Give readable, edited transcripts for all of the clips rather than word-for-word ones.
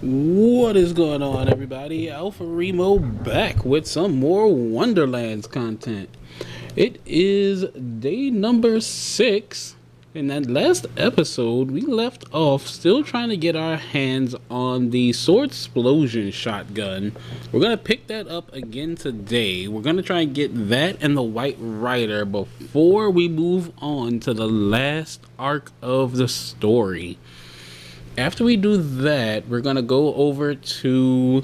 What is going on, everybody? Alpha Remo back with some more Wonderlands content. It is day number 6. In that last episode, we left off still trying to get our hands on the sword explosion shotgun. We're going to pick that up again today. We're going to try and get that and the White Rider before we move on to the last arc of the story. After we do that, we're going to go over to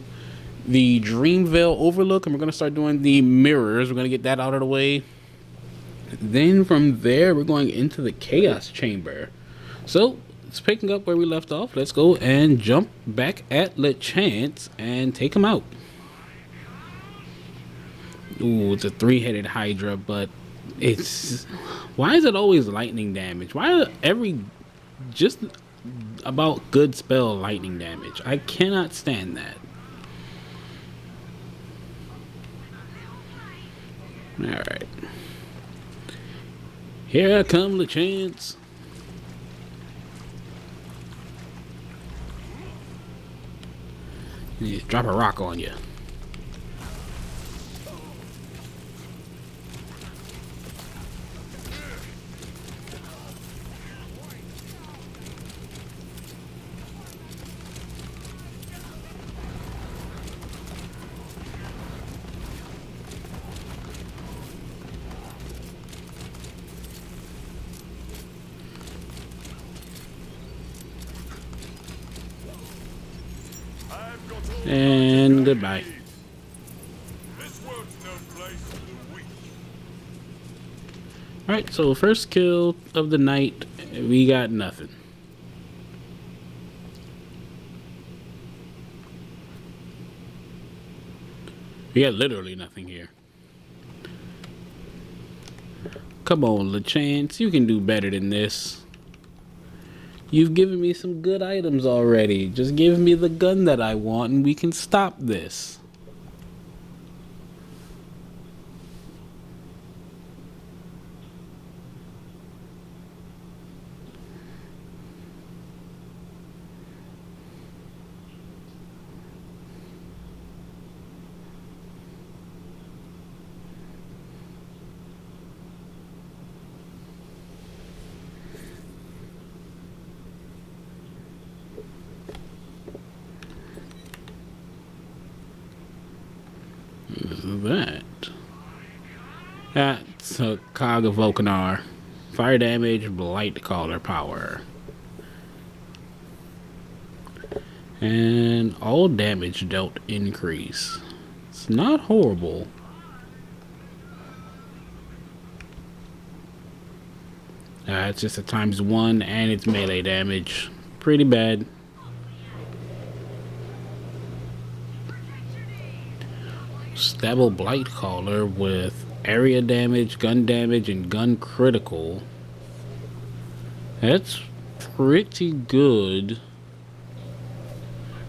the Dreamvale Overlook and we're going to start doing the mirrors. We're going to get that out of the way. Then from there, we're going into the Chaos Chamber. So, it's picking up where we left off. Let's go and jump back at LeChance and take him out. Ooh, it's a 3-headed Hydra, but it's... Why is it always lightning damage? Why every... Just... about good spell lightning damage. I cannot stand that. Alright. Here I come, LeChance. Just drop a rock on you. And goodbye. Alright, so first kill of the night, we got nothing. We got literally nothing here. Come on, LeChance, you can do better than this. You've given me some good items already. Just give me the gun that I want and we can stop this. That. That's a cog of Volcanar. Fire damage, blight caller power. And all damage dealt increase. It's not horrible. It's just a ×1 and it's melee damage. Pretty bad. Stable blight caller with area damage, gun damage, and gun critical. That's pretty good.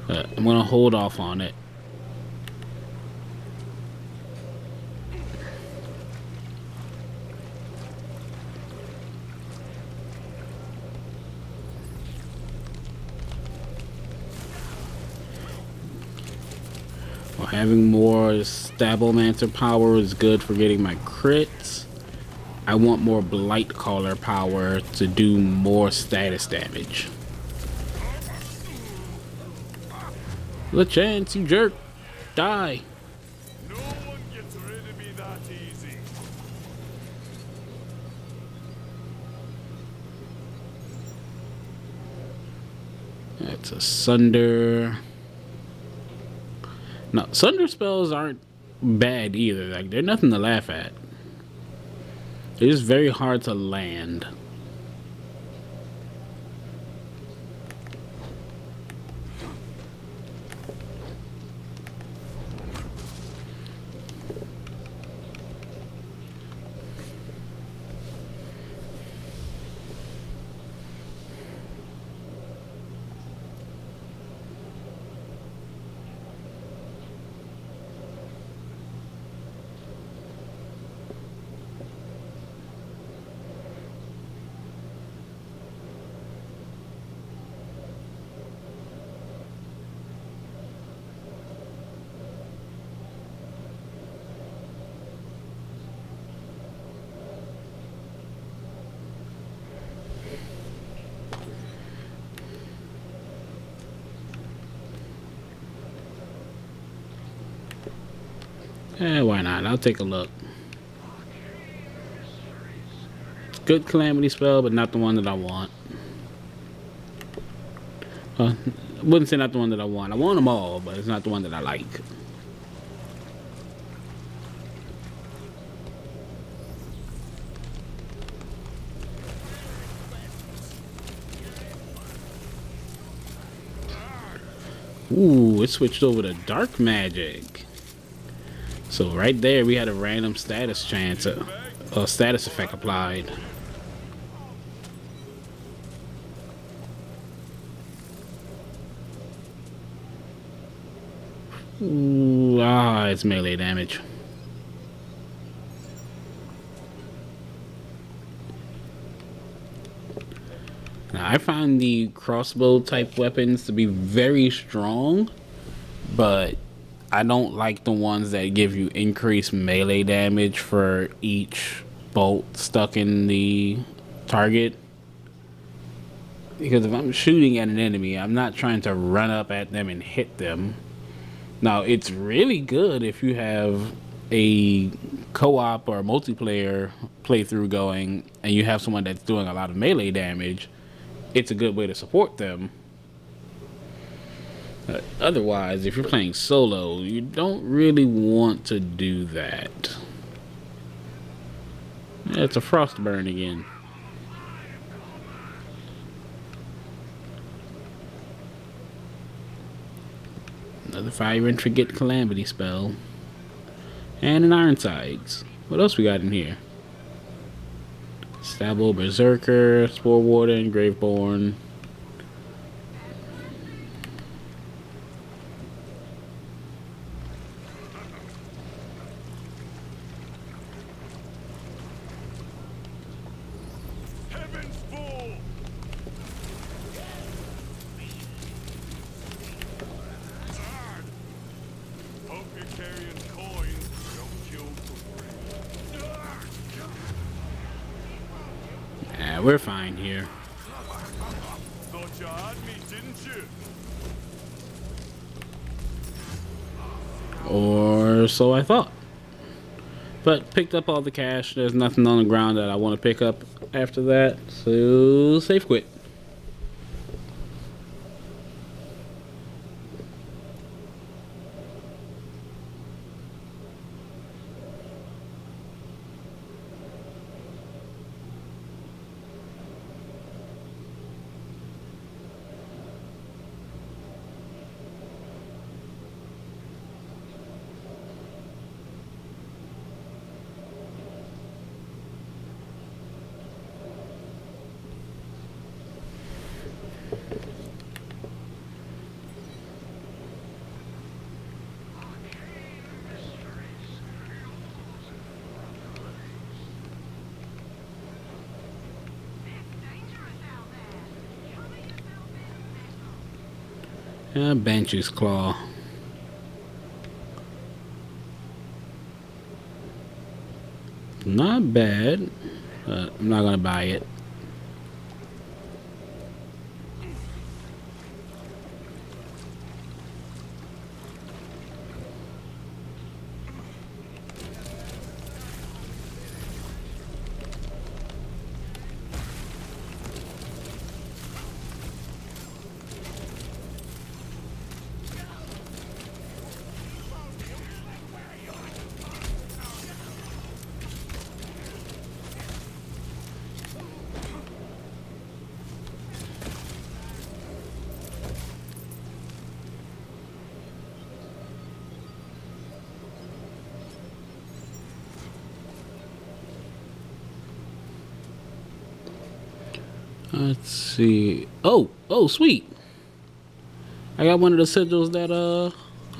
I'm gonna hold off on it. Having more Stablemancer power is good for getting my crits. I want more Blight Caller power to do more status damage. LeChance, you jerk! Die! No one gets rid of me that easy. That's a Sunder. No, Sunder spells aren't bad either. Like, they're nothing to laugh at. They're just very hard to land. Why not? I'll take a look. Good calamity spell, but not the one that I want. I wouldn't say not the one that I want. I want them all, but it's not the one that I like. Ooh, it switched over to dark magic. So right there, we had a random status chance, a status effect applied. Ooh, it's melee damage. Now, I find the crossbow type weapons to be very strong, but I don't like the ones that give you increased melee damage for each bolt stuck in the target. Because if I'm shooting at an enemy, I'm not trying to run up at them and hit them. Now, it's really good if you have a co-op or multiplayer playthrough going and you have someone that's doing a lot of melee damage. It's a good way to support them. Otherwise, if you're playing solo, you don't really want to do that. Yeah, it's a frostburn again. Another fire and forget calamity spell. And an Ironsides. What else we got in here? Stabble, Berserker, Spore Warden, Graveborn. Heaven's full. Hope you're carrying coins. Don't kill for free. Yeah, we're fine here. Thought you had me, didn't you? Or so I thought. But picked up all the cash. There's nothing on the ground that I want to pick up after that. So safe quit. Banshee's Claw. Not bad, but I'm not gonna buy it. Let's see. Oh, sweet. I got one of the sigils that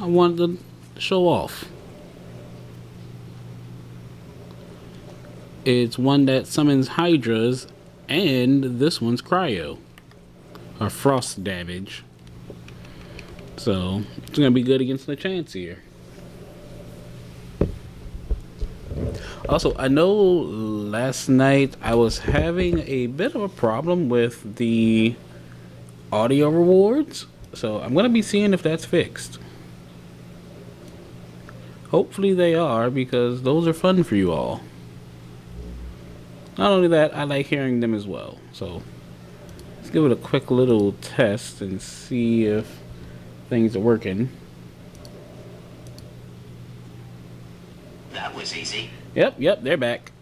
I wanted to show off. It's one that summons hydras, and this one's cryo or frost damage. So it's gonna be good against the chance here. Also, I know last night I was having a bit of a problem with the audio rewards, so I'm gonna be seeing if that's fixed. Hopefully they are, because those are fun for you all. Not only that, I like hearing them as well. So let's give it a quick little test and see if things are working. That was easy. Yep, they're back.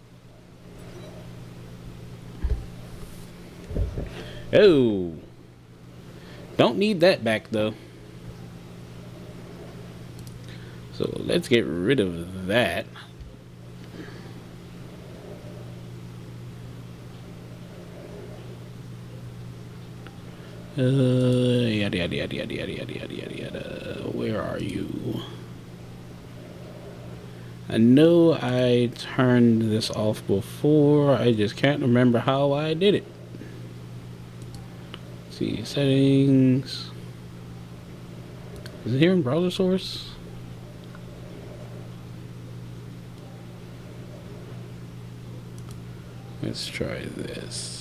Oh, don't need that back though. So let's get rid of that. Yada yada yada yada yada yada yada yada yada. Where are you? I know I turned this off before. I just can't remember how I did it. Let's see, settings. Is it here in browser source? Let's try this.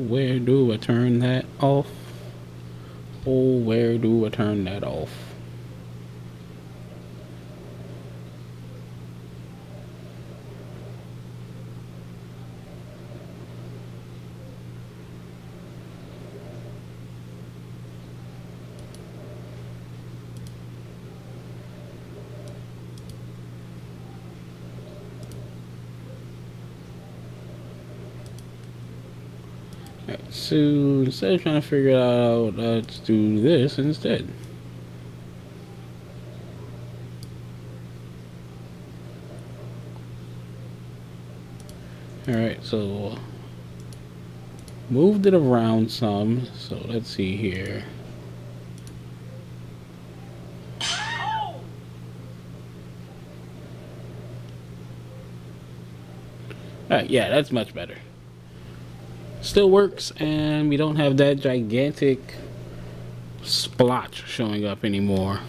Where do I turn that off? Oh, where do I turn that off? Alright, so instead of trying to figure it out, let's do this instead. Alright, so moved it around some. So let's see here. Alright, yeah, that's much better. Still works, and we don't have that gigantic splotch showing up anymore.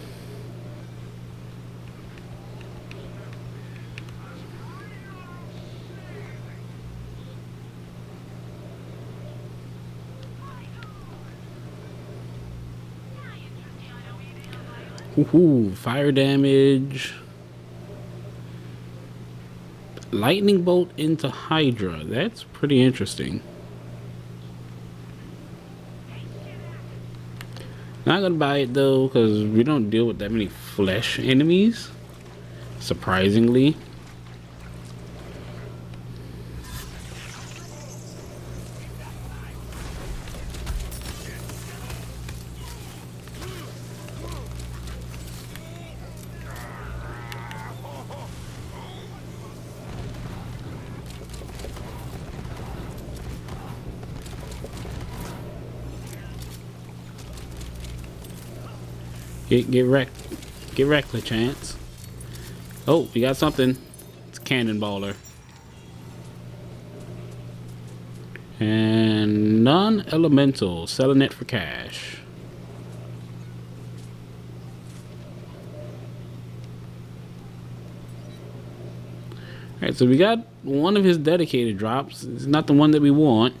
Ooh, fire damage. Lightning bolt into Hydra. That's pretty interesting. Not gonna buy it though, because we don't deal with that many flesh enemies, surprisingly. Get wrecked. Get wrecked, LeChance. Oh, we got something. It's Cannonballer. And non-elemental. Selling it for cash. Alright, so we got one of his dedicated drops. It's not the one that we want.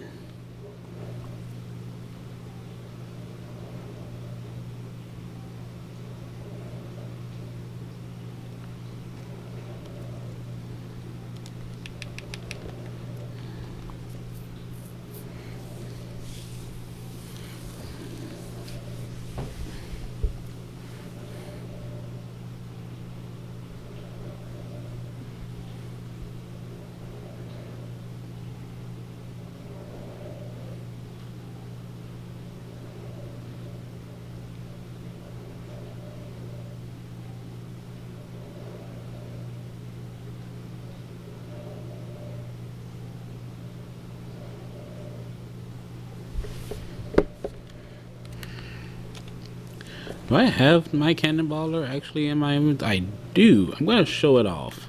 Do I have my cannonballer actually in my inventory? I do. I'm gonna show it off.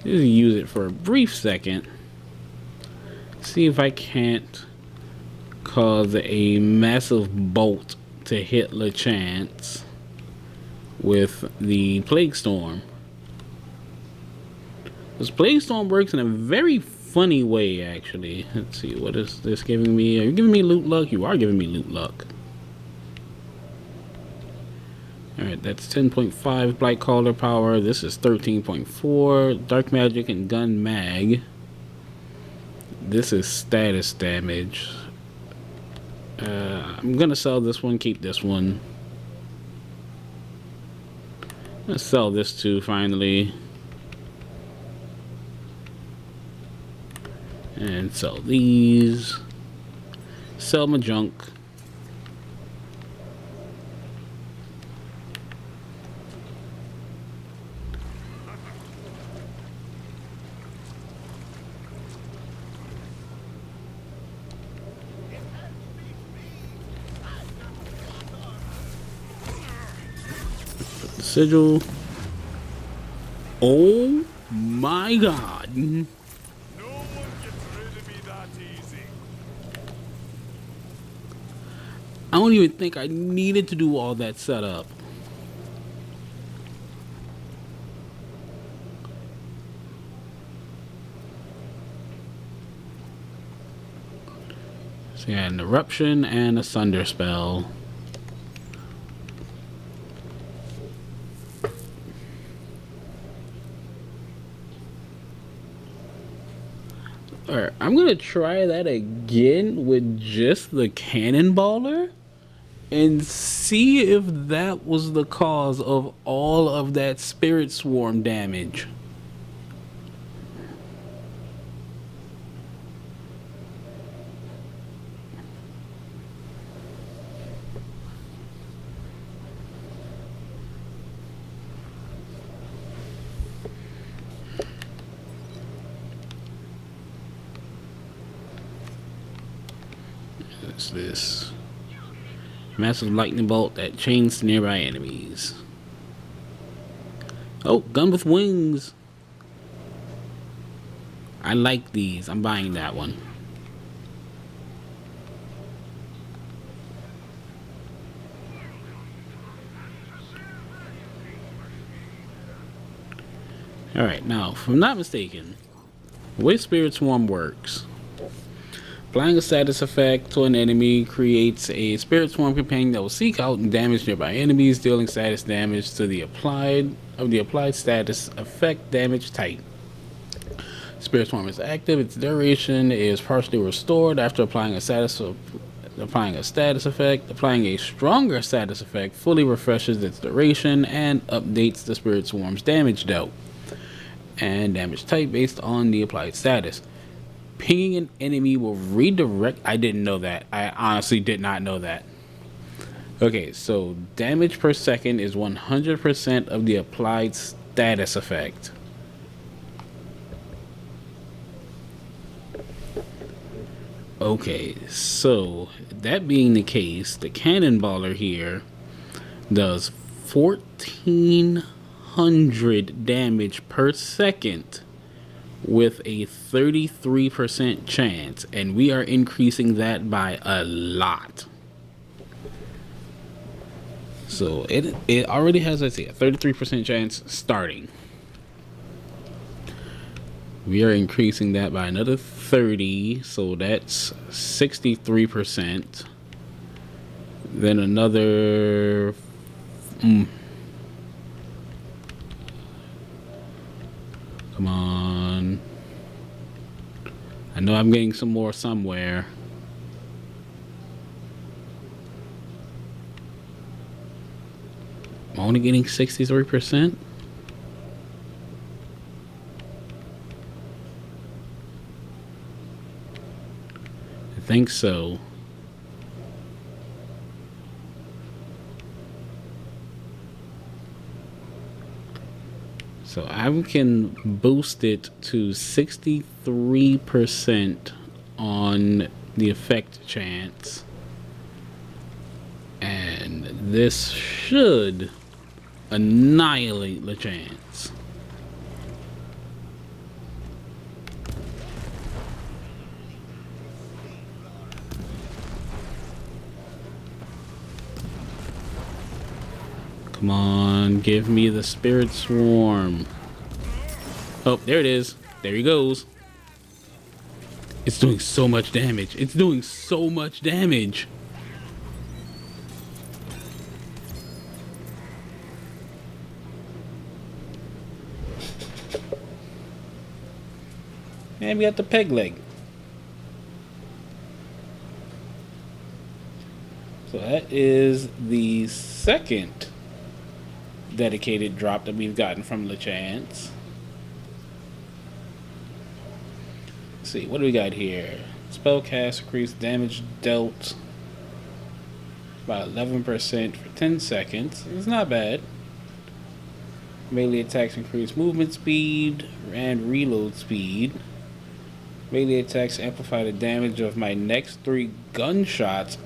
Just use it for a brief second. See if I can't cause a massive bolt to hit LeChance with the Plague Storm. This Plague Storm works in a very funny way, actually. Let's see, what is this giving me? Are you giving me loot luck? You are giving me loot luck. Alright, that's 10.5 Blight Caller power. This is 13.4 Dark Magic and Gun Mag. This is status damage. I'm gonna sell this one, keep this one. Let's sell this too, finally. And sell these. Sell my junk. Sigil. Oh my god. No one gets rid of me that easy. I don't even think I needed to do all that setup. So yeah, an eruption and a sunder spell. Alright, I'm gonna try that again with just the cannonballer and see if that was the cause of all of that spirit swarm damage. What's this? Massive lightning bolt that chains nearby enemies. Oh, gun with wings. I like these. I'm buying that one. Alright, now, if I'm not mistaken, the way Spirit Swarm works, applying a status effect to an enemy creates a Spirit Swarm companion that will seek out and damage nearby enemies, dealing status damage to the applied status effect damage type. Spirit Swarm is active. Its duration is partially restored after applying a status effect. Applying a stronger status effect fully refreshes its duration and updates the Spirit Swarm's damage dealt and damage type based on the applied status. Pinging an enemy will redirect. I didn't know that. I honestly did not know that. Okay, so damage per second is 100% of the applied status effect. Okay, so that being the case, the cannonballer here does 1400 damage per second with a 33% chance, and we are increasing that by a lot. So it already has, let's see, a 33% chance starting. We are increasing that by another 30, so that's 63%. Then another come on. I know I'm getting some more somewhere. I'm only getting 63%. I think so. So I can boost it to 63% on the effect chance. And And this should annihilate LeChance. Come on, give me the Spirit Swarm. Oh, there it is. There he goes. It's doing so much damage. It's doing so much damage. And we got the peg leg. So that is the second dedicated drop that we've gotten from LeChance. Let's see, what do we got here? Spellcast increased damage dealt by 11% for 10 seconds. It's not bad. Melee attacks increase movement speed and reload speed. Melee attacks amplify the damage of my next 3 gunshots.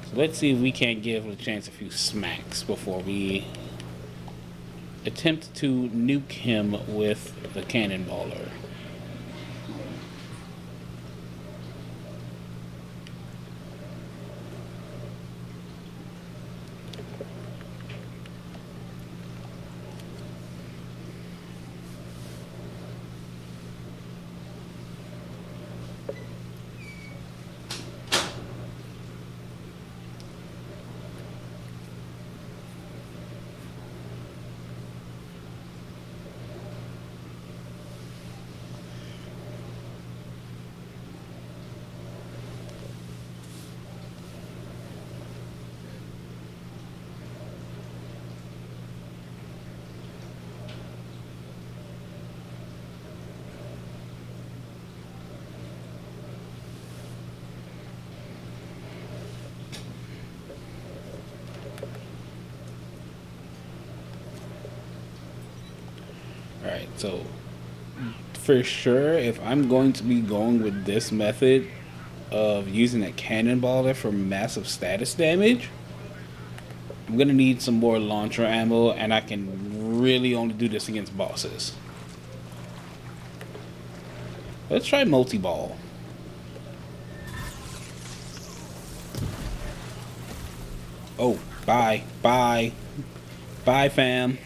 So let's see if we can't give LeChance a few smacks before we attempt to nuke him with the cannonballer. Alright, so for sure, if I'm going to be going with this method of using a cannonballer for massive status damage, I'm going to need some more launcher ammo, and I can really only do this against bosses. Let's try multi-ball. Oh, bye, bye, bye fam.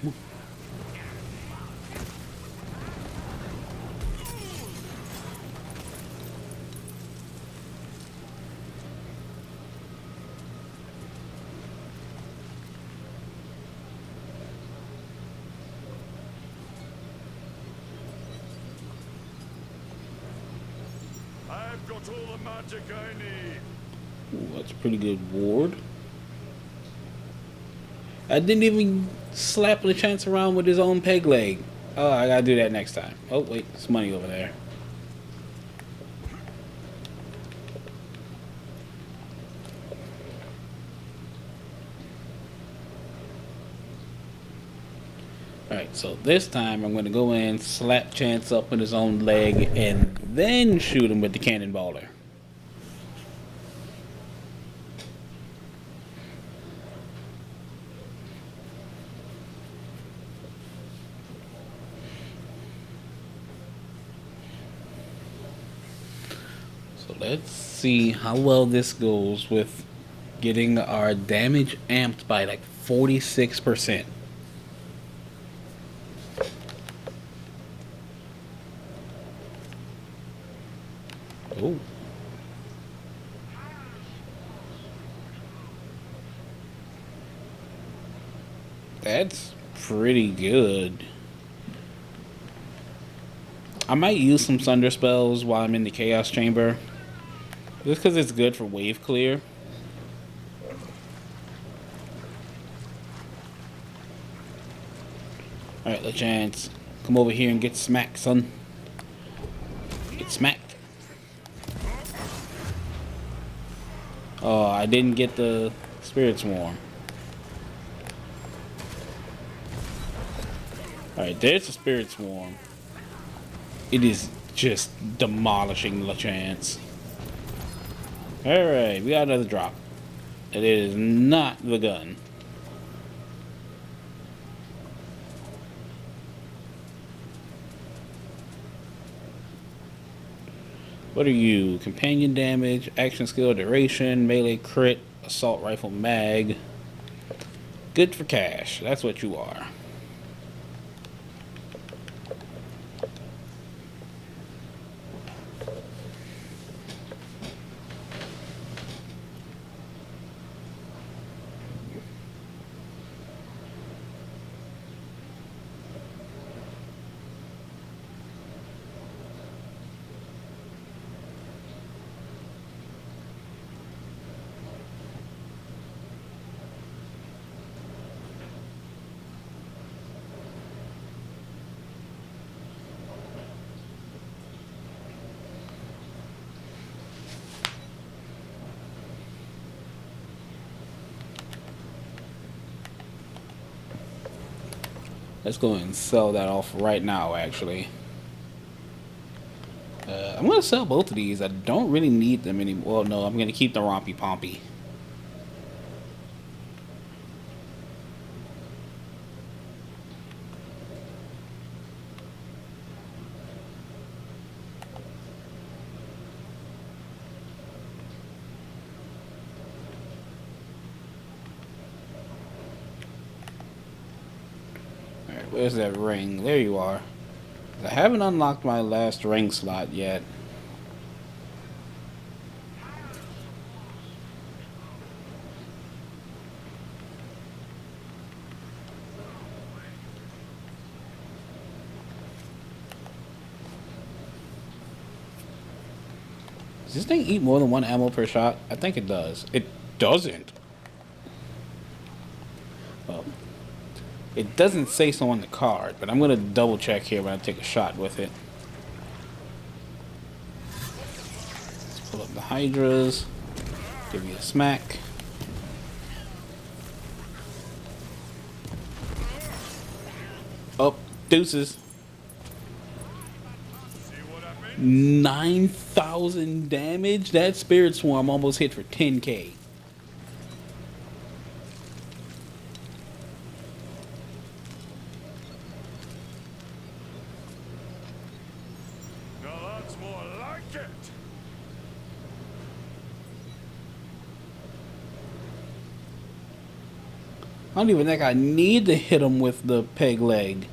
I've got all the magic I need. Ooh, that's a pretty good ward. I didn't even slap LeChance around with his own peg leg. Oh, I gotta do that next time. Oh, wait, there's money over there. Alright, so this time I'm gonna go in, slap Chance up with his own leg, and then shoot him with the cannonballer. So let's see how well this goes with getting our damage amped by like 46%. Oh. That's pretty good. I might use some Thunder spells while I'm in the Chaos Chamber. Just because it's good for wave clear. Alright, LeChance. Come over here and get smacked, son. Get smacked. Oh, I didn't get the Spirit Swarm. Alright, there's the Spirit Swarm. It is just demolishing LeChance. Alright, we got another drop. It is not the gun. What are you? Companion damage, action skill duration, melee crit, assault rifle mag. Good for cash. That's what you are. Let's go and sell that off right now, actually. I'm going to sell both of these. I don't really need them anymore. Well, no, I'm going to keep the Rompy Pompy. Alright, where's that ring? There you are. I haven't unlocked my last ring slot yet. Does this thing eat more than 1 ammo per shot? I think it does. It doesn't. Well, it doesn't say so on the card, but I'm going to double check here when I take a shot with it. Let's pull up the Hydras. Give you a smack. Oh, deuces. 9,000 damage? That Spirit Swarm almost hit for 10k. Now that's more like it. I don't even think I need to hit him with the peg leg.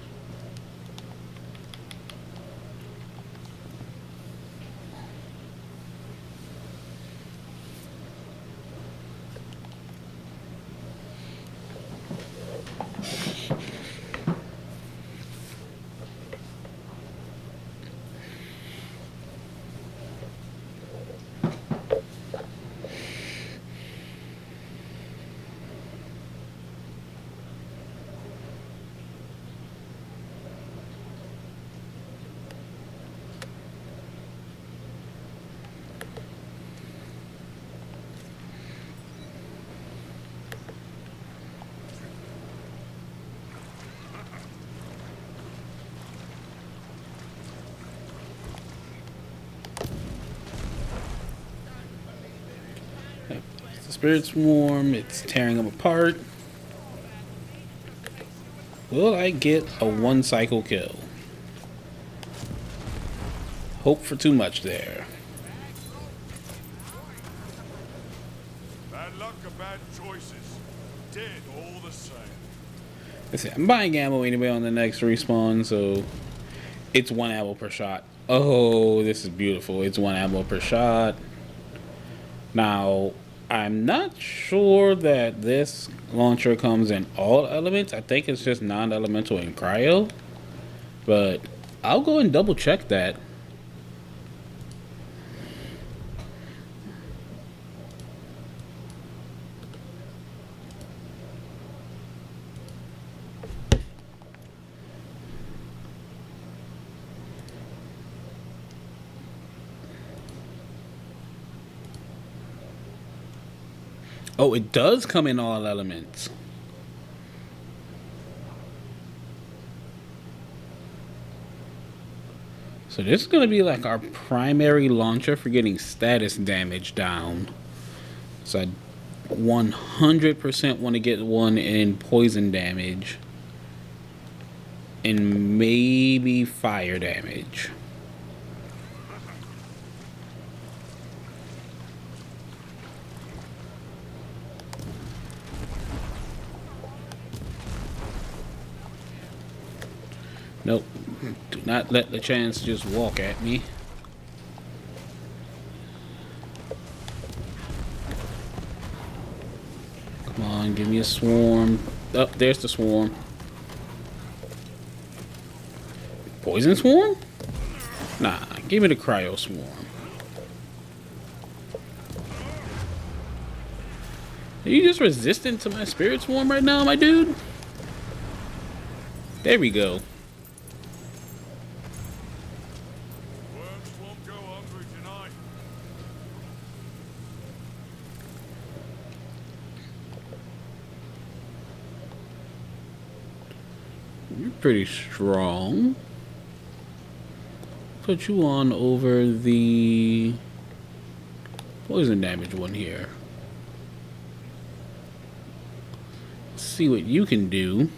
The Spirit Swarm, it's tearing them apart. Will I get a 1 cycle kill? Hope for too much there. Bad luck or bad choices. Dead all the same. Let's see, I'm buying ammo anyway on the next respawn, so it's 1 ammo per shot. Oh, this is beautiful. It's 1 ammo per shot. Now, I'm not sure that this launcher comes in all elements. I think it's just non-elemental and cryo. But I'll go and double check that. Oh, it does come in all elements. So this is going to be like our primary launcher for getting status damage down. So 100% want to get one in poison damage and maybe fire damage. Nope. Do not let the chance just walk at me. Come on, give me a swarm. Oh, there's the swarm. Poison swarm? Nah, give me the cryo swarm. Are you just resistant to my spirit swarm right now, my dude? There we go. Worms won't go hungry tonight. You're pretty strong. Put you on over the poison damage one here. See what you can do.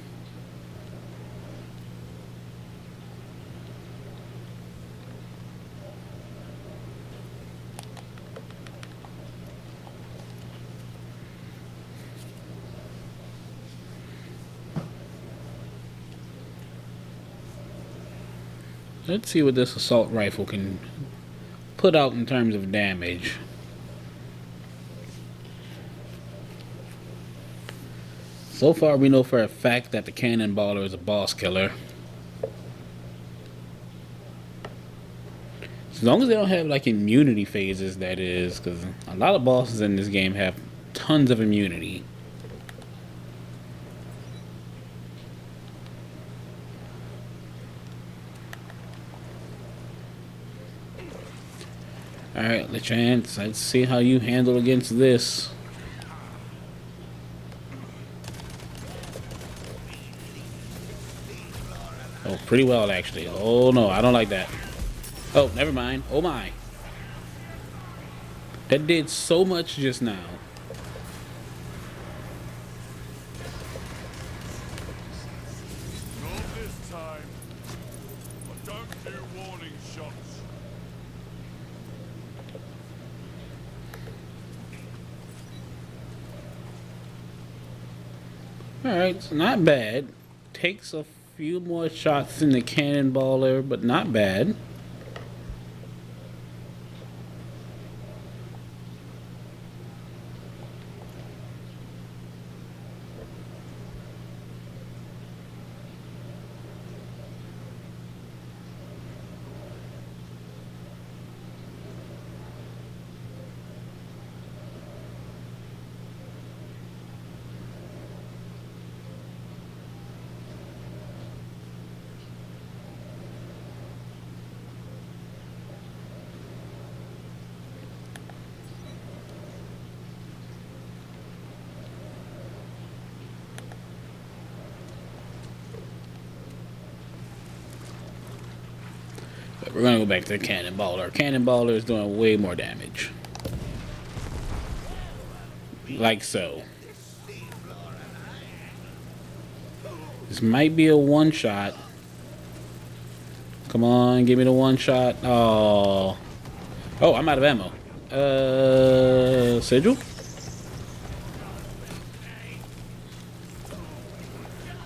Let's see what this assault rifle can put out in terms of damage. So far, we know for a fact that the cannonballer is a boss killer. As long as they don't have like immunity phases, that is, because a lot of bosses in this game have tons of immunity. Alright, LeChance, let's see how you handle against this. Oh, pretty well, actually. Oh, no, I don't like that. Oh, never mind. Oh, my. That did so much just now. Not this time. I don't do warning shots. Alright, it's not bad. Takes a few more shots than the cannonballer, but not bad. But we're gonna go back to the cannonballer. Cannonballer is doing way more damage. Like so. This might be a one-shot. Come on, give me the one-shot. Oh. Oh, I'm out of ammo. Sigil?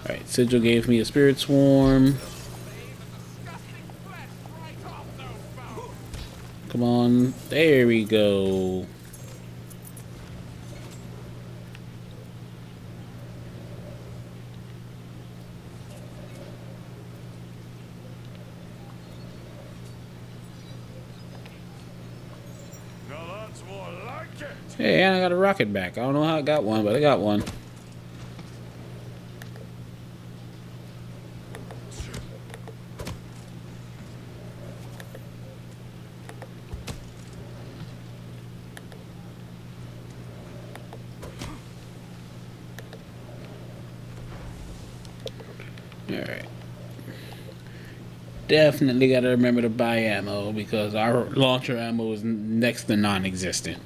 Alright, Sigil gave me a spirit swarm. Come on. There we go. Now that's more like it. Hey, and I got a rocket back. I don't know how I got one, but I got one. Alright. Definitely gotta remember to buy ammo because our launcher ammo is next to non-existent.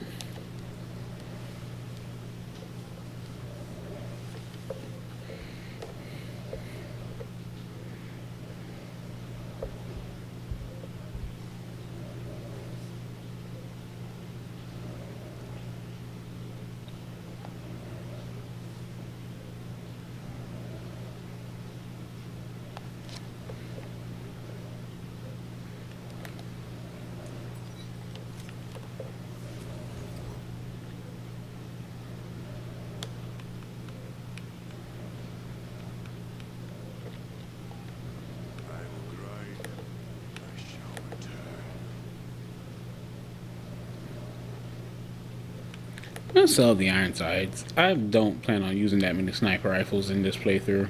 sell the iron sights. I don't plan on using that many sniper rifles in this playthrough.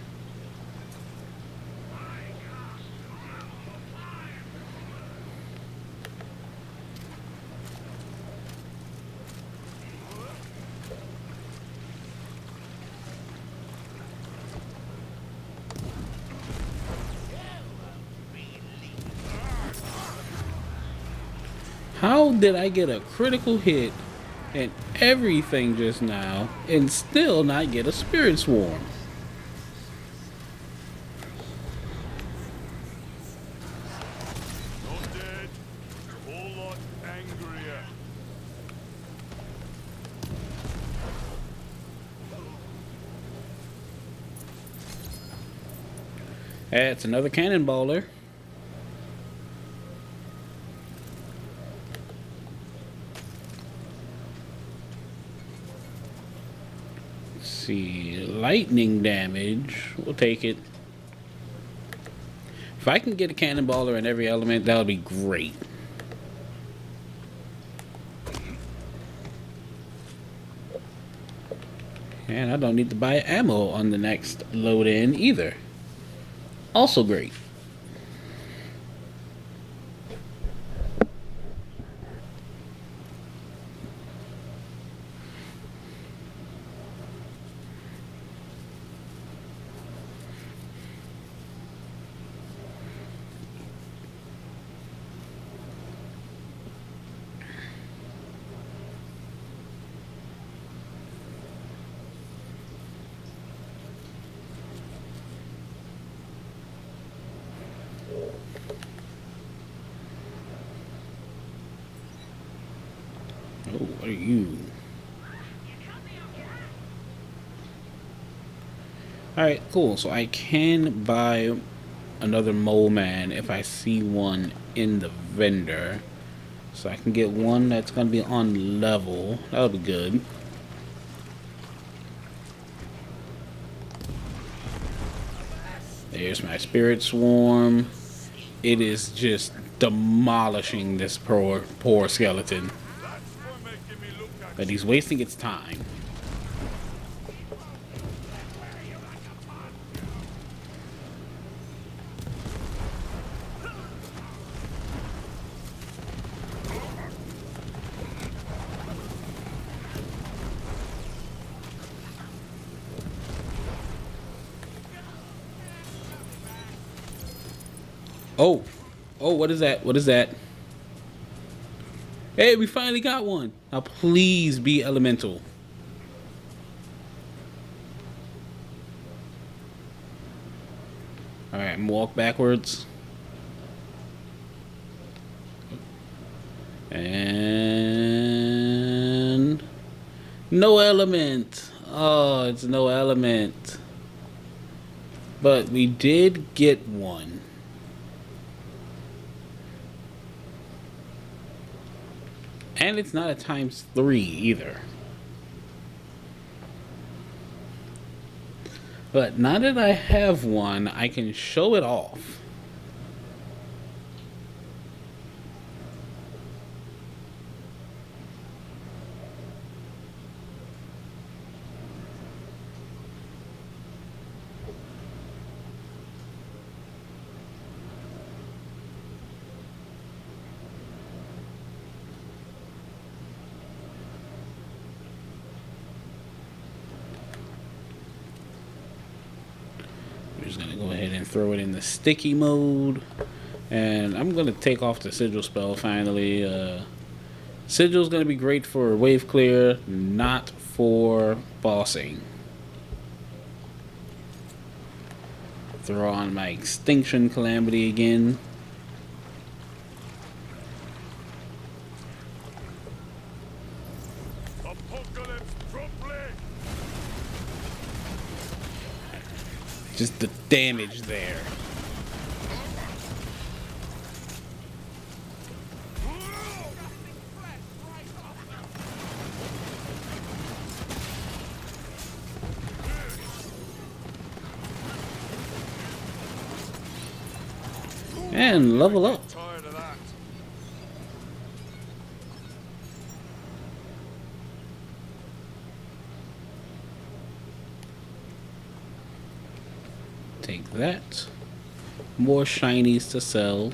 How did I get a critical hit and everything just now and still not get a spirit swarm? Not dead. A whole lot angrier. That's another cannonballer. See, lightning damage. We'll take it. If I can get a cannonballer in every element, that would be great. And I don't need to buy ammo on the next load in either. Also great. Oh, what are you? Alright, cool. So I can buy another mole man if I see one in the vendor. So I can get one that's going to be on level. That'll be good. There's my spirit swarm. It is just demolishing this poor skeleton. But he's wasting its time. Oh, what is that? What is that? Hey, we finally got one. Now please be elemental. Alright, I'm walk backwards. And no element. Oh, it's no element. But we did get one. And it's not a ×3 either. But now that I have one, I can show it off. We're just gonna go ahead and throw it in the sticky mode. And I'm gonna take off the sigil spell finally. Sigil's gonna be great for wave clear, not for bossing. Throw on my extinction calamity again. Apocalypse promptly. Just the damage there. And level up. Tired of that. Take that. More shinies to sell.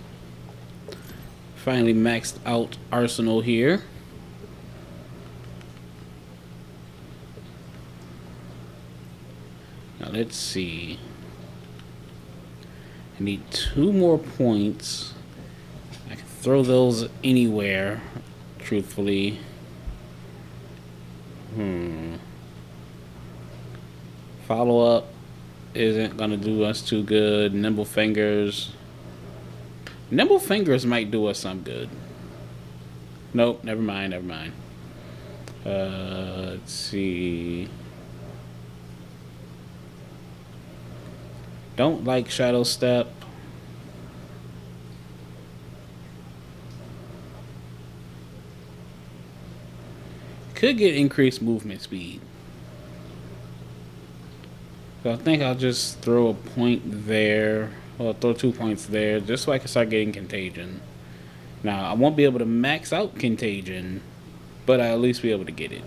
Finally maxed out arsenal here. Now let's see. I need 2 more points. I can throw those anywhere, truthfully. Follow up isn't gonna do us too good. Nimble fingers. Nimble fingers might do us some good. Nope, never mind, never mind. Let's see. Don't like Shadow Step. Could get increased movement speed. So I think I'll just throw a point there. Well, throw 2 points there just so I can start getting Contagion. Now, I won't be able to max out Contagion, but I'll at least be able to get it.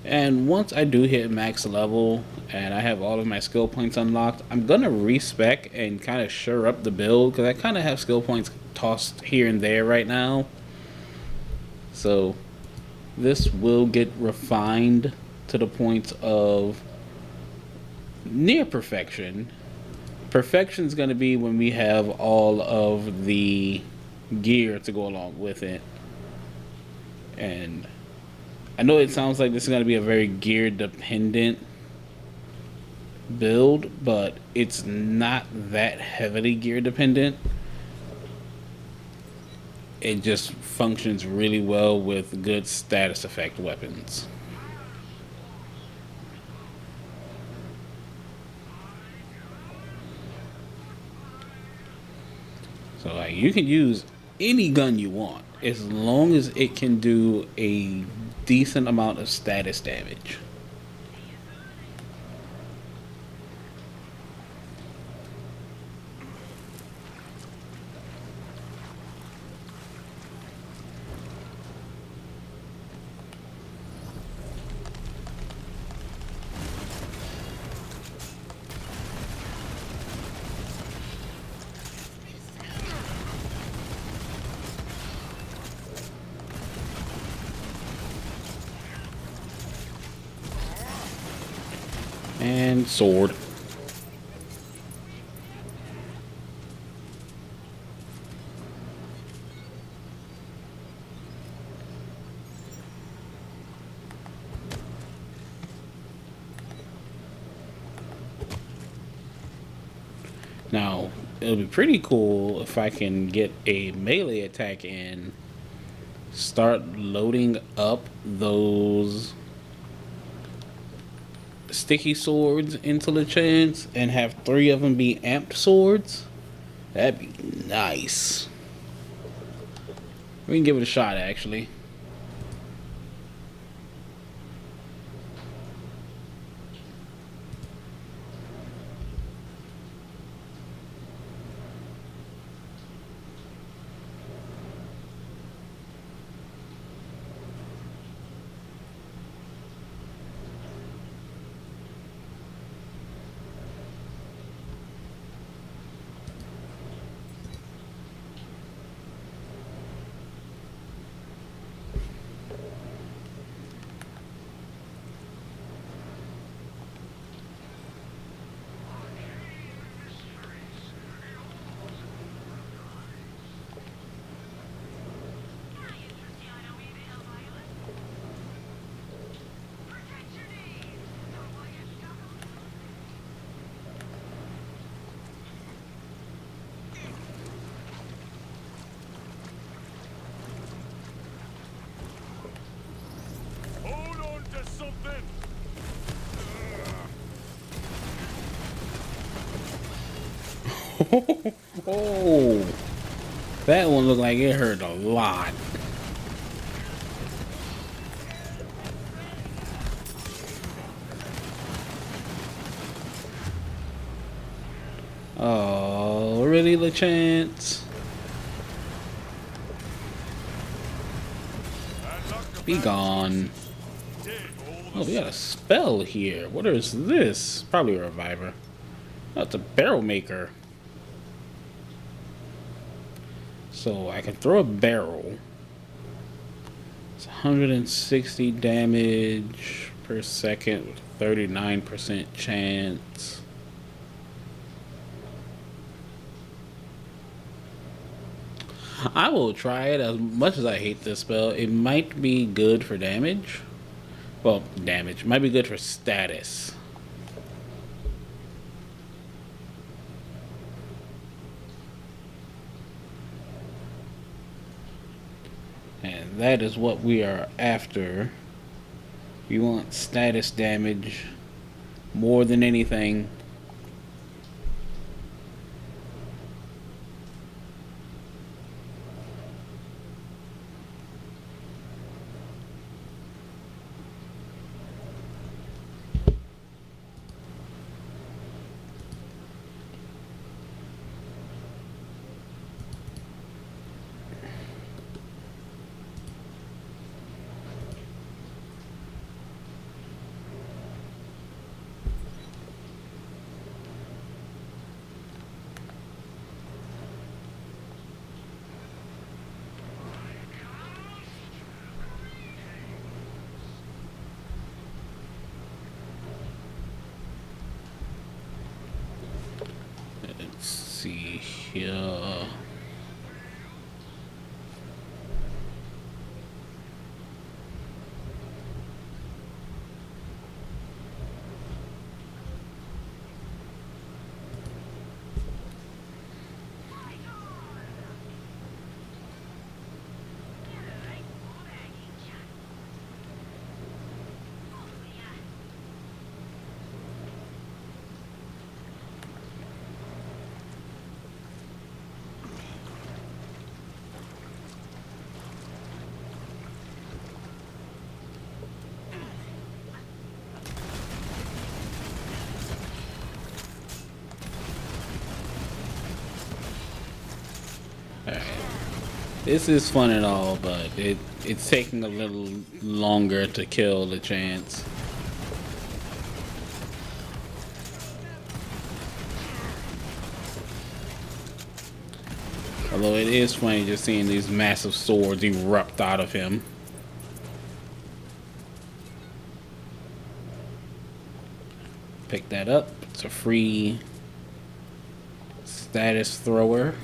And once I do hit max level and I have all of my skill points unlocked, I'm going to respec and kind of shore up the build because I kind of have skill points tossed here and there right now. So this will get refined to the point of near perfection. Perfection is going to be when we have all of the gear to go along with it. And I know it sounds like this is going to be a very gear dependent build, but it's not that heavily gear dependent. It just functions really well with good status effect weapons. So like, you can use any gun you want as long as it can do a decent amount of status damage. And sword. Now, it'll be pretty cool if I can get a melee attack in, start loading up those sticky swords into the chance and have 3 of them be amped swords. That'd be nice. We can give it a shot, actually. Hold on to something. Oh, that one looked like it hurt a lot. Oh, really, LeChance? Be gone. Oh, we got a spell here. What is this? Probably a reviver. Oh, it's a barrel maker. So I can throw a barrel. It's 160 damage per second with a 39% chance. I will try it. As much as I hate this spell, it might be good for damage. Well, damage. Might be good for status. And that is what we are after. You want status damage more than anything. Let's see here. Alright. This is fun and all, but it's taking a little longer to kill the chance. Although it is funny just seeing these massive swords erupt out of him. Pick that up. It's a free status thrower.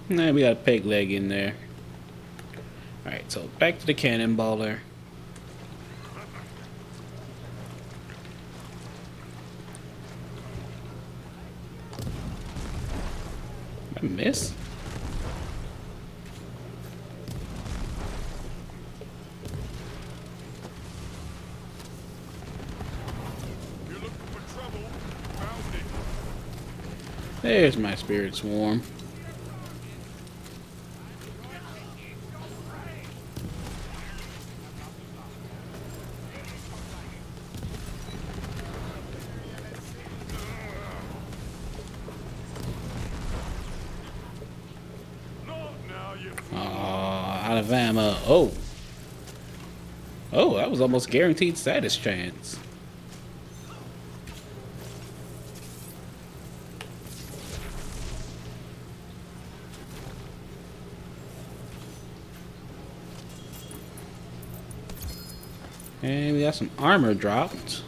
Nah, we got a peg leg in there. Alright, so back to the cannonballer. I miss? You're looking for trouble? Found it. There's my spirit swarm. Out of ammo. Oh, that was almost guaranteed status chance. And we got some armor dropped.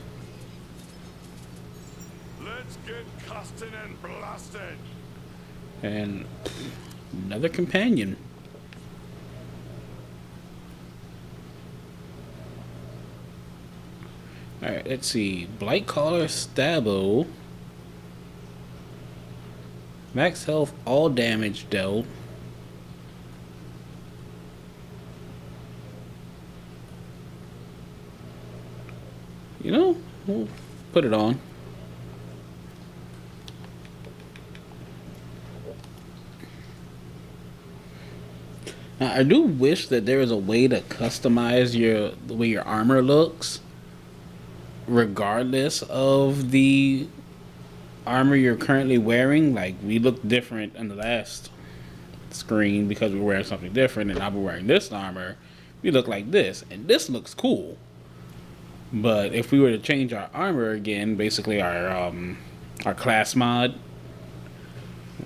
Let's get casting and blasted. And another companion. Alright, let's see. Blight Caller Stabo. Max health, all damage dealt. You know, we'll put it on. Now, I do wish that there was a way to customize the way your armor looks, regardless of the armor you're currently wearing. Like, we look different in the last screen because we're wearing something different, and I'll be wearing this armor. We look like this, and this looks cool. But if we were to change our armor again, basically our class mod,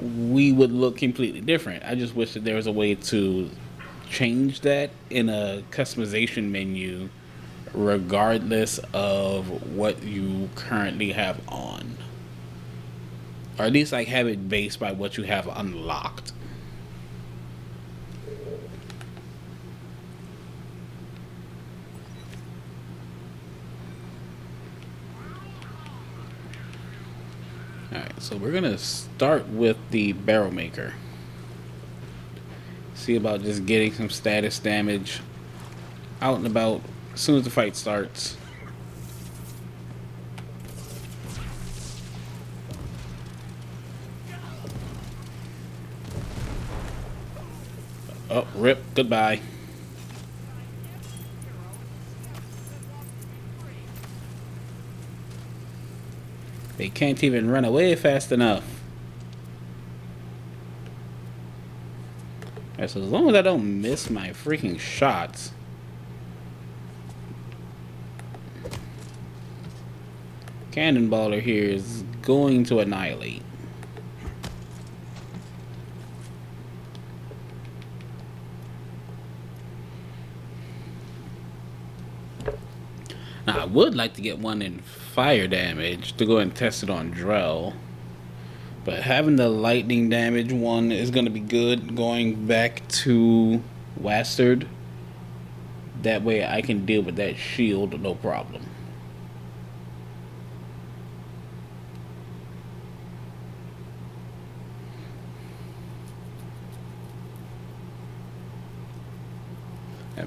we would look completely different. I just wish that there was a way to change that in a customization menu, regardless of what you currently have on, or at least like have it based by what you have unlocked. Alright, so we're gonna start with the barrel maker. See about just getting some status damage out and about as soon as the fight starts. Oh, rip, goodbye. They can't even run away fast enough. Alright, so as long as I don't miss my freaking shots. Cannonballer here is going to annihilate. Now, I would like to get one in fire damage to go and test it on Drell. But having the lightning damage one is going to be good going back to Wastard. That way I can deal with that shield no problem.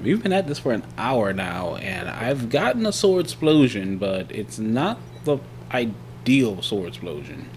We've been at this for an hour now, and I've gotten a sword explosion, but it's not the ideal sword explosion.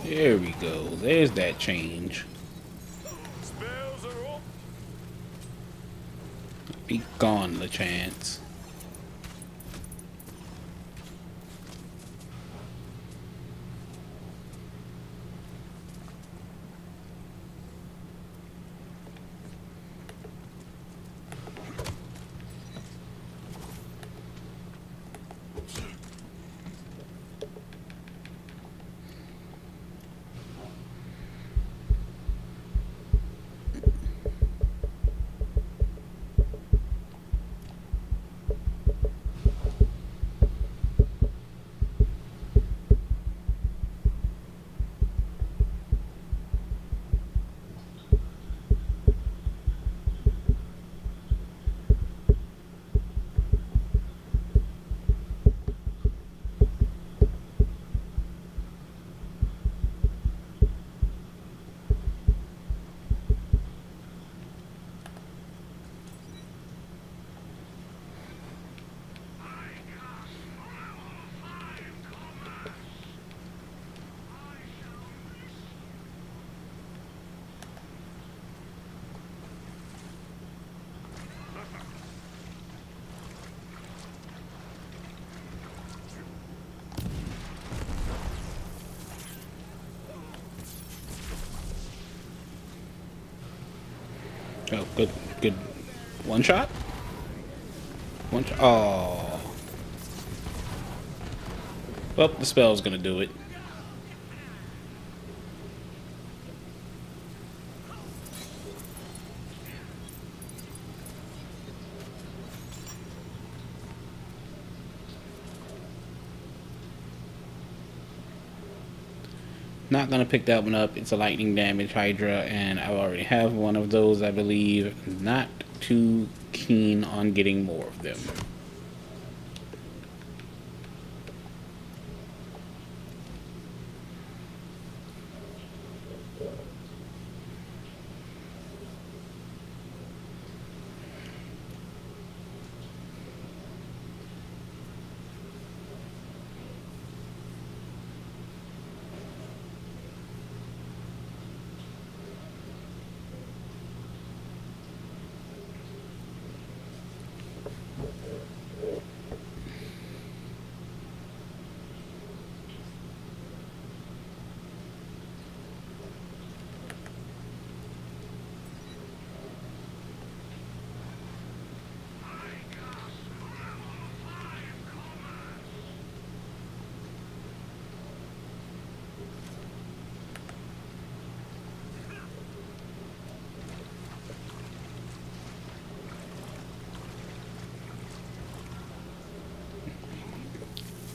There we go. There's that change. Spells are up. Be gone, the chance. Oh, good, good. One shot? One shot. Oh. Well, the spell's gonna do it. Not gonna pick that one up. It's a lightning damage Hydra, and I already have one of those, I believe. Not too keen on getting more of them.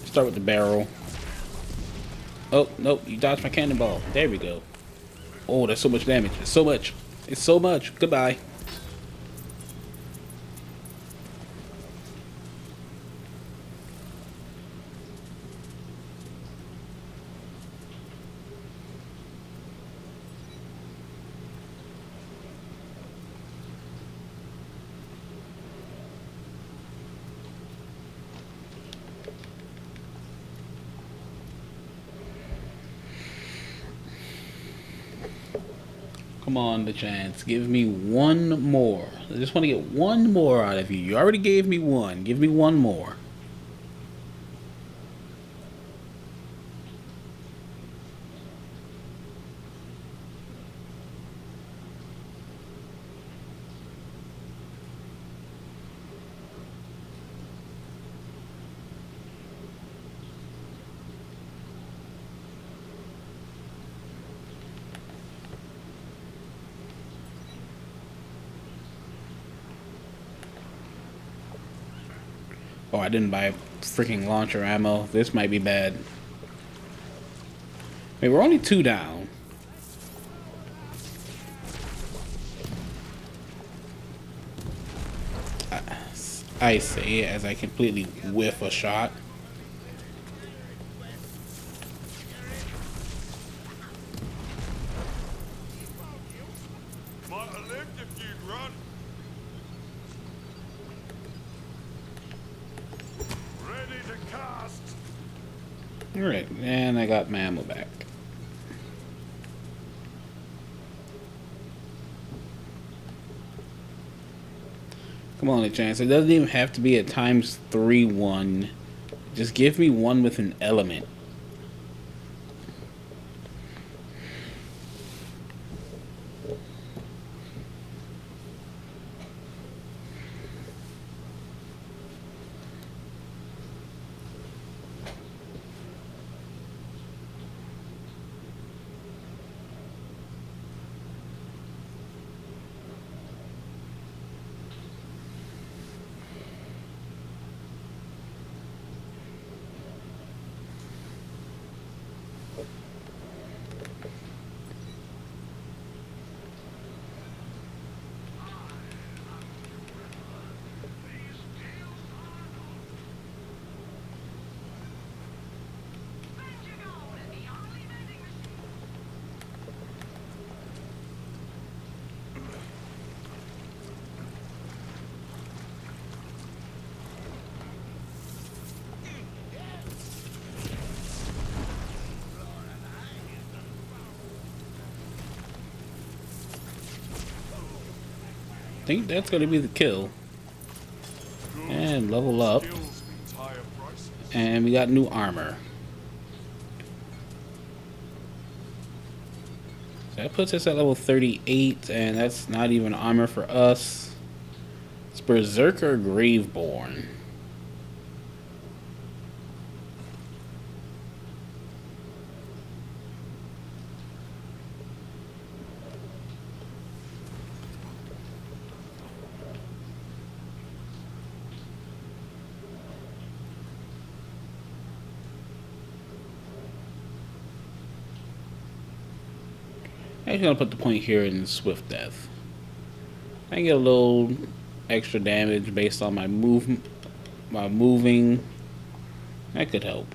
Start with the barrel. Oh, nope, you dodged my cannonball. There we go. Oh, that's so much damage. It's so much. It's so much. Goodbye. Come on, the chance. Give me one more. I just want to get one more out of you. You already gave me one. Give me one more. Oh, I didn't buy freaking launcher ammo. This might be bad. Wait, we're only 2 down. I say as I completely whiff a shot. Might have lived if you'd run. Ready to cast. Alright, and I got my ammo back. Come on, a chance. It doesn't even have to be a ×3 one. Just give me one with an element. I think that's going to be the kill. And level up. Skills entire prices. And we got new armor. That puts us at level 38, and that's not even armor for us. It's Berserker Graveborn. I'm gonna put the point here in Swift Death. I can get a little extra damage based on my moving. That could help.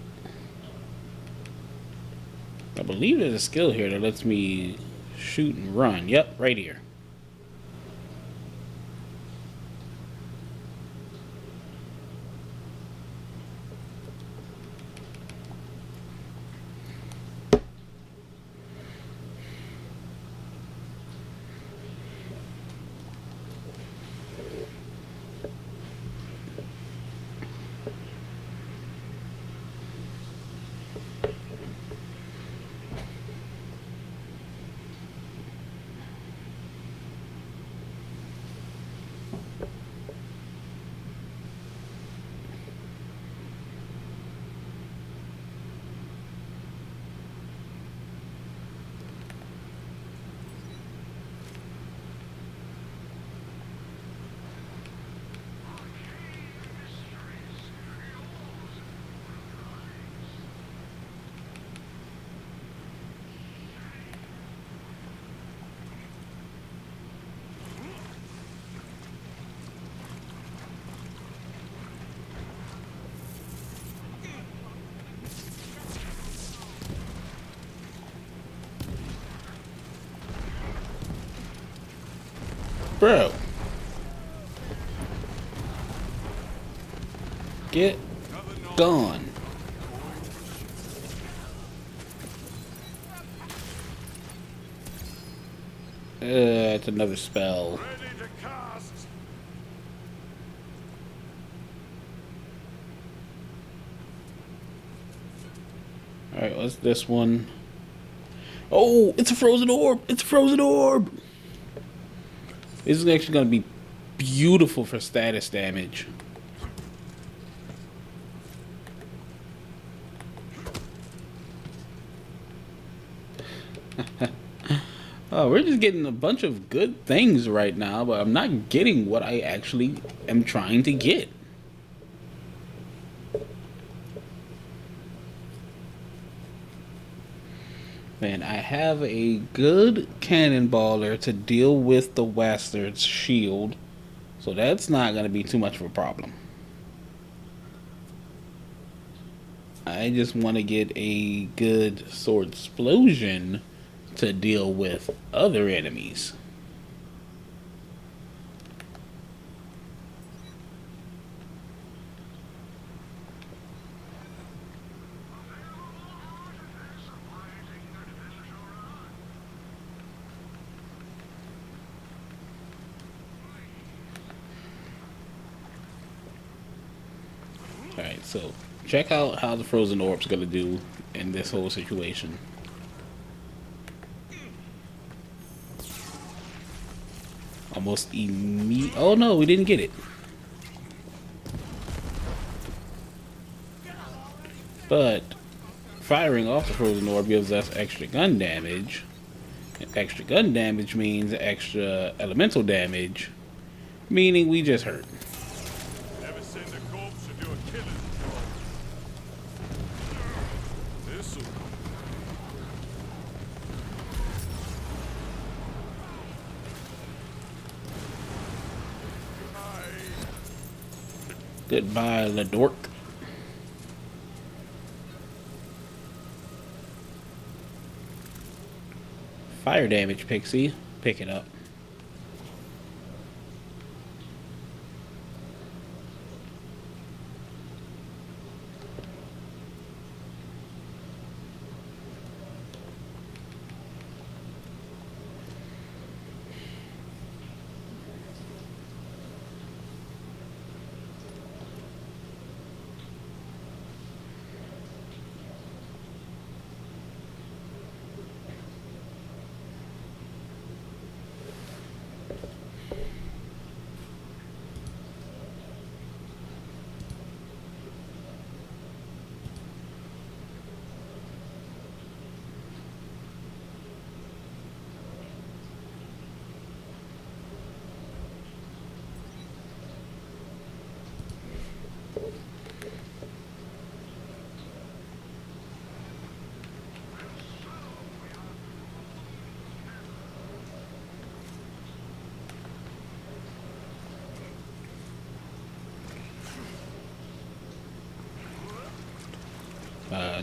I believe there's a skill here that lets me shoot and run. Yep, right here. Bro. Get gone. It's another spell. Ready to cast. Alright, what's this one? Oh, it's a frozen orb! It's a frozen orb! This is actually going to be beautiful for status damage. Oh, we're just getting a bunch of good things right now, but I'm not getting what I actually am trying to get. Man, I have a good cannonballer to deal with the Wastard's shield, so that's not going to be too much of a problem. I just want to get a good sword explosion to deal with other enemies. Alright, so check out how the frozen orb's gonna do in this whole situation. Almost immediate. Oh no, we didn't get it. But firing off the frozen orb gives us extra gun damage. And extra gun damage means extra elemental damage, meaning we just hurt. Never send a corpse to do a killing job. This'll Goodbye, Ladork. Fire damage, Pixie. Pick it up.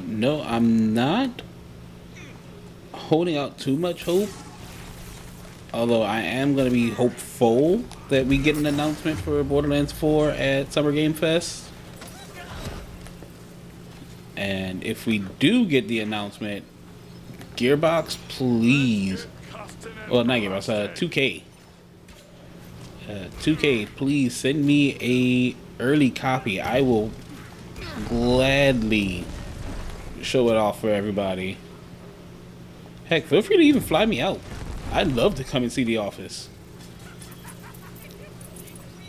No, I'm not holding out too much hope. Although I am going to be hopeful that we get an announcement for Borderlands 4 at Summer Game Fest. And if we do get the announcement, Gearbox, please. Well, not Gearbox, 2K. 2K, please send me a early copy. I will gladly show it off for everybody. Heck, feel free to even fly me out. I'd love to come and see the office.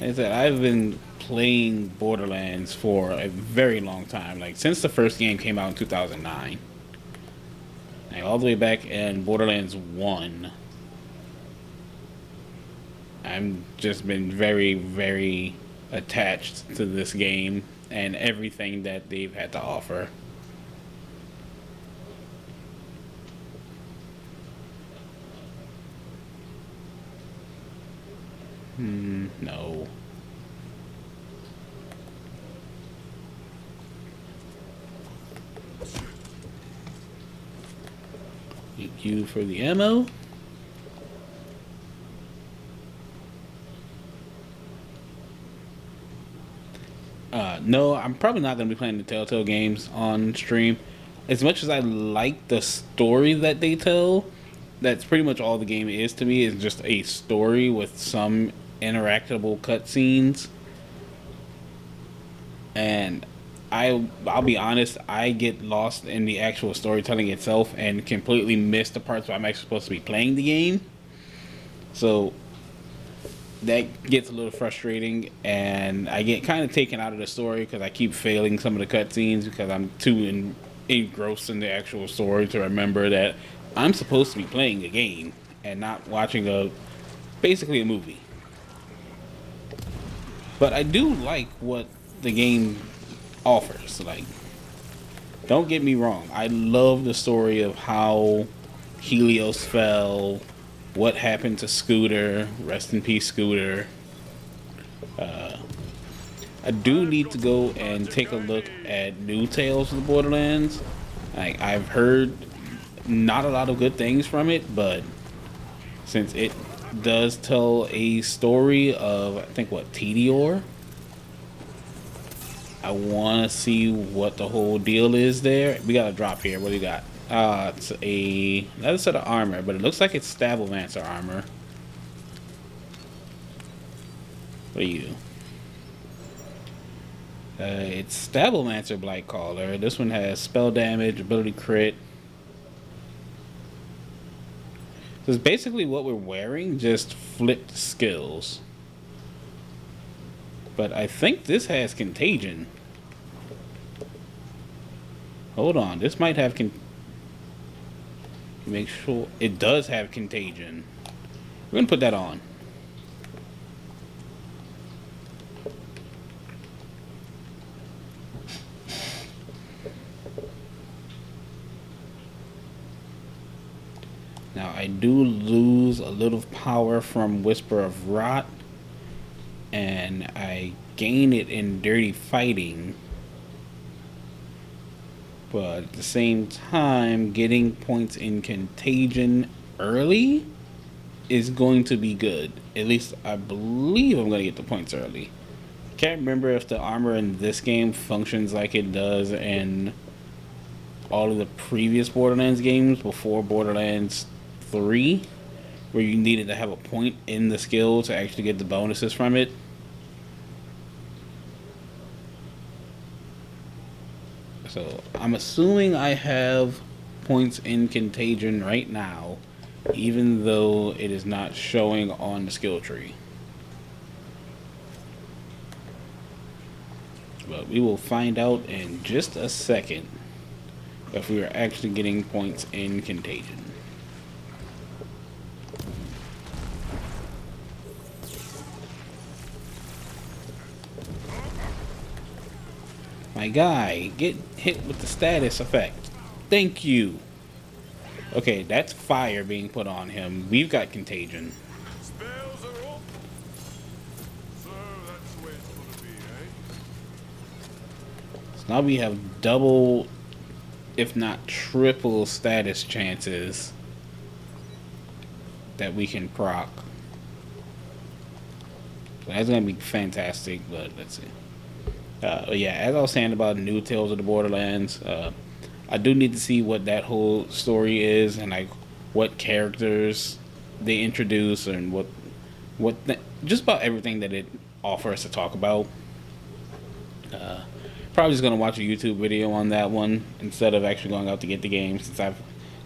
Like I said, I've been playing Borderlands for a very long time. Like, since the first game came out in 2009. Like, all the way back in Borderlands 1. I've just been very, very attached to this game and everything that they've had to offer. No. Thank you for the ammo. No, I'm probably not going to be playing the Telltale games on stream. As much as I like the story that they tell, that's pretty much all the game is to me, is just a story with some interactable cutscenes. And I'll be honest, I get lost in the actual storytelling itself and completely miss the parts where I'm actually supposed to be playing the game. So that gets a little frustrating, and I get kind of taken out of the story because I keep failing some of the cutscenes because I'm too engrossed in the actual story to remember that I'm supposed to be playing a game and not watching basically a movie. But I do like what the game offers. Like, don't get me wrong, I love the story of how Helios fell, what happened to Scooter, rest in peace Scooter. I do need to go and take a look at new Tales of the Borderlands. Like, I've heard not a lot of good things from it, but since it does tell a story of, I think, what, Tediore? I want to see what the whole deal is there. We got a drop here. What do you got? It's another set of armor, but it looks like it's Stablemancer armor. What are you? It's Stablemancer Blightcaller. This one has spell damage, ability crit. So it's basically what we're wearing, just flipped skills. But I think this has contagion. Hold on, this might have make sure it does have contagion. We're gonna put that on. Now I do lose a little power from Whisper of Rot, and I gain it in Dirty Fighting. But at the same time, getting points in Contagion early is going to be good. At least I believe I'm going to get the points early. Can't remember if the armor in this game functions like it does in all of the previous Borderlands games before Borderlands 3, where you needed to have a point in the skill to actually get the bonuses from it. So I'm assuming I have points in Contagion right now, even though it is not showing on the skill tree. But we will find out in just a second if we are actually getting points in Contagion. My guy, get hit with the status effect. Thank you. Okay, that's fire being put on him. We've got Contagion. Spells are up. So that's the way it's gonna be, eh? So now we have double if not triple status chances that we can proc. So that's gonna be fantastic. But let's see. But yeah, as I was saying about New Tales of the Borderlands, I do need to see what that whole story is and like what characters they introduce and just about everything that it offers to talk about. Probably just gonna watch a YouTube video on that one instead of actually going out to get the game, since I've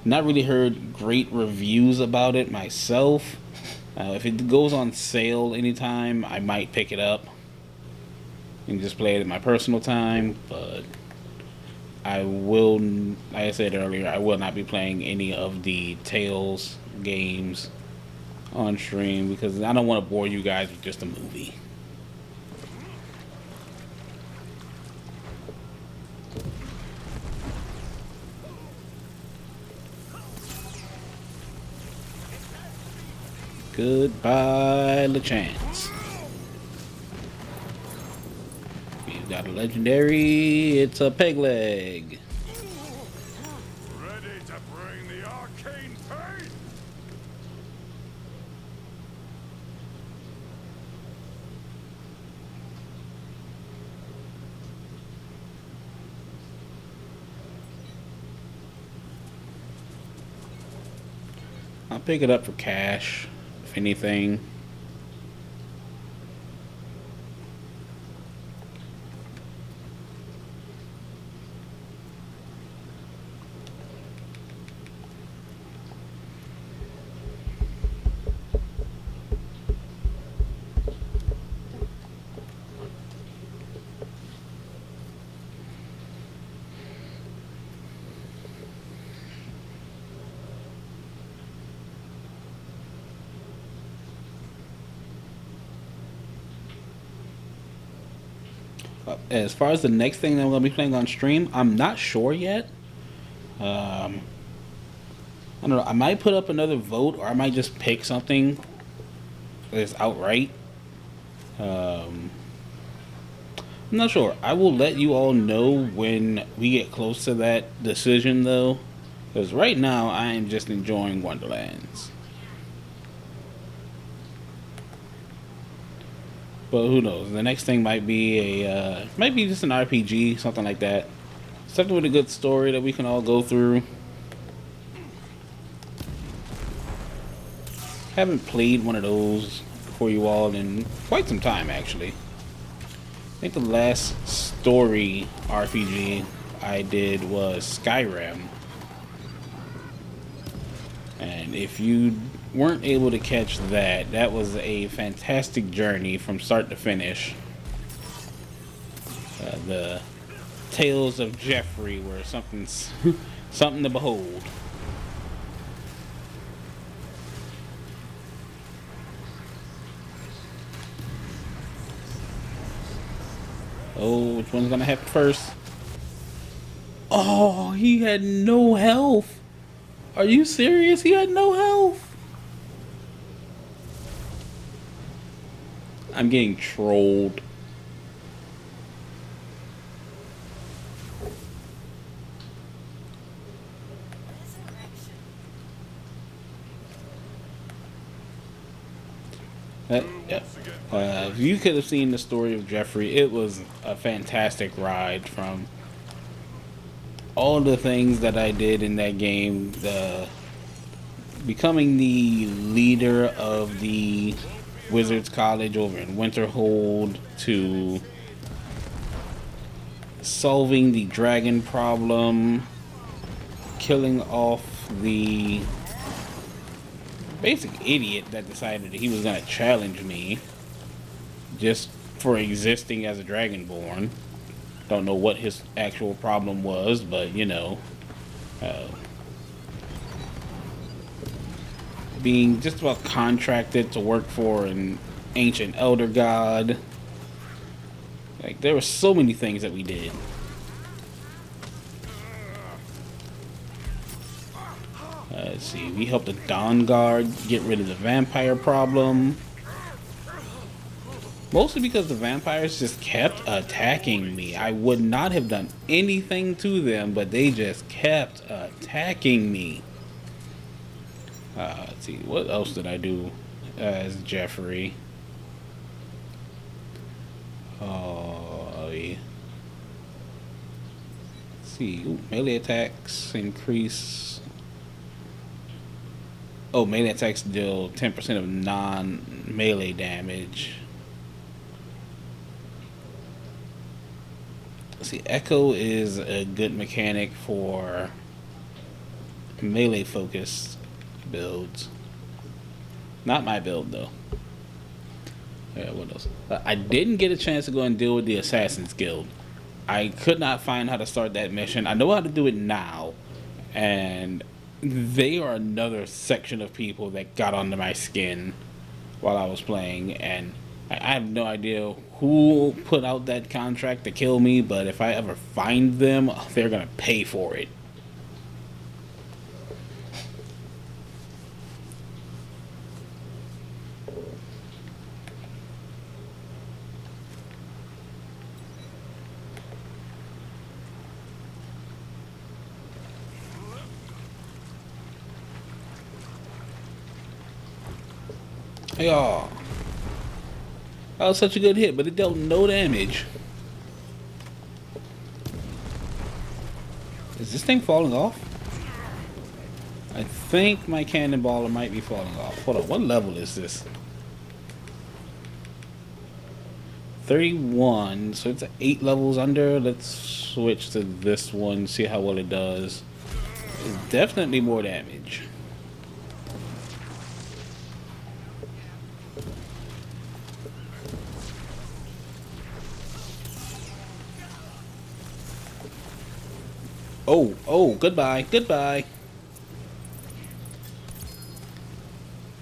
not really heard great reviews about it myself. If it goes on sale anytime, I might pick it up and just play it in my personal time. But I will, like I said earlier, I will not be playing any of the Tales games on stream because I don't want to bore you guys with just a movie. Goodbye, LeChance. We've got a legendary. It's a peg leg. Ready to bring the arcane pain? I'll pick it up for cash, if anything. As far as the next thing that I'm going to be playing on stream, I'm not sure yet. I don't know. I might put up another vote, or I might just pick something that's outright. I'm not sure. I will let you all know when we get close to that decision, though. Because right now, I am just enjoying Wonderlands. But who knows? The next thing might be just an RPG, something like that. Something with a good story that we can all go through. Haven't played one of those for you all in quite some time, actually. I think the last story RPG I did was Skyrim. And if you weren't able to catch that, that was a fantastic journey from start to finish. The Tales of Jeffrey were something to behold. Oh, which one's gonna happen first? Oh, he had no health. Are you serious? He had no health. I'm getting trolled. Yeah. If you could have seen the story of Jeffrey, it was a fantastic ride from all the things that I did in that game. Becoming the leader of the Wizards College over in Winterhold, to solving the dragon problem, killing off the basic idiot that decided that he was going to challenge me just for existing as a dragonborn. Don't know what his actual problem was, but you know, being just about contracted to work for an ancient elder god. Like, there were so many things that we did. Let's see, we helped the Dawn Guard get rid of the vampire problem. Mostly because the vampires just kept attacking me. I would not have done anything to them, but they just kept attacking me. Let's see, what else did I do as Jeffrey? Yeah. Let's see, ooh, melee attacks increase. Oh, melee attacks deal 10% of non-melee damage. See, Echo is a good mechanic for melee focused builds. Not my build though. Yeah, what else? I didn't get a chance to go and deal with the Assassin's Guild. I could not find how to start that mission. I know how to do it now, and they are another section of people that got under my skin while I was playing, and I have no idea who put out that contract to kill me, but if I ever find them, they're gonna pay for it. Yeah, that was such a good hit, but it dealt no damage. Is this thing falling off? I think my cannonballer might be falling off. Hold on, what level is this? 31, so it's 8 levels under. Let's switch to this one, see how well it does. It's definitely more damage. Oh, goodbye, goodbye.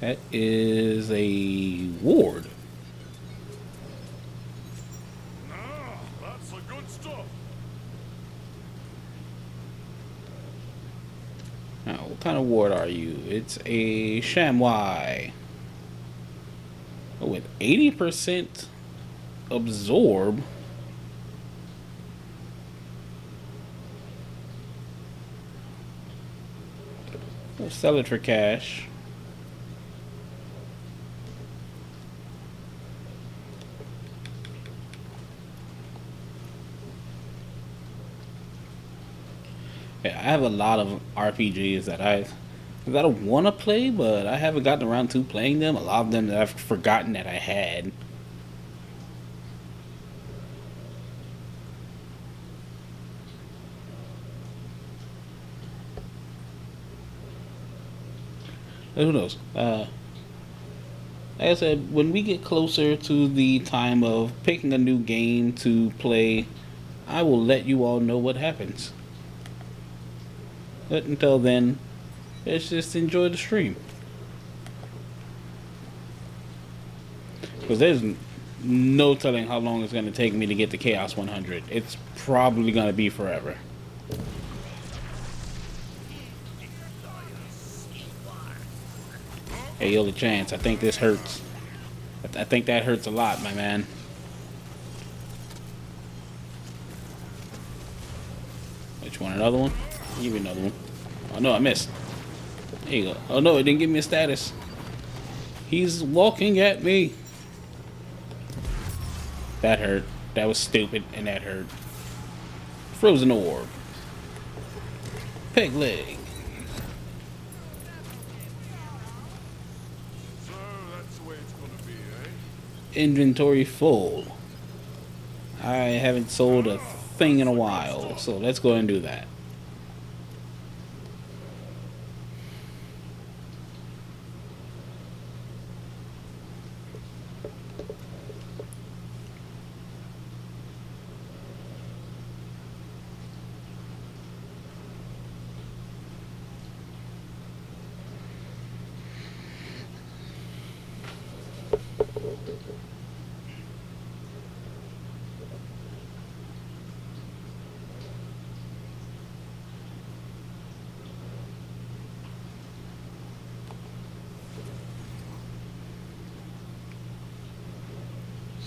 That is a ward. Ah, that's the good stuff. Now, what kind of ward are you? It's a chamois. Oh, with 80% absorb. We'll sell it for cash. Yeah, I have a lot of RPGs that I want to play, but I haven't gotten around to playing them. A lot of them that I've forgotten that I had. Who knows? Like I said, when we get closer to the time of picking a new game to play, I will let you all know what happens. But until then, let's just enjoy the stream. Because there's no telling how long it's going to take me to get to Chaos 100. It's probably going to be forever. Hey, yo, the chance. I think this hurts. I think that hurts a lot, my man. Which one? Another one? Give me another one. Oh, no, I missed. There you go. Oh, no, it didn't give me a status. He's walking at me. That hurt. That was stupid, and that hurt. Frozen orb. Peg leg. So that's the way it's gonna be, eh? Inventory full. I haven't sold a thing in a while, so let's go and do that.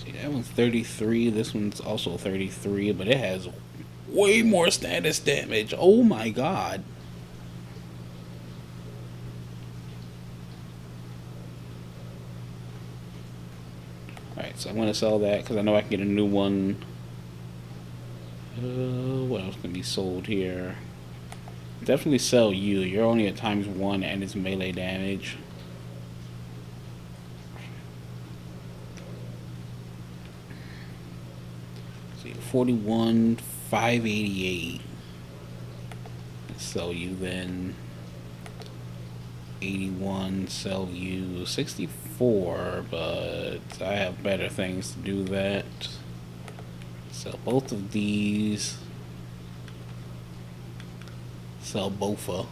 See, that one's 33. This one's also 33, but it has way more status damage. Oh my god. Alright, so I'm going to sell that because I know I can get a new one. What else can be sold here? Definitely sell you. You're only at ×1 and it's melee damage. See, 41, 588. Sell you then. 81, sell you. 64, but I have better things to do that. Sell both of these. Sell bofa.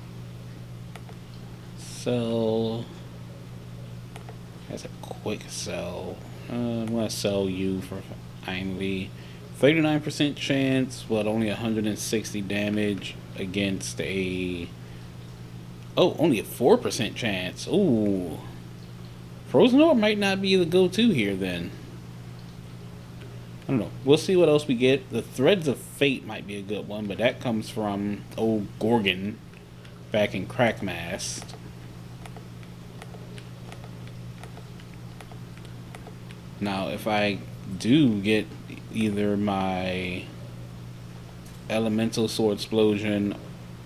Sell. That's a quick sell. I'm gonna sell you for finally 39% chance, but only 160 damage against a. Oh, only a 4% chance. Ooh. Frozen Orb might not be the go-to here then. I don't know. We'll see what else we get. The Threads of Fate might be a good one, but that comes from old Gorgon back in Crackmast. Now, if I do get either my Elemental Sword Explosion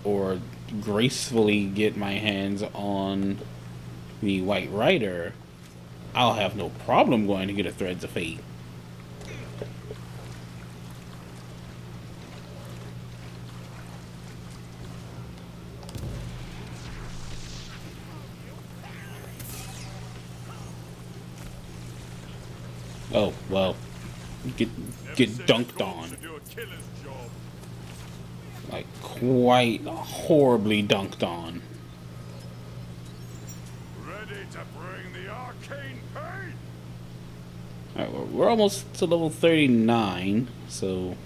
or gracefully get my hands on the White Rider, I'll have no problem going to get a Threads of Fate. Oh, well, get dunked on. Like, quite horribly dunked on. Ready to bring the arcane pain? Alright, we're almost to level 39, so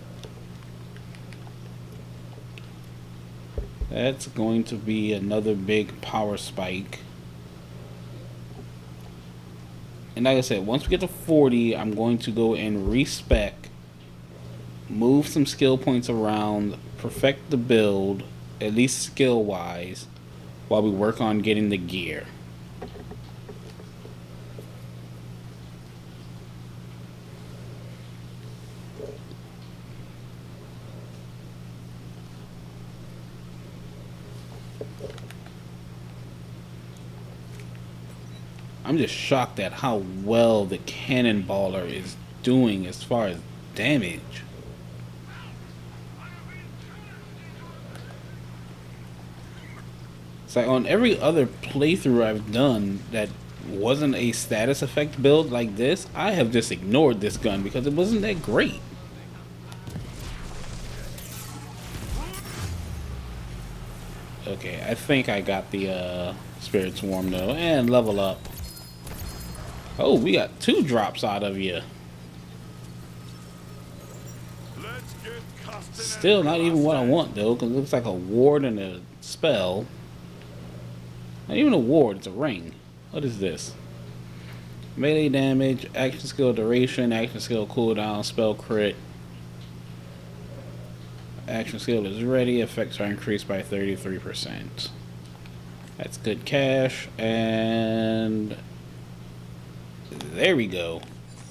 that's going to be another big power spike. And like I said, once we get to 40, I'm going to go and respec, move some skill points around, perfect the build, at least skill-wise, while we work on getting the gear. I'm just shocked at how well the Cannonballer is doing as far as damage. It's like on every other playthrough I've done that wasn't a status effect build like this, I have just ignored this gun because it wasn't that great. Okay, I think I got the Spirit Swarm though, and level up. Oh, we got 2 drops out of you. Still not even what I want though, because it looks like a ward and a spell. Not even a ward, it's a ring. What is this? Melee damage, action skill duration, action skill cooldown, spell crit. Action skill is ready, effects are increased by 33%. That's good cash, and there we go.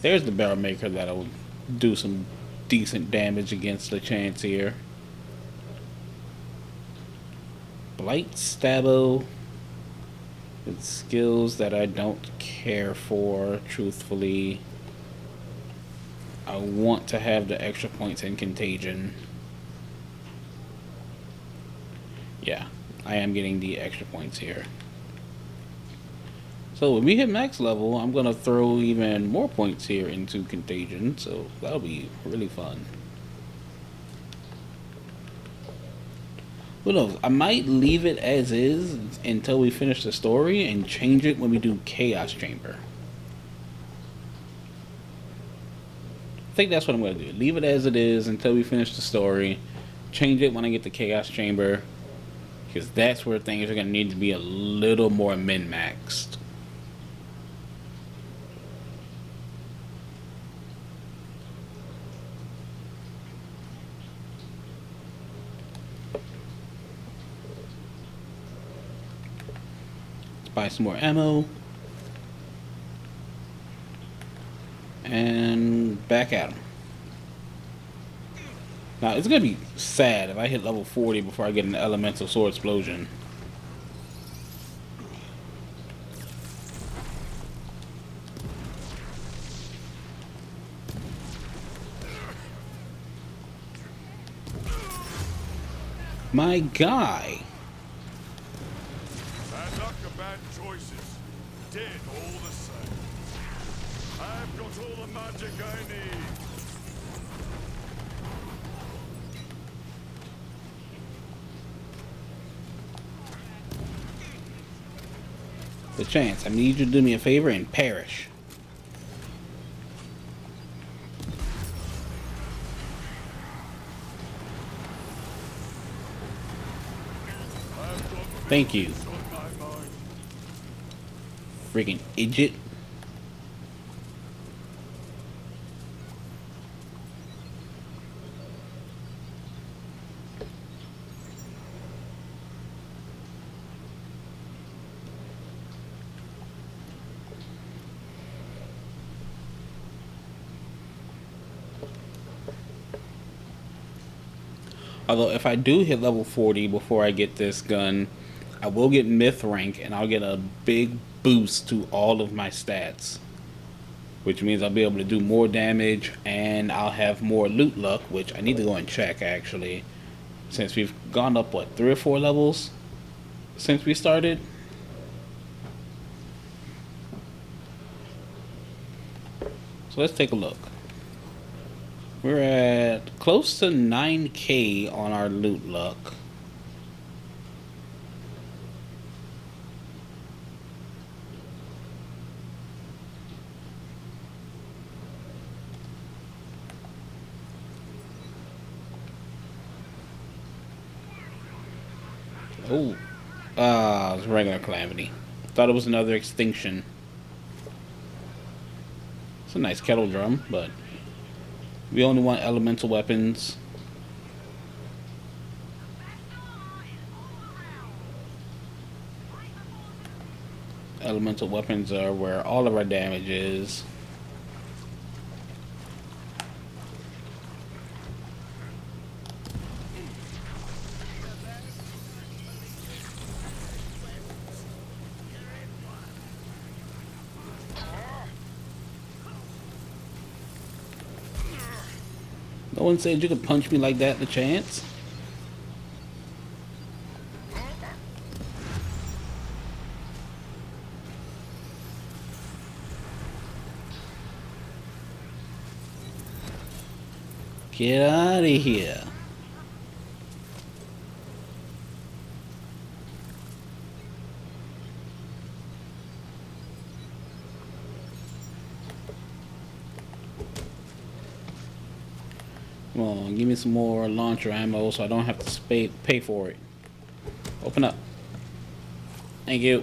There's the barrel maker that'll do some decent damage against the chance here. Blight Stabbo. It's skills that I don't care for, truthfully. I want to have the extra points in Contagion. Yeah, I am getting the extra points here. So when we hit max level, I'm going to throw even more points here into Contagion, so that'll be really fun. Who knows, I might leave it as is until we finish the story and change it when we do Chaos Chamber. I think that's what I'm going to do. Leave it as it is until we finish the story. Change it when I get to Chaos Chamber, because that's where things are going to need to be a little more min-maxed. Buy some more ammo. And back at him. Now, it's going to be sad if I hit level 40 before I get an elemental sword explosion. My guy. Bad luck and bad choices. Dead all the same. I've got all the magic I need. The chance. I need you to do me a favor and perish. Thank you. Freaking idiot. Although if I do hit level 40 before I get this gun, I will get myth rank and I'll get a big boost to all of my stats. Which means I'll be able to do more damage and I'll have more loot luck, which I need to go and check actually. Since we've gone up, what, 3 or 4 levels since we started? So let's take a look. We're at close to 9K on our loot luck. Oh, it's regular calamity. Thought it was another extinction. It's a nice kettle drum, but we only want elemental weapons. Elemental weapons are where all of our damage is. No one said you could punch me like that, the chance. Get out of here. Come on, give me some more launcher ammo so I don't have to pay for it. Open up. Thank you.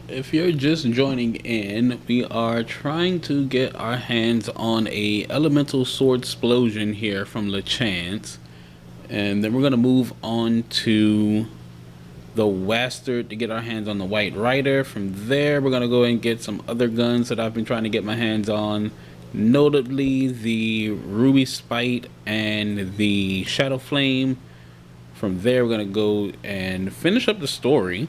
If you're just joining in, we are trying to get our hands on a elemental sword explosion here from LeChance, and then we're gonna move on to the Wastard to get our hands on the White Rider. From there, we're gonna go and get some other guns that I've been trying to get my hands on, notably the Ruby Spite and the Shadow Flame. From there, we're gonna go and finish up the story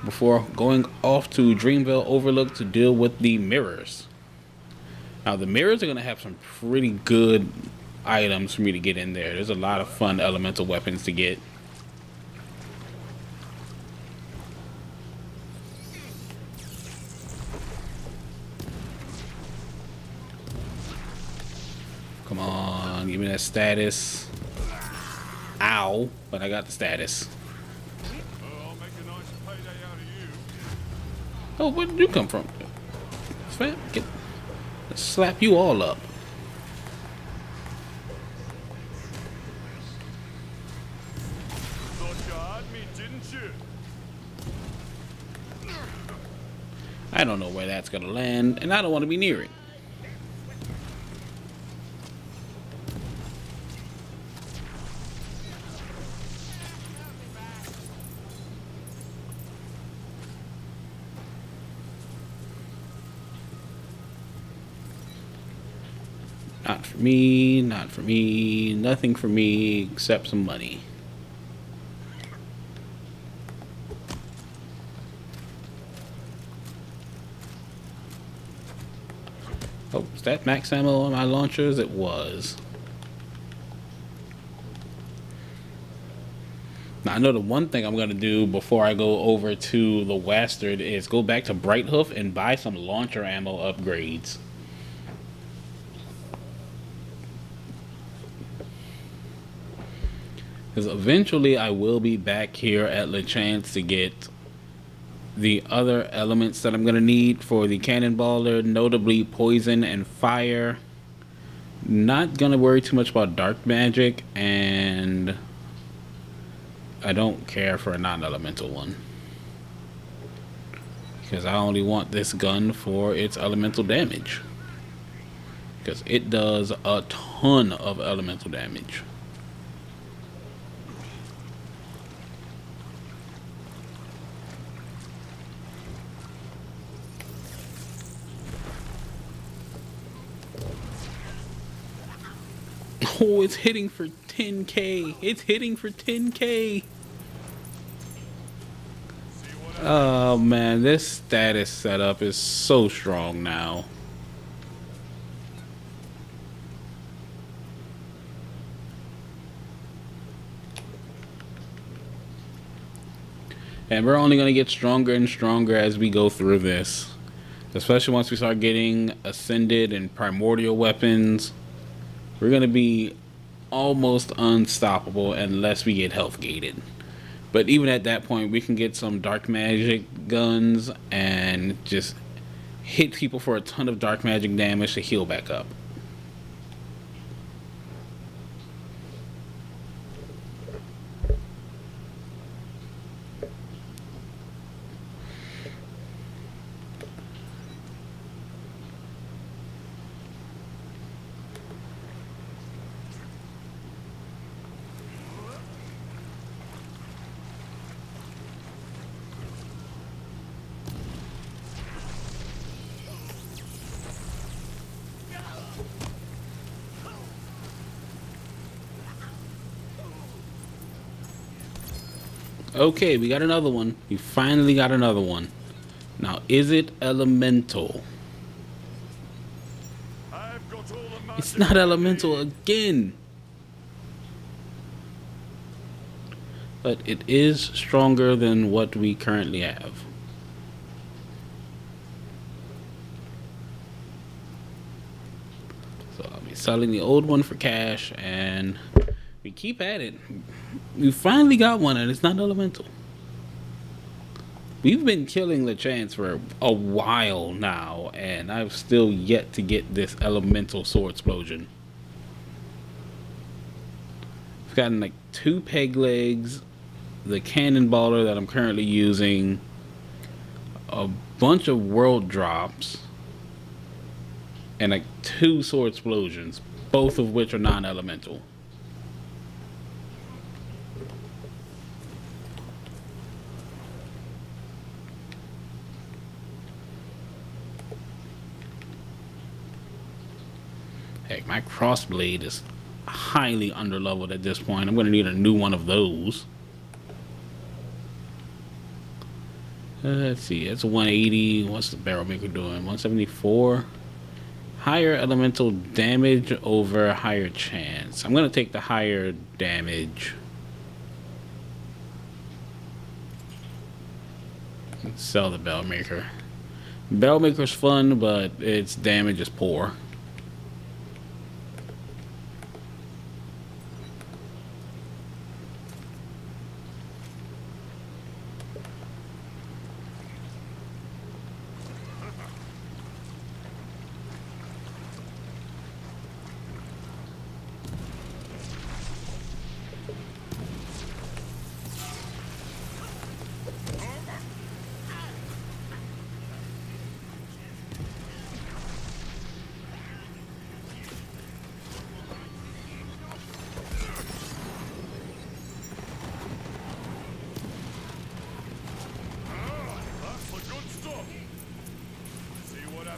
before going off to Dreamville Overlook to deal with the mirrors. Now the mirrors are going to have some pretty good items for me to get in there. There's a lot of fun elemental weapons to get. Come on, give me that status. Ow, but I got the status. Oh, where did you come from? Fam, let's slap you all up. Thought you had me, didn't you? I don't know where that's gonna land, and I don't want to be near it. Not for me, not for me, nothing for me except some money. Oh, is that max ammo on my launchers? It was. Now, I know the one thing I'm going to do before I go over to the Western is go back to Brighthoof and buy some launcher ammo upgrades. Because eventually I will be back here at LeChance to get the other elements that I'm going to need for the cannonballer, notably poison and fire. Not going to worry too much about dark magic, and I don't care for a non-elemental one. Because I only want this gun for its elemental damage. Because it does a ton of elemental damage. Oh, it's hitting for 10k. It's hitting for 10k. Oh man, this status setup is so strong now. And we're only going to get stronger and stronger as we go through this. Especially once we start getting ascended and primordial weapons. We're going to be almost unstoppable unless we get health gated. But even at that point, we can get some dark magic guns and just hit people for a ton of dark magic damage to heal back up. Okay, we got another one. We finally got another one. Now, is it elemental? I've got all the magic It's not I elemental need. again. But it is stronger than what we currently have. So I'll be selling the old one for cash, and we keep at it. We finally got one, and it's not elemental. We've been killing LeChance for a while now, and I've still yet to get this elemental sword explosion. I've gotten like 2 peg legs, the cannonballer that I'm currently using, a bunch of world drops, and like 2 sword explosions, both of which are non-elemental. Heck, my crossblade is highly underleveled at this point. I'm going to need a new one of those. Let's see, it's 180. What's the barrel maker doing? 174. Higher elemental damage over higher chance. I'm going to take the higher damage. Sell the barrel maker. Barrel maker's fun, but its damage is poor.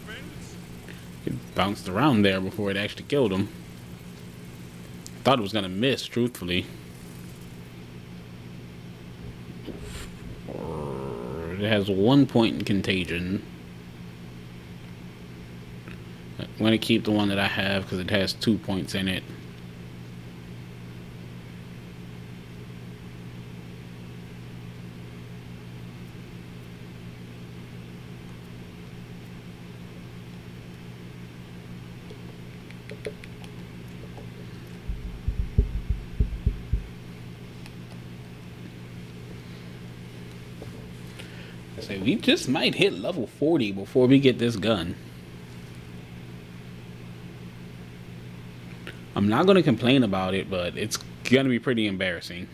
happens. It bounced around there before it actually killed him. Thought it was gonna miss, truthfully. It has 1 point in contagion. I'm gonna keep the one that I have because it has 2 points in it. So we just might hit level 40 before we get this gun. I'm not going to complain about it, but it's going to be pretty embarrassing.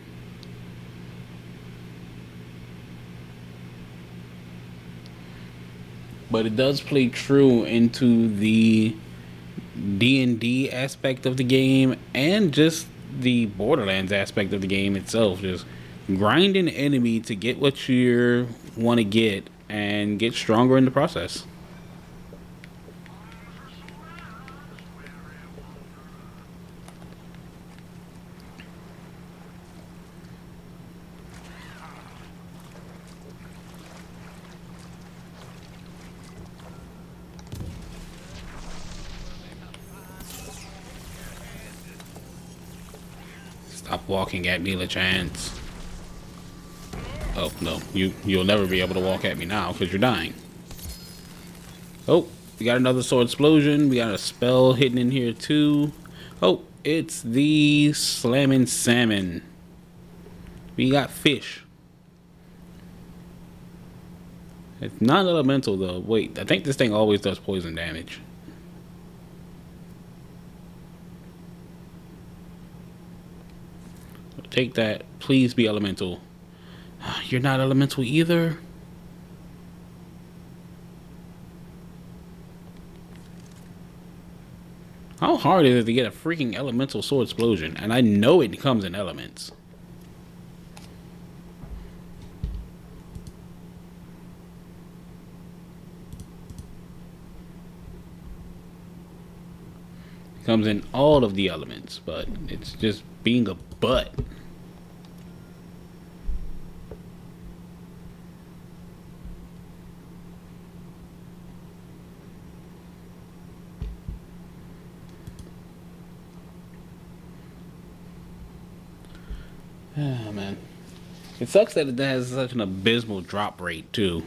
But it does play true into the D&D aspect of the game and just the Borderlands aspect of the game itself. Just grind an enemy to get what you want to get and get stronger in the process. Stop walking at me, LeChance. Oh, no. You'll never be able to walk at me now because you're dying. Oh, we got another sword explosion. We got a spell hidden in here too. Oh, it's the slamming salmon. We got fish. It's not elemental though. Wait, I think this thing always does poison damage. Take that. Please be elemental. You're not elemental either. How hard is it to get a freaking elemental sword explosion? And I know it comes in elements. It comes in all of the elements, but it's just being a butt. Oh, man. It sucks that it has such an abysmal drop rate, too.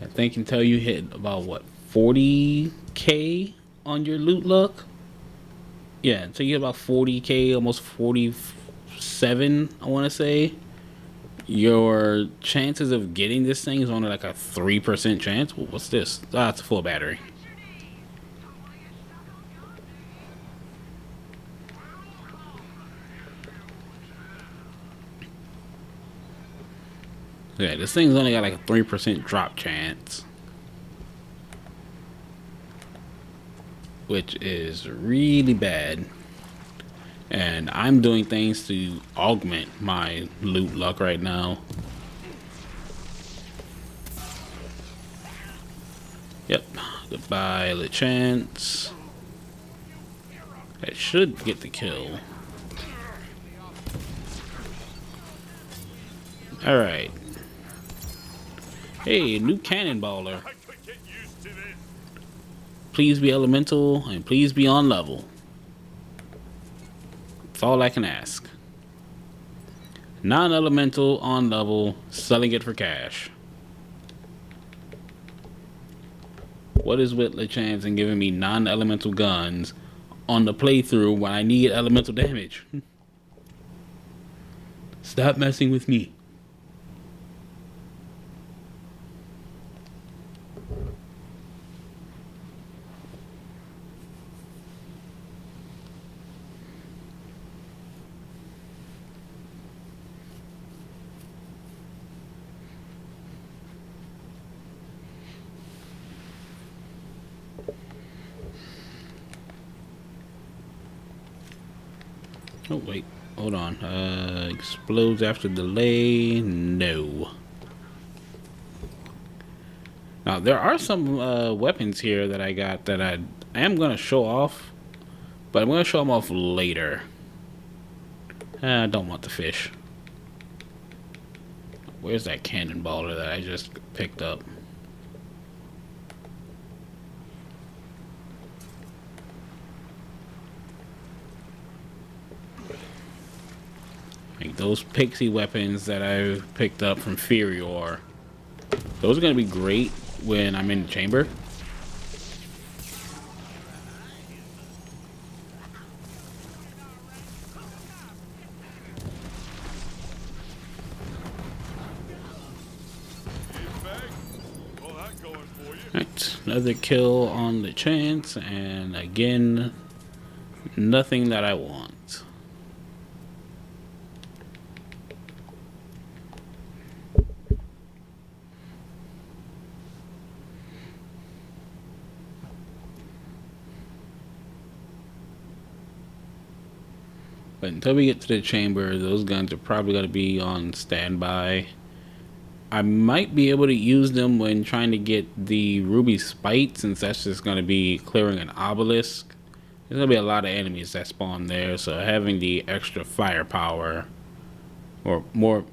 I think until you hit about, what, 40k on your loot luck? Yeah, until you get about 40k, almost 47, I want to say. Your chances of getting this thing is only like a 3% chance. What's this? Ah, it's a full battery. Yeah, this thing's only got like a 3% drop chance. Which is really bad. And I'm doing things to augment my loot luck right now. Yep. Goodbye, LeChance. That should get the kill. Alright. Hey, new cannonballer. I could get used to this. Please be elemental and please be on level. That's all I can ask. Non-elemental, on level, selling it for cash. What is with LeChance and giving me non-elemental guns on the playthrough when I need elemental damage? Stop messing with me. Oh, wait. Hold on. Explodes after delay. No. Now there are some weapons here that I got that I am gonna show off, but I'm gonna show them off later. I don't want the fish. Where's that cannonballer that I just picked up? Like those pixie weapons that I picked up from Furior. Those are gonna be great when I'm in the chamber. Right, another kill on the chance, and again, nothing that I want. But until we get to the chamber, those guns are probably going to be on standby. I might be able to use them when trying to get the ruby spite, since that's just going to be clearing an obelisk. There's going to be a lot of enemies that spawn there, so having the extra firepower, or more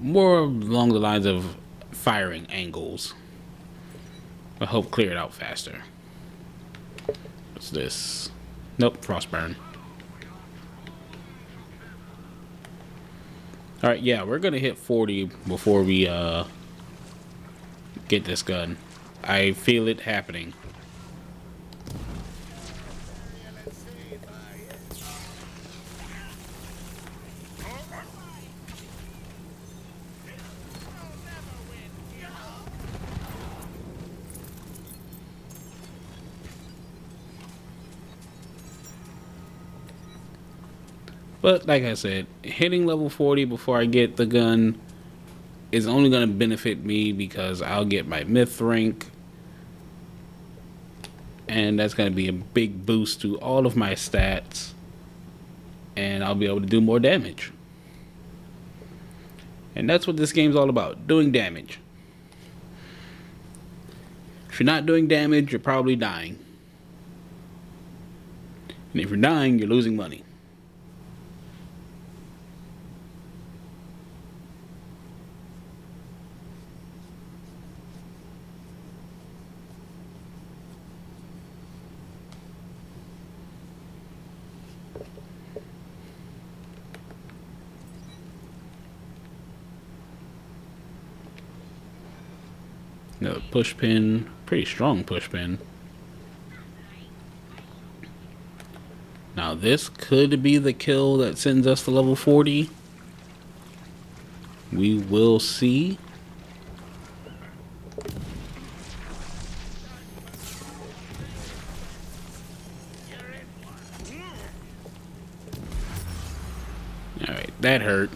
along the lines of firing angles, will help clear it out faster. What's this? Nope, frostburn. Alright, yeah, we're gonna hit 40 before we get this gun. I feel it happening. But like I said, hitting level 40 before I get the gun is only going to benefit me because I'll get my myth rank. And that's going to be a big boost to all of my stats. And I'll be able to do more damage. And that's what this game's all about, doing damage. If you're not doing damage, you're probably dying. And if you're dying, you're losing money. Another push pin, pretty strong push pin. Now this could be the kill that sends us to level 40. We will see. Alright, that hurt.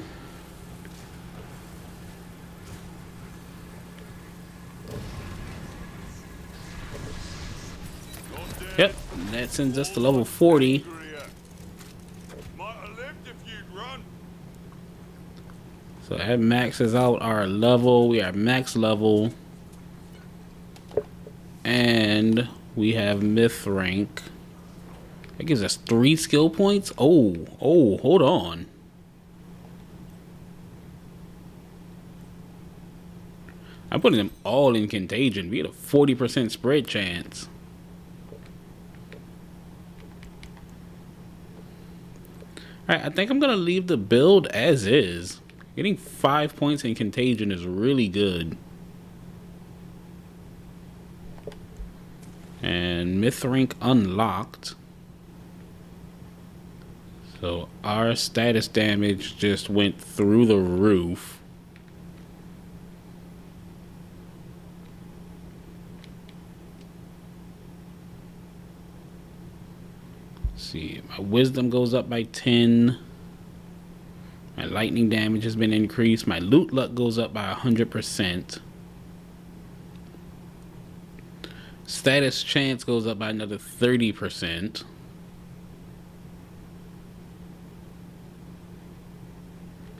Yep, that sends us to level 40. So that maxes out our level. We are max level. And we have myth rank. That gives us 3 skill points. Oh, hold on. I'm putting them all in contagion. We get a 40% spread chance. Alright, I think I'm going to leave the build as is. Getting 5 points in contagion is really good. And myth rank unlocked. So our status damage just went through the roof. See, my wisdom goes up by 10. My lightning damage has been increased. My loot luck goes up by 100%. Status chance goes up by another 30%.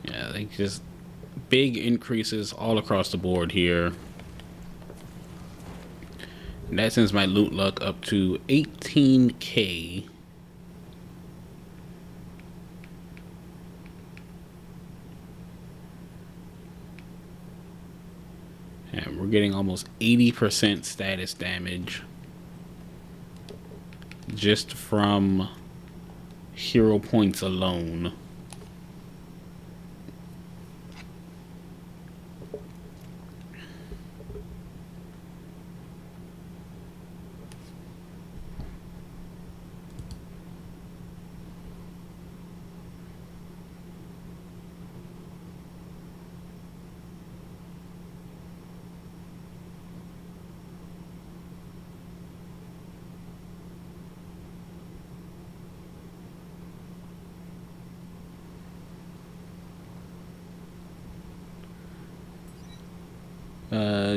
Yeah, like just big increases all across the board here. And that sends my loot luck up to 18k. And we're getting almost 80% status damage just from hero points alone.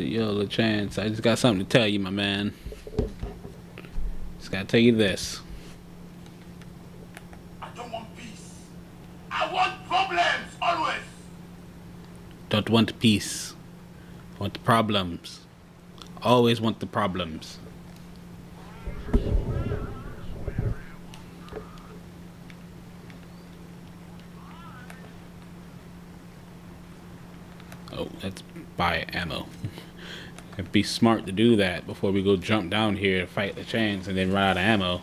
Yo, LeChance, I just got something to tell you, my man. Just gotta tell you this. I don't want peace. I want problems, always. Don't want peace. Want problems. Always want the problems. Oh, let's buy ammo. It'd be smart to do that before we go jump down here to fight the chance and then run out of ammo.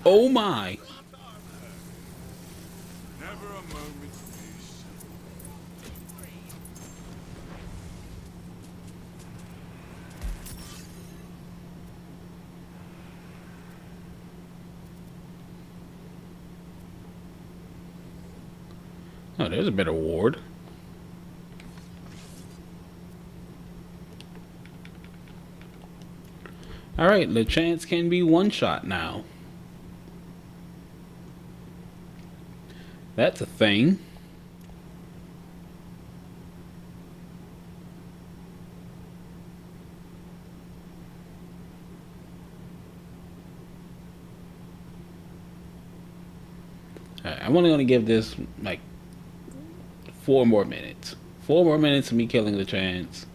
Oh my! Never a moment's peace. Oh, there's a better ward. Alright, the chance can be one shot now. That's a thing. I'm only gonna give this like 4 more minutes. 4 more minutes of me killing the chance.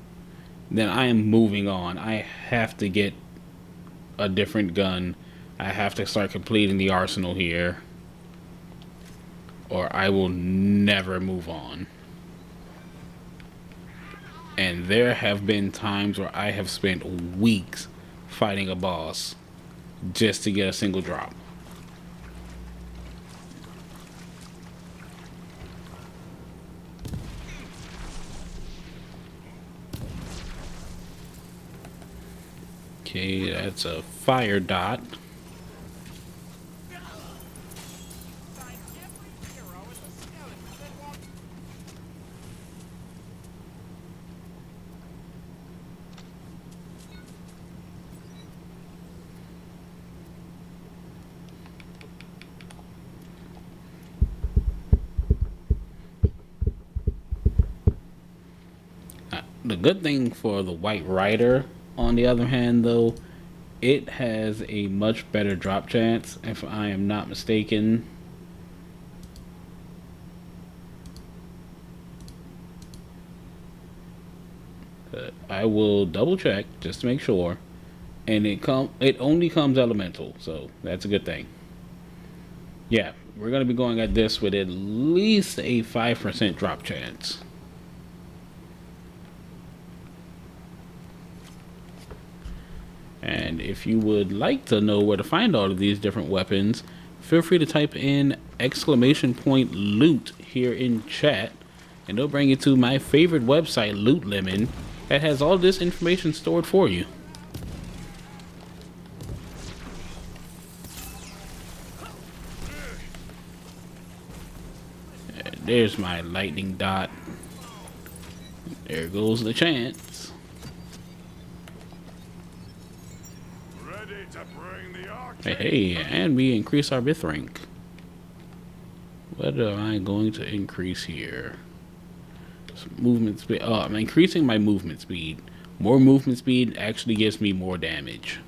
Then I am moving on. I have to get a different gun. I have to start completing the arsenal here, or I will never move on. And there have been times where I have spent weeks fighting a boss just to get a single drop. Okay, that's a fire dot. The good thing for the White Rider, on the other hand, though, it has a much better drop chance, if I am not mistaken. I will double check just to make sure, and it only comes elemental, so that's a good thing. Yeah, we're gonna be going at this with at least a 5% drop chance. And if you would like to know where to find all of these different weapons, feel free to type in !loot here in chat, and it'll bring you to my favorite website, Loot Lemon, that has all this information stored for you. And there's my lightning dot. There goes the chance. Ready to bring the Hey, and we increase our myth rank. What am I going to increase here? Movement speed. Oh, I'm increasing my movement speed. More movement speed actually gives me more damage.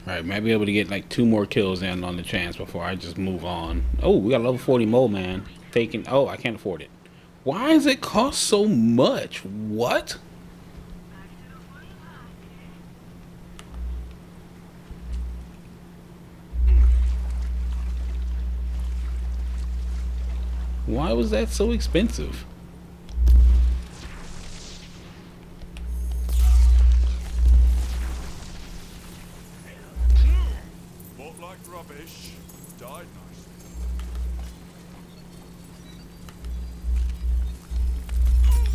Alright, might be able to get like 2 more kills in on the chance before I just move on. Oh, we got level 40 mole man. Taking. Oh, I can't afford it. Why does it cost so much? What? Why was that so expensive? Fought like rubbish, died nicely.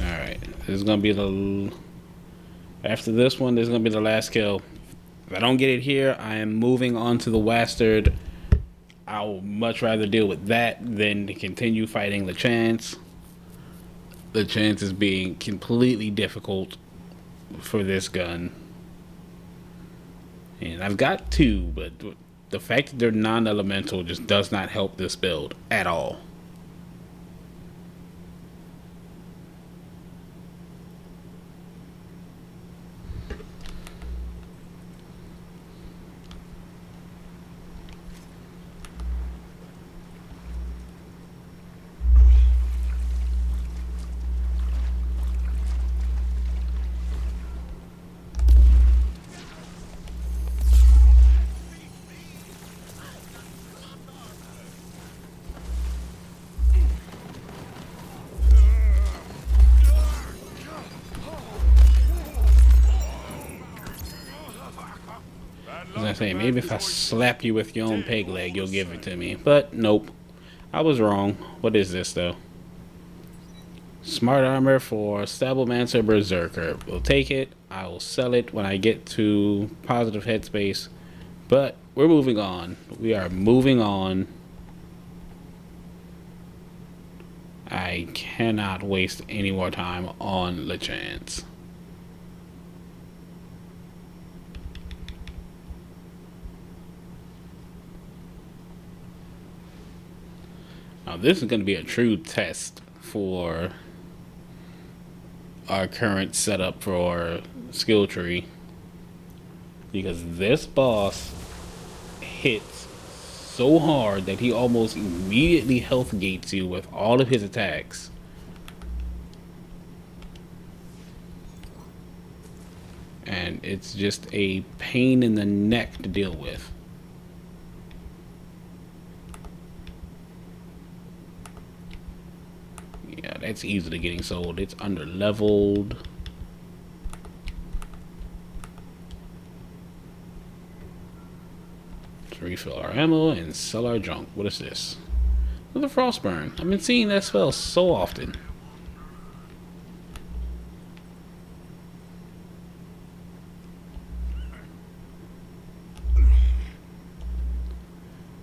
Alright, this is gonna be the. After this one, this is gonna be the last kill. If I don't get it here, I am moving on to the Wastard. I'll much rather deal with that than to continue fighting the chance. The chance is being completely difficult for this gun. And I've got 2, but the fact that they're non-elemental just does not help this build at all. As I say, maybe if I slap you with your own peg leg, you'll give it to me. But nope, I was wrong. What is this though? Smart armor for Stablemancer Berserker. We'll take it. I will sell it when I get to positive headspace. But we're moving on. We are moving on. I cannot waste any more time on LeChance. Now this is going to be a true test for our current setup for our skill tree, because this boss hits so hard that he almost immediately health gates you with all of his attacks. And it's just a pain in the neck to deal with. Yeah, that's easily getting sold. It's under leveled. Let's refill our ammo and sell our junk. What is this? Another Frostburn. I've been seeing that spell so often.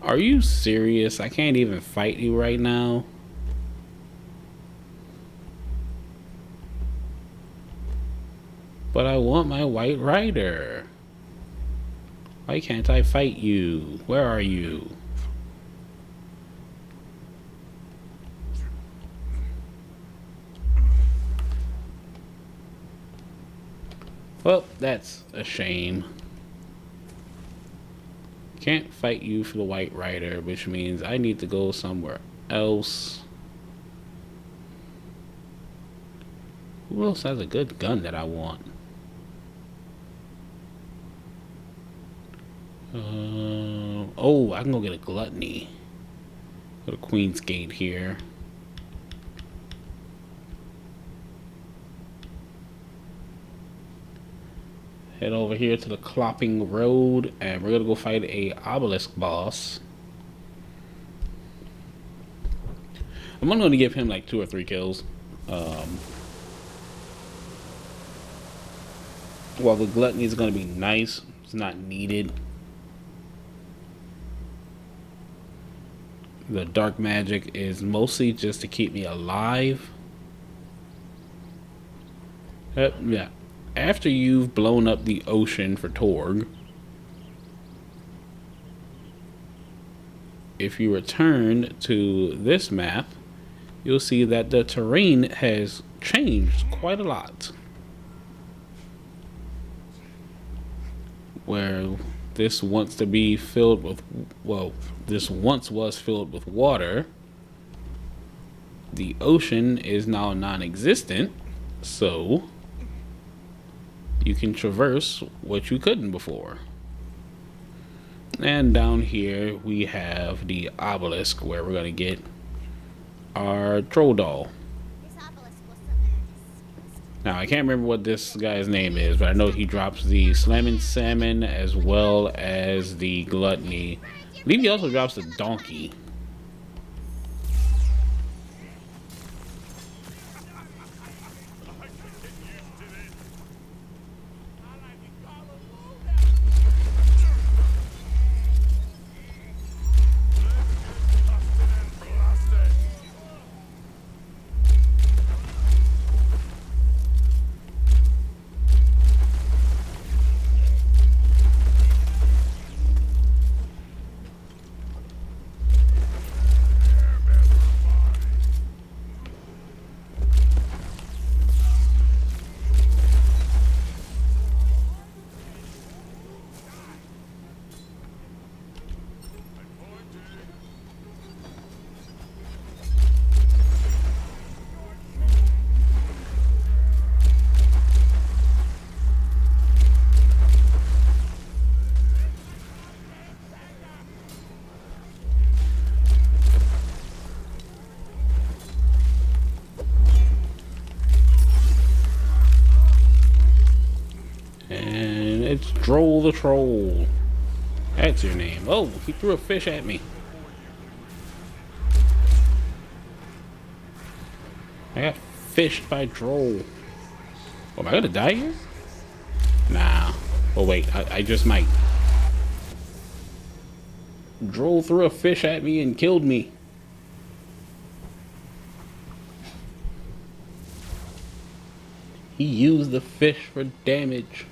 Are you serious? I can't even fight you right now. But I want my White Rider. Why can't I fight you? Where are you? Well, that's a shame. Can't fight you for the White Rider, which means I need to go somewhere else. Who else has a good gun that I want? Oh, I can go get a Gluttony. Go to Queen's Gate here. Head over here to the Clopping Road, and we're gonna go fight a Obelisk boss. I'm only gonna give him like 2 or 3 kills. While the Gluttony is gonna be nice, it's not needed. The dark magic is mostly just to keep me alive. Yeah. After you've blown up the ocean for Torg, if you return to this map, you'll see that the terrain has changed quite a lot. Where this wants to be filled with, well, this once was filled with water. The ocean is now non-existent, so you can traverse what you couldn't before. And down here we have the obelisk where we're gonna get our troll doll. Now I can't remember what this guy's name is, but I know he drops the slamming salmon as well as the gluttony. I believe he also drops the donkey. And it's Droll the Troll. That's your name. Oh, he threw a fish at me. I got fished by Droll. Oh, am I gonna die here? Nah. Oh wait, I just might. Droll threw a fish at me and killed me. He used the fish for damage.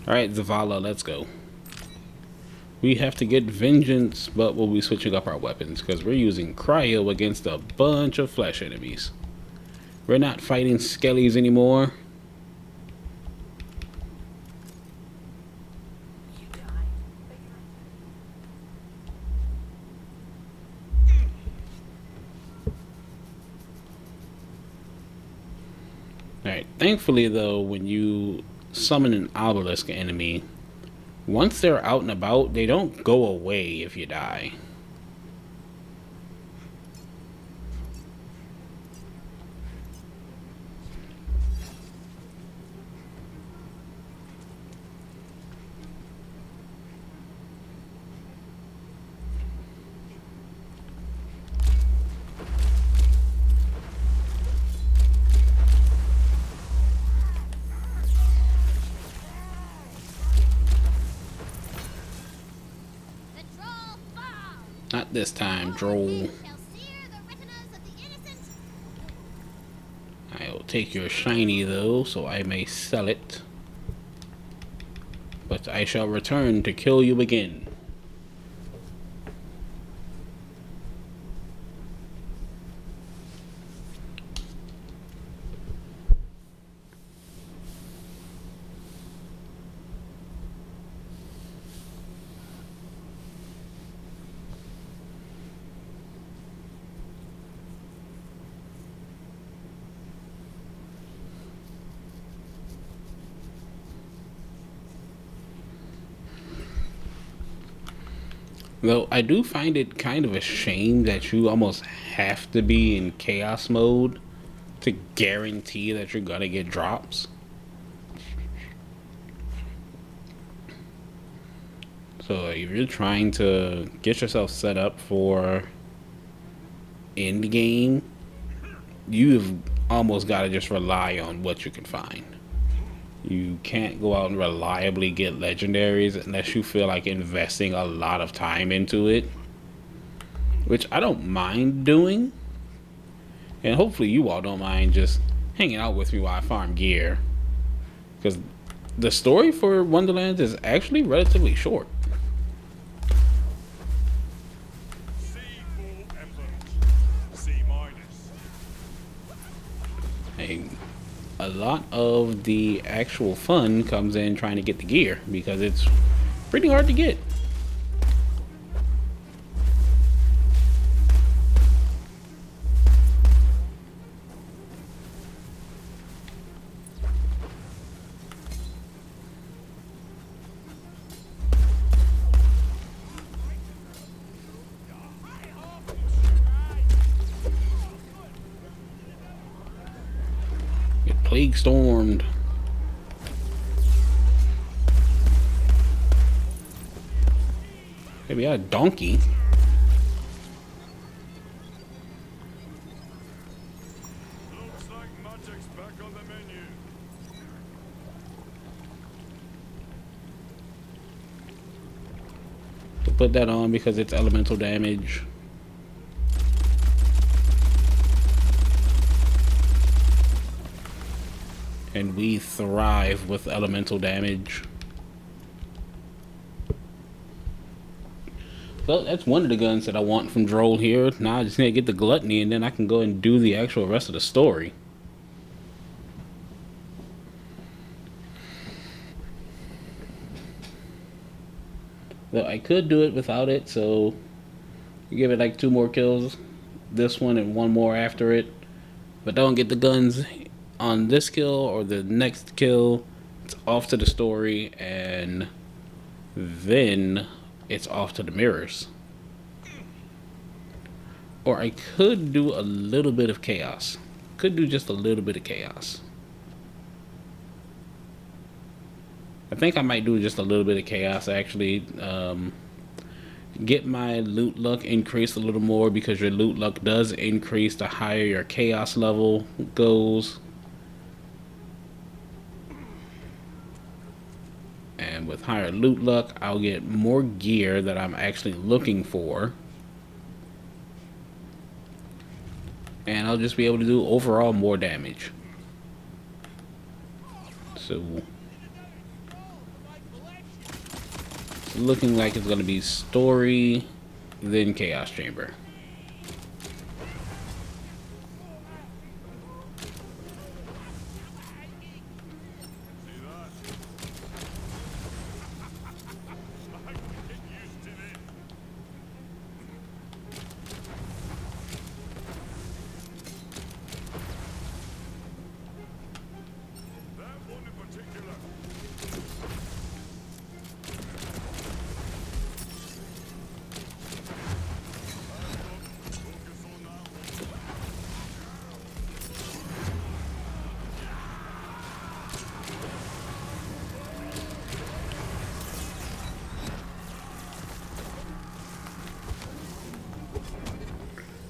Alright, Zavala, let's go. We have to get vengeance, but we'll be switching up our weapons because we're using cryo against a bunch of flesh enemies. We're not fighting skellies anymore. Alright, thankfully though, when you summon an obelisk enemy, once they're out and about, they don't go away if you die. Not this time, Droll. I'll take your shiny though, so I may sell it. But I shall return to kill you again. Though I do find it kind of a shame that you almost have to be in chaos mode to guarantee that you're gonna get drops. So if you're trying to get yourself set up for end game, you've almost got to just rely on what you can find. You can't go out and reliably get legendaries unless you feel like investing a lot of time into it, which I don't mind doing, and hopefully you all don't mind just hanging out with me while I farm gear, because the story for Wonderlands is actually relatively short. C4 effort. C-. A lot of the actual fun comes in trying to get the gear, because it's pretty hard to get. Get plague stormed. Maybe a donkey. Looks like magic's back on the menu. To put that on because it's elemental damage. And we thrive with elemental damage. Well, that's one of the guns that I want from Droll here. Now I just need to get the gluttony, and then I can go and do the actual rest of the story. Though I could do it without it, so you give it like 2 more kills. This one and 1 more after it. But don't get the guns on this kill or the next kill. It's off to the story, and then it's off to the mirrors. Or I could do a little bit of chaos. Could do just a little bit of chaos. I think I might do just a little bit of chaos, actually. Get my loot luck increased a little more, because your loot luck does increase the higher your chaos level goes. And with higher loot luck, I'll get more gear that I'm actually looking for. And I'll just be able to do overall more damage. So it's looking like it's going to be story, then chaos chamber.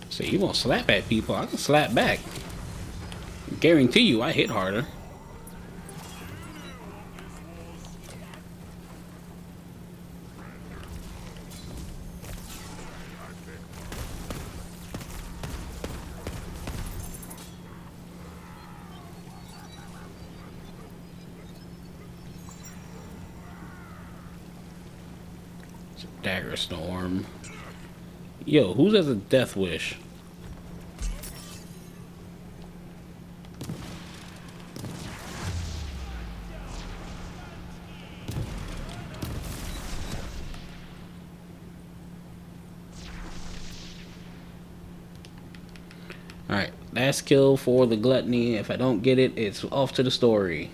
So you won't slap at people, I can slap back. Guarantee you I hit harder. It's a dagger storm. Yo, who's has a death wish? Alright, last kill for the gluttony. If I don't get it, it's off to the story.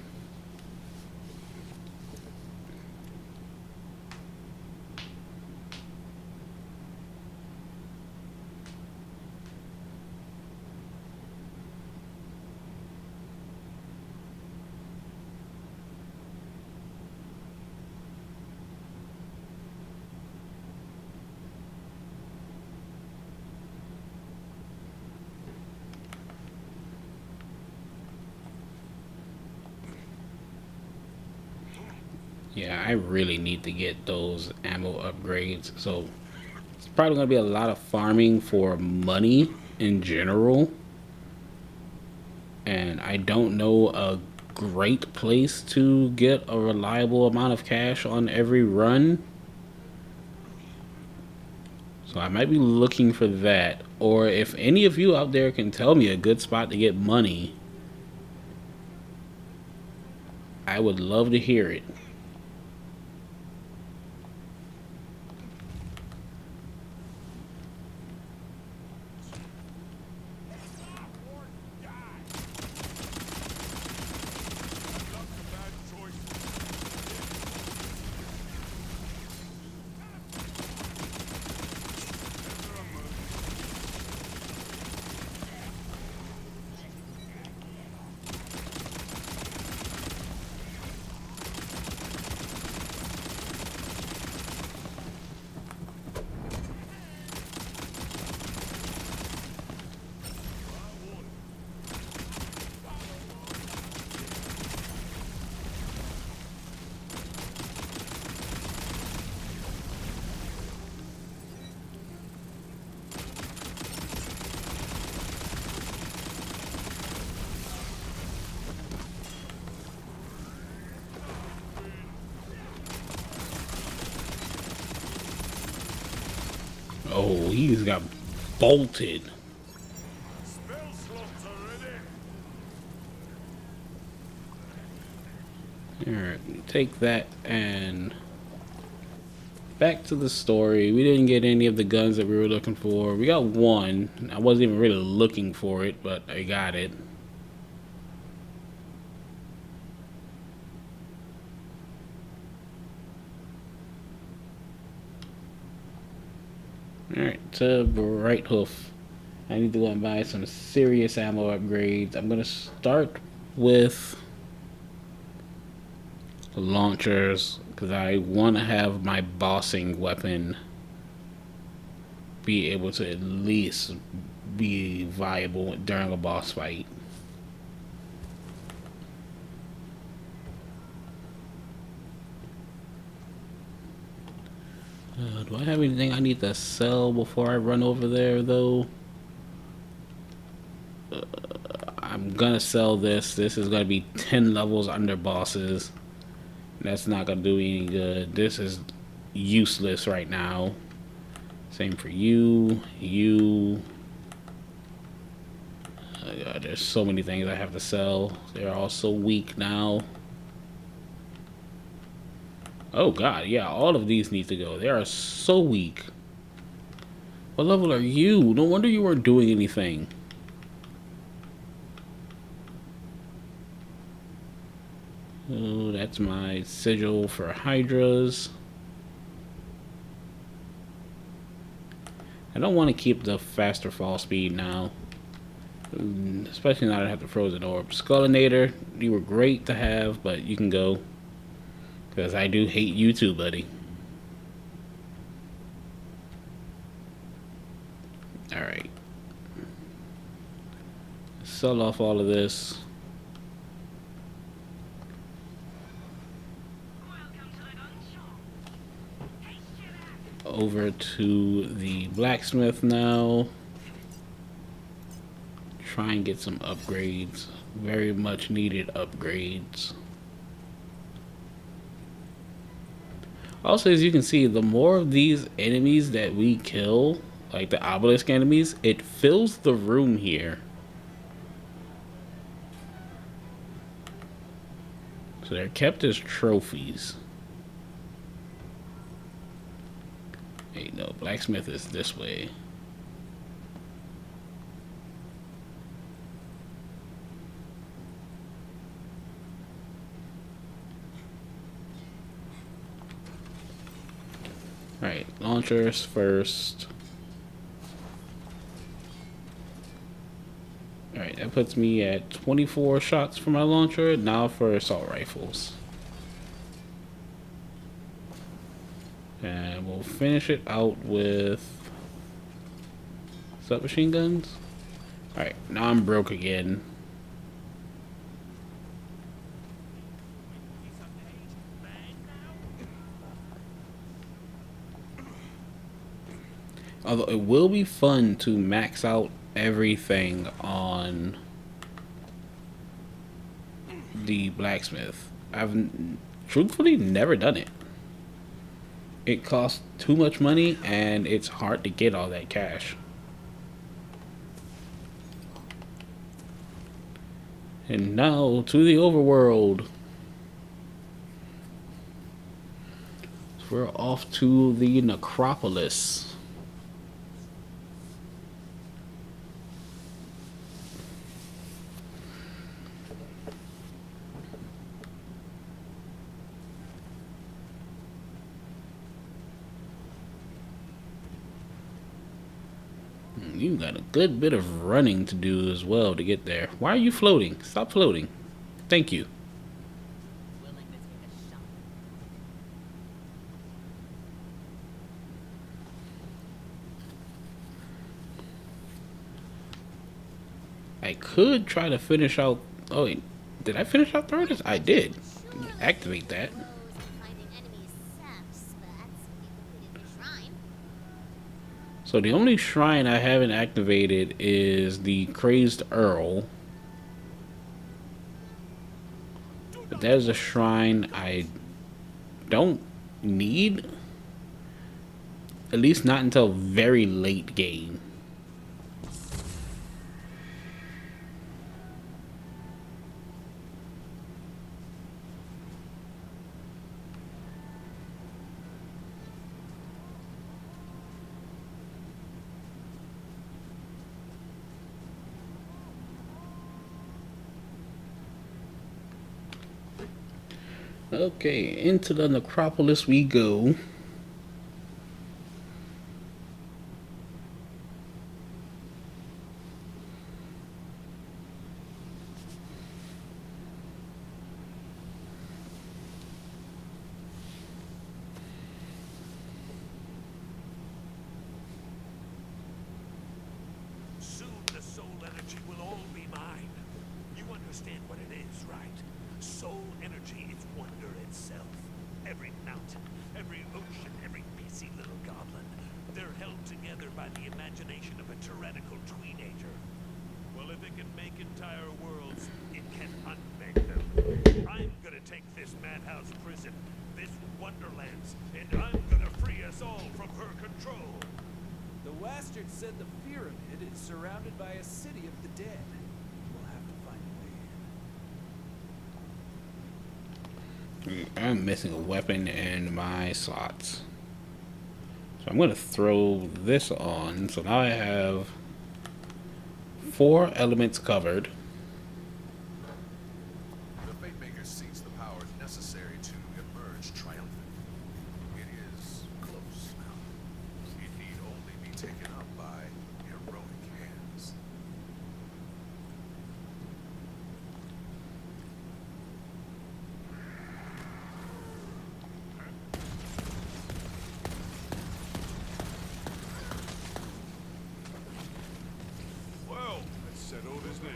Yeah, I really need to get those ammo upgrades. So it's probably going to be a lot of farming for money in general. And I don't know a great place to get a reliable amount of cash on every run. So I might be looking for that. Or if any of you out there can tell me a good spot to get money, I would love to hear it. Oh, he's got bolted. Spell slots are ready. Alright, take that and back to the story. We didn't get any of the guns that we were looking for. We got one. I wasn't even really looking for it, but I got it. Alright, to right hoof. I need to go and buy some serious ammo upgrades. I'm gonna start with launchers because I want to have my bossing weapon be able to at least be viable during a boss fight. Do I have anything I need to sell before I run over there, though? I'm gonna sell this. This is gonna be 10 levels under bosses. That's not gonna do any good. This is useless right now. Same for you. Oh God, there's so many things I have to sell. They're all so weak now. Oh God, yeah, all of these need to go. They are so weak. What level are you? No wonder you weren't doing anything. Oh, that's my sigil for hydras. I don't want to keep the faster fall speed now. Especially now that I have the frozen orb. Skullinator, you were great to have, but you can go. Because I do hate you too, buddy. Alright. Sell off all of this. Over to the blacksmith now. Try and get some upgrades. Very much needed upgrades. Also, as you can see, the more of these enemies that we kill, like the obelisk enemies, it fills the room here. So they're kept as trophies. Hey, no, blacksmith is this way. Alright, launchers first. Alright, that puts me at 24 shots for my launcher. Now for assault rifles. And we'll finish it out with submachine guns. Alright, now I'm broke again. Although it will be fun to max out everything on the blacksmith. I've truthfully never done it. It costs too much money and it's hard to get all that cash. And now to the overworld. We're off to the necropolis. You got a good bit of running to do as well to get there. Why are you floating? Stop floating. Thank you. I could try to finish out. Oh, wait. Did I finish out Throne? I did. Activate that. So the only shrine I haven't activated is the Crazed Earl. But there's a shrine I don't need. At least not until very late game. Okay, into the necropolis we go. Soon the soul energy will all be mine. You understand what it is, right? Soul energy is wonder itself. Every mountain, every ocean, every pissy little goblin, they're held together by the imagination of a tyrannical teenager. Well, if it can make entire worlds, it can unmake them. I'm gonna take this madhouse prison, this Wonderlands, and I'm gonna free us all from her control. The Wastard said the pyramid is surrounded by a city of the dead. We'll have to find a way in. I'm missing a weapon in my slots. So I'm going to throw this on. So now I have 4 elements covered. The Fatemaker seeks the powers necessary to emerge triumphant. It is close now. It need only be taken up by heroic hands. Well, let's settle this now.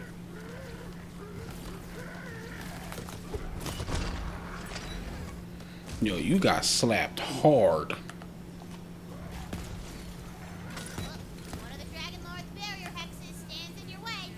Yo, you got slapped hard. One of the Dragon Lord's barrier hexes stands in your way.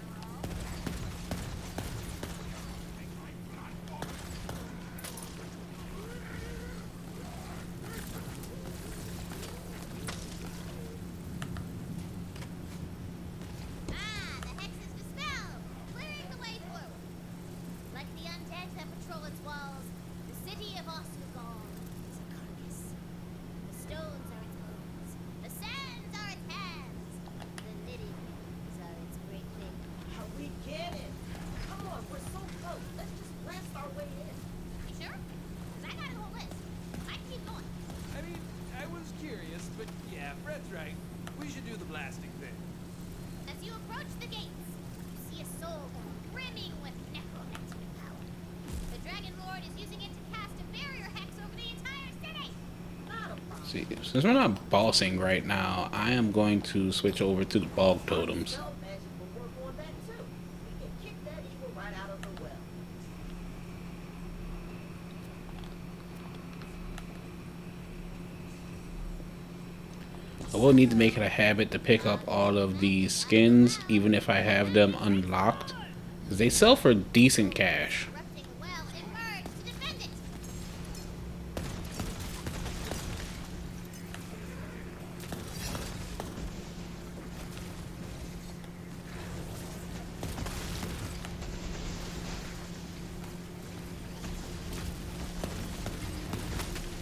Ah, the hex is dispelled, clearing the way forward. Like the undead that patrol its walls, the city of Osnagon is a carcass. The stones are its bones. The sands are its hands. The living things are its great thing. We get it. Come on, we're so close. Let's just blast our way in. You sure? 'Cause I got a whole list. I can keep going. I mean, I was curious, but yeah, Fred's right. We should do the blasting thing. As you approach the gates, you see a soul brimming with necromantic power. The Dragon Lord is using it to cast a barrier hex over the entire city. Not a problem. See, since we're not bossing right now, I am going to switch over to the bog totems. Spell magic will work on that too. We can kick that evil right out of the well. I will need to make it a habit to pick up all of these skins, even if I have them unlocked. 'Cause they sell for decent cash. Erupting well emerge to defend it.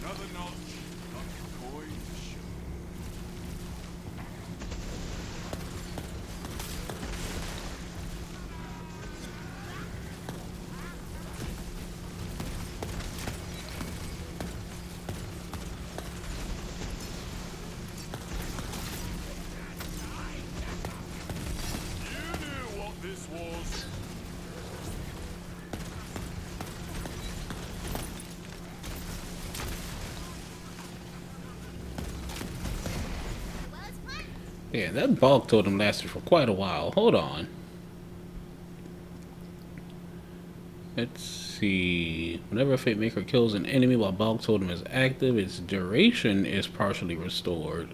Another notch, Yeah, that bog totem lasted for quite a while. Hold on. Let's see. Whenever a Fate Maker kills an enemy while bog totem is active, its duration is partially restored.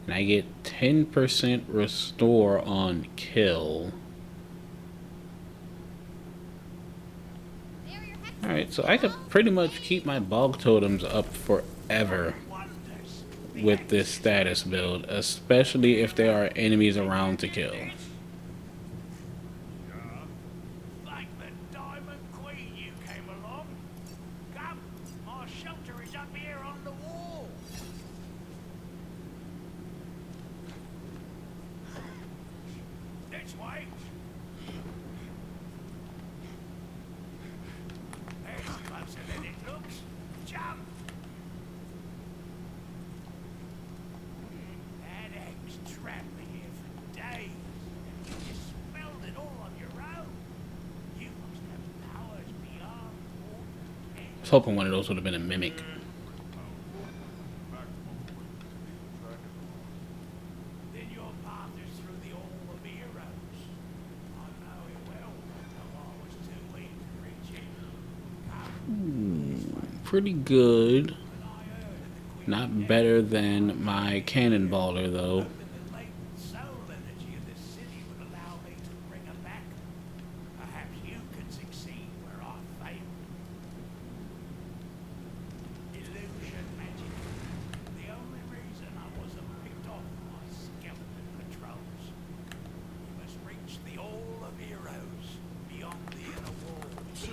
And I get 10% restore on kill. Barrier hex Alright, so I could pretty much keep my bog totems up forever Wonders. with this status build, especially if there are enemies around to kill. Like the Diamond Queen you came along. Come, our shelter is up here on the wall. This way. It's closer than it looks. Jump. That egg's trapped me here for days. You smelled it all on your own. You must have powers beyond mortal. I was hoping one of those would have been a mimic. Then your path is through the Hall of Heroes. I know it well, though I was too weak to reach it. Come, Pretty good. I heard of the Queen Not better than my cannonballer, though. the latent soul energy of this city would allow me to bring her back. Perhaps you can succeed where I failed. Illusion magic. The only reason I wasn't picked off by skeleton patrols. You must reach the Hall of Heroes beyond the inner walls.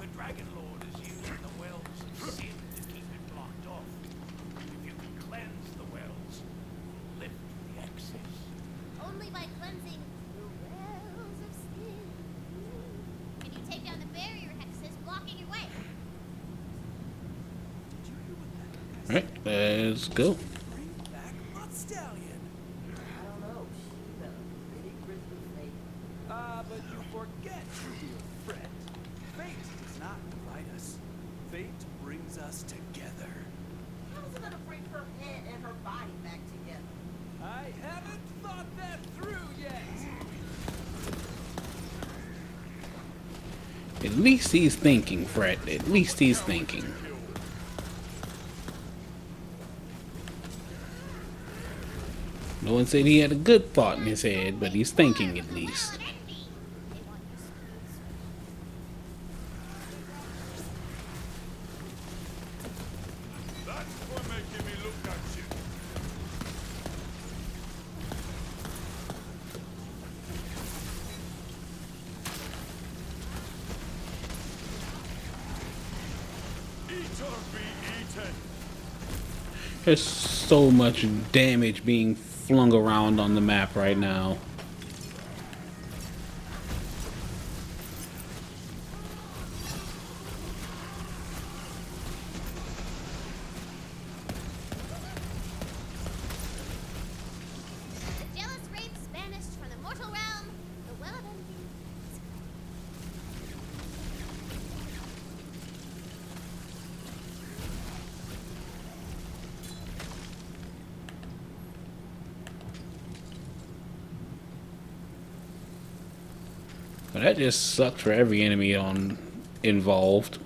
The Dragon Lord is using the wells of sin to keep it blocked off. If you can cleanse the wells, lift the excess. only by cleansing the wells of sin. Can you take down the barrier hexes blocking your way? Did you hear what that guy Alright, let's go. Bring back Mud Stallion. I don't know. She's a pretty Christmas lady. But you forget, dear friend. Fate does not divide us. Fate brings us together. How's it gonna bring her head and her body back together? I haven't thought that through yet. At least he's thinking, Fred. At least he's thinking. No one said he had a good thought in his head, but he's thinking at least. Envy. They want your skills. That's for making me look at you. Eat or be eaten. There's so much damage being flung around on the map right now. The jealous wraiths banished from the mortal realm. The well of envy. But that just sucks for every enemy on involved.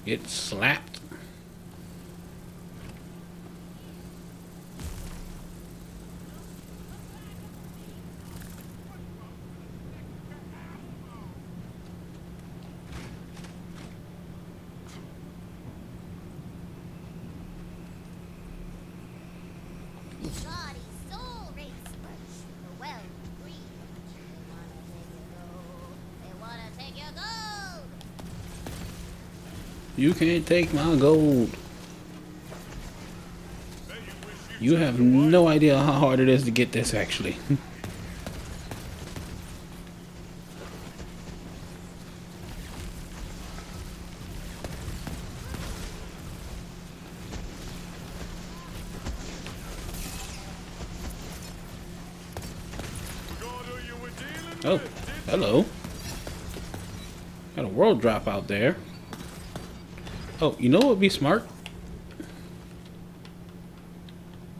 Get slapped. Gaudy soul wraiths push. The well green. They wanna take your gold. You can't take my gold. You have no idea how hard it is to get this, actually. Oh, hello. Got a world drop out there. Oh, you know what would be smart?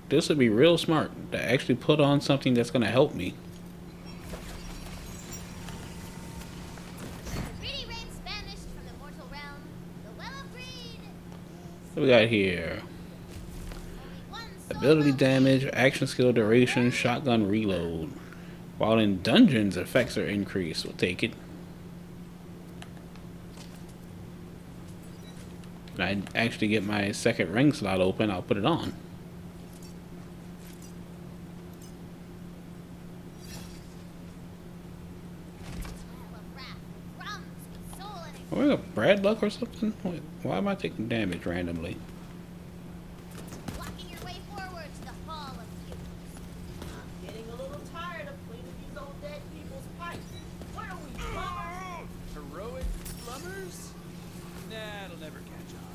This would be real smart to actually put on something that's going to help me. Greedy rains banished from the mortal realm. The well of greed. What we got here? Only one soul Ability will damage, action skill duration, shotgun reload. While in dungeons, effects are increased. We'll take it. When I actually get my second ring slot open, I'll put it on. well of wrath. Crumbs with soul and Oh, we got Brad luck or something? Wait, why am I taking damage randomly? blocking your way forward to the hall of fumes. I'm getting a little tired of cleaning these old dead people's pipes. What are we, plumbers? Heroic plumbers? Nah, it'll never catch on.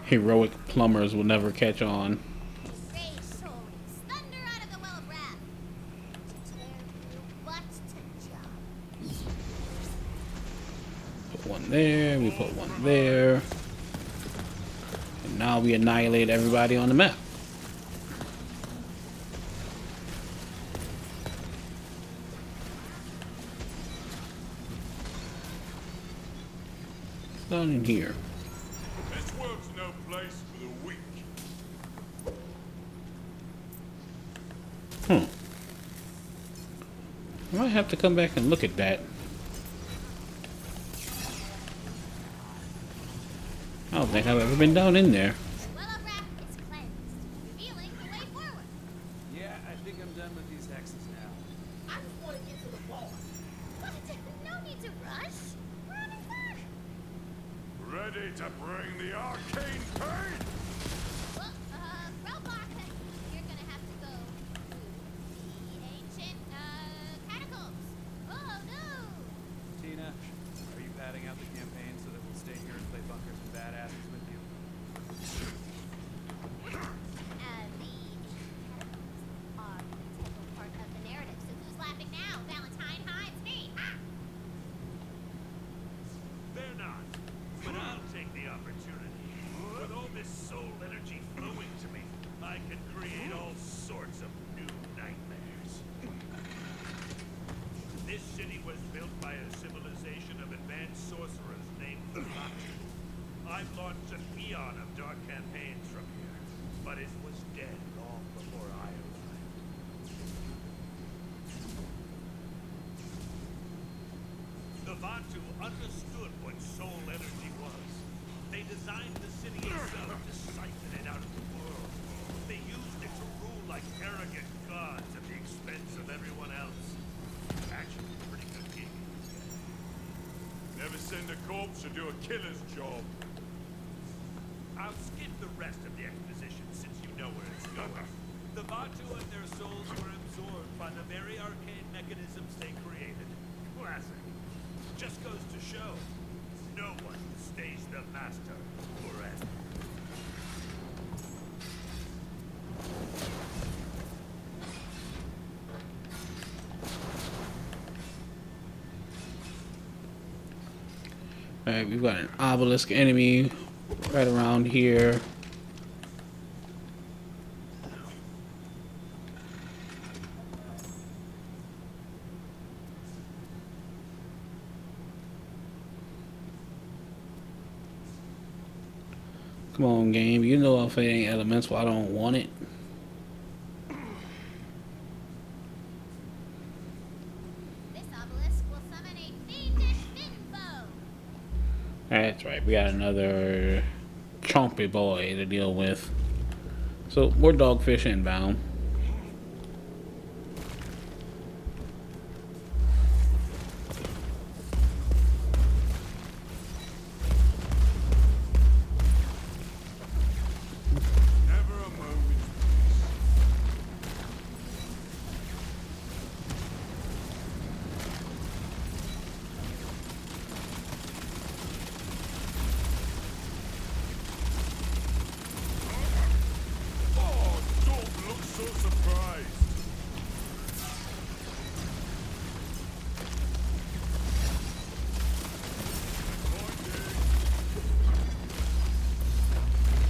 Heroic plumbers will never catch on. Rage soul rings thunder out of the well of wrath. To tear through butt to job. Put one there, we put one there. And now we annihilate everybody on the map. It's not in here. This world's no place for the weak. I might have to come back and look at that. I don't think I've ever been down in there. The well of wrath is cleansed, revealing the way forward. Yeah, I think I'm done with these hexes now. I just want to get to the boss. What? No need to rush. We're almost there. Ready to bring the arcane pain? Well, robot, you're gonna have to go to the ancient, catacombs. Oh, no! Tina, are you padding out the campaign so that we'll stay here and play bunkers and badasses with you? The ancient catacombs are an integral part of the narrative, so who's laughing now? Valentine, hi, it's me. Ah! They're not. But I'll take the opportunity. With all this soul energy flowing to me, I can create all sorts of new nightmares. This city was built by a civilization of advanced sorcerers named the Batu. I've launched an eon of dark campaigns from here, but it was dead long before I arrived. The Batu understood what soul energy was. They designed the city itself to siphon it out of the world. They used it to rule like arrogant gods at the expense of everyone else. Actually, a pretty good gig. Never send a corpse or do a killer's job. I'll skip the rest of the exposition since you know where it's going. The Batu and their souls were absorbed by the very arcane mechanisms they created. Classic. Just goes to show, no one stays the master forever. Alright, we've got an obelisk enemy right around here. Come on, game. You know if it ain't elemental, I don't want it. This obelisk will summon a fiendish fin foe. That's right. We got another chompy boy to deal with. So, more dogfish inbound.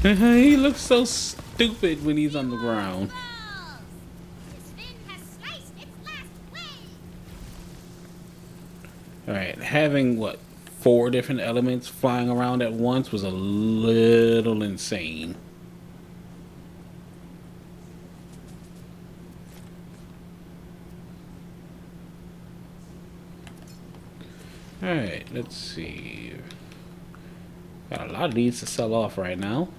He looks so stupid when he's on the ground. Balls! This fin has sliced its last way! Alright, having what, 4 different elements flying around at once was a little insane. Alright, let's see. Got a lot of these to sell off right now.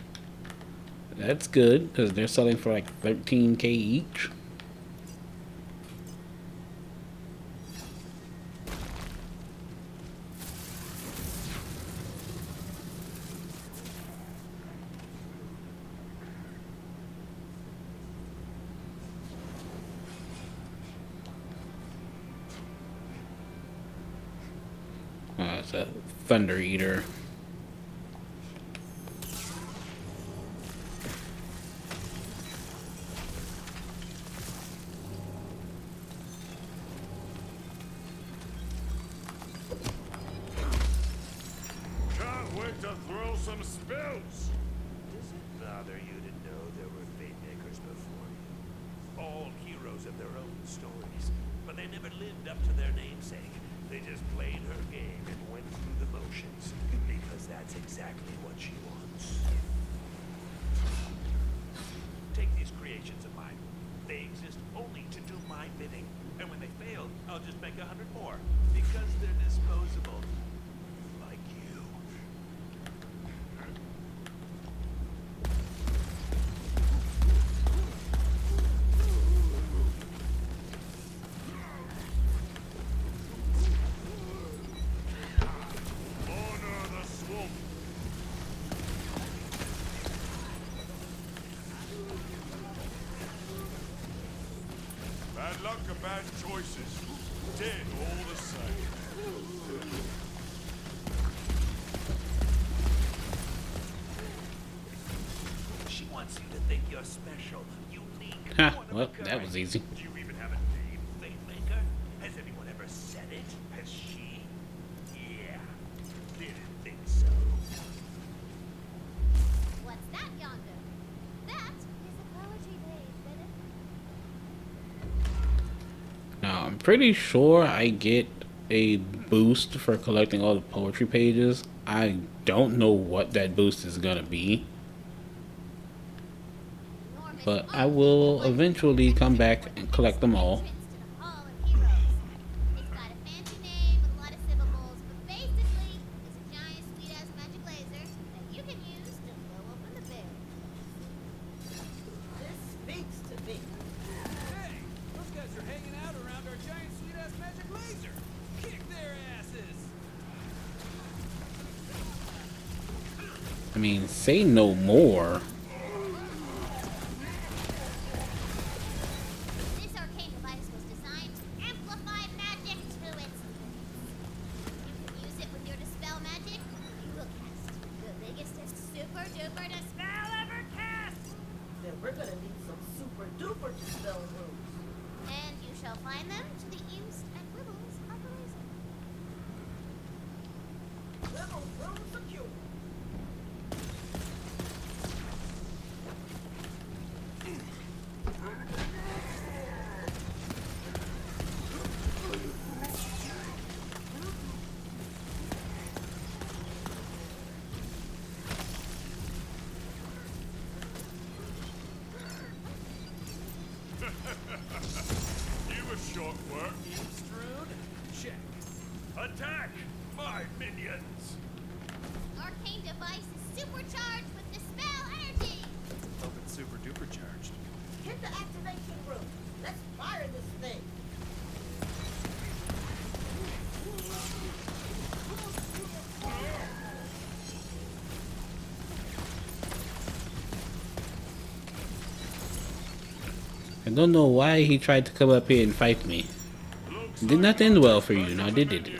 That's good, because they're selling for like 13K each. It's a Thunder Eater. Can't wait to throw some spells. Does it bother you to know there were fate makers before you? All heroes of their own stories, but they never lived up to their namesake. They just played her game and went through the motions, because that's exactly what she wants. Take these creations of mine. They exist only to do my bidding, and when they fail, I'll just make 100 more, because they're disposable. Like you. Honor the swamp. Bad luck or bad choices. Dead all the same. She wants you to think you're special, unique, Ha, one of well, a kind. that was easy. Do you even have a name, Fate Maker? Has anyone ever said it? Has she? Yeah. Didn't think so. What's that yonder? That is a poetry page, Bennett. Now, I'm pretty sure I get a boost for collecting all the poetry pages. I don't know what that boost is gonna be, Enormous but I oak will was eventually come back and collect them all. entrance to the Hall of Heroes. It's got a fancy name with a lot of syllables, but basically, it's a giant sweet-ass magic laser that you can use to blow open the veil. This speaks to me. Hey, those guys are hanging out around our giant sweet-ass magic laser. Kick their asses. I mean, say no more. This arcane device was designed to amplify magic to its limits. You can use it with your dispel magic. You will cast the biggest super duper dispel ever cast. Then we're gonna need some super duper dispel rules. And you shall find them to the east and wibbles of the laser. Level room secure. You a short work. Strewn? Check. Attack, my minions. Arcane device is supercharged with dispel energy. Hope it's super duper charged. Hit the activation room. Let's fire this thing. I don't know why he tried to come up here and fight me. Looks It did not like end well I'm for you, back now on did the it? menu.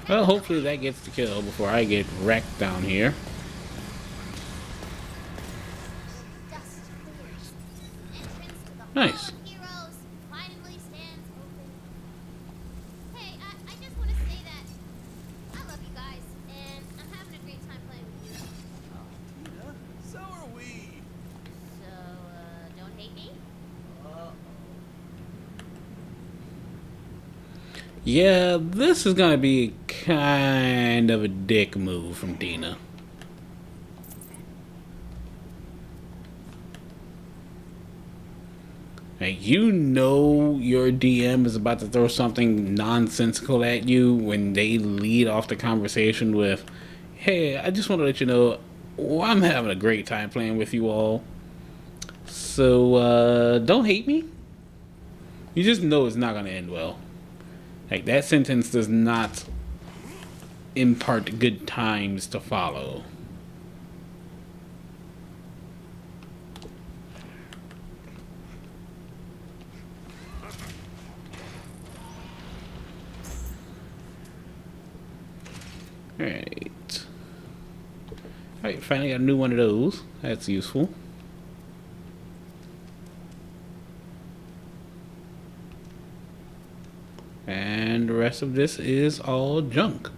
Well, hopefully that gets the kill before I get wrecked down here. Yeah, this is gonna be kind of a dick move from Dina. Like, you know your DM is about to throw something nonsensical at you when they lead off the conversation with, "Hey, I just want to let you know, I'm having a great time playing with you all. So, don't hate me." You just know it's not gonna end well. Like, that sentence does not impart good times to follow. Alright. Alright, finally got a new one of those. That's useful. And the rest of this is all junk.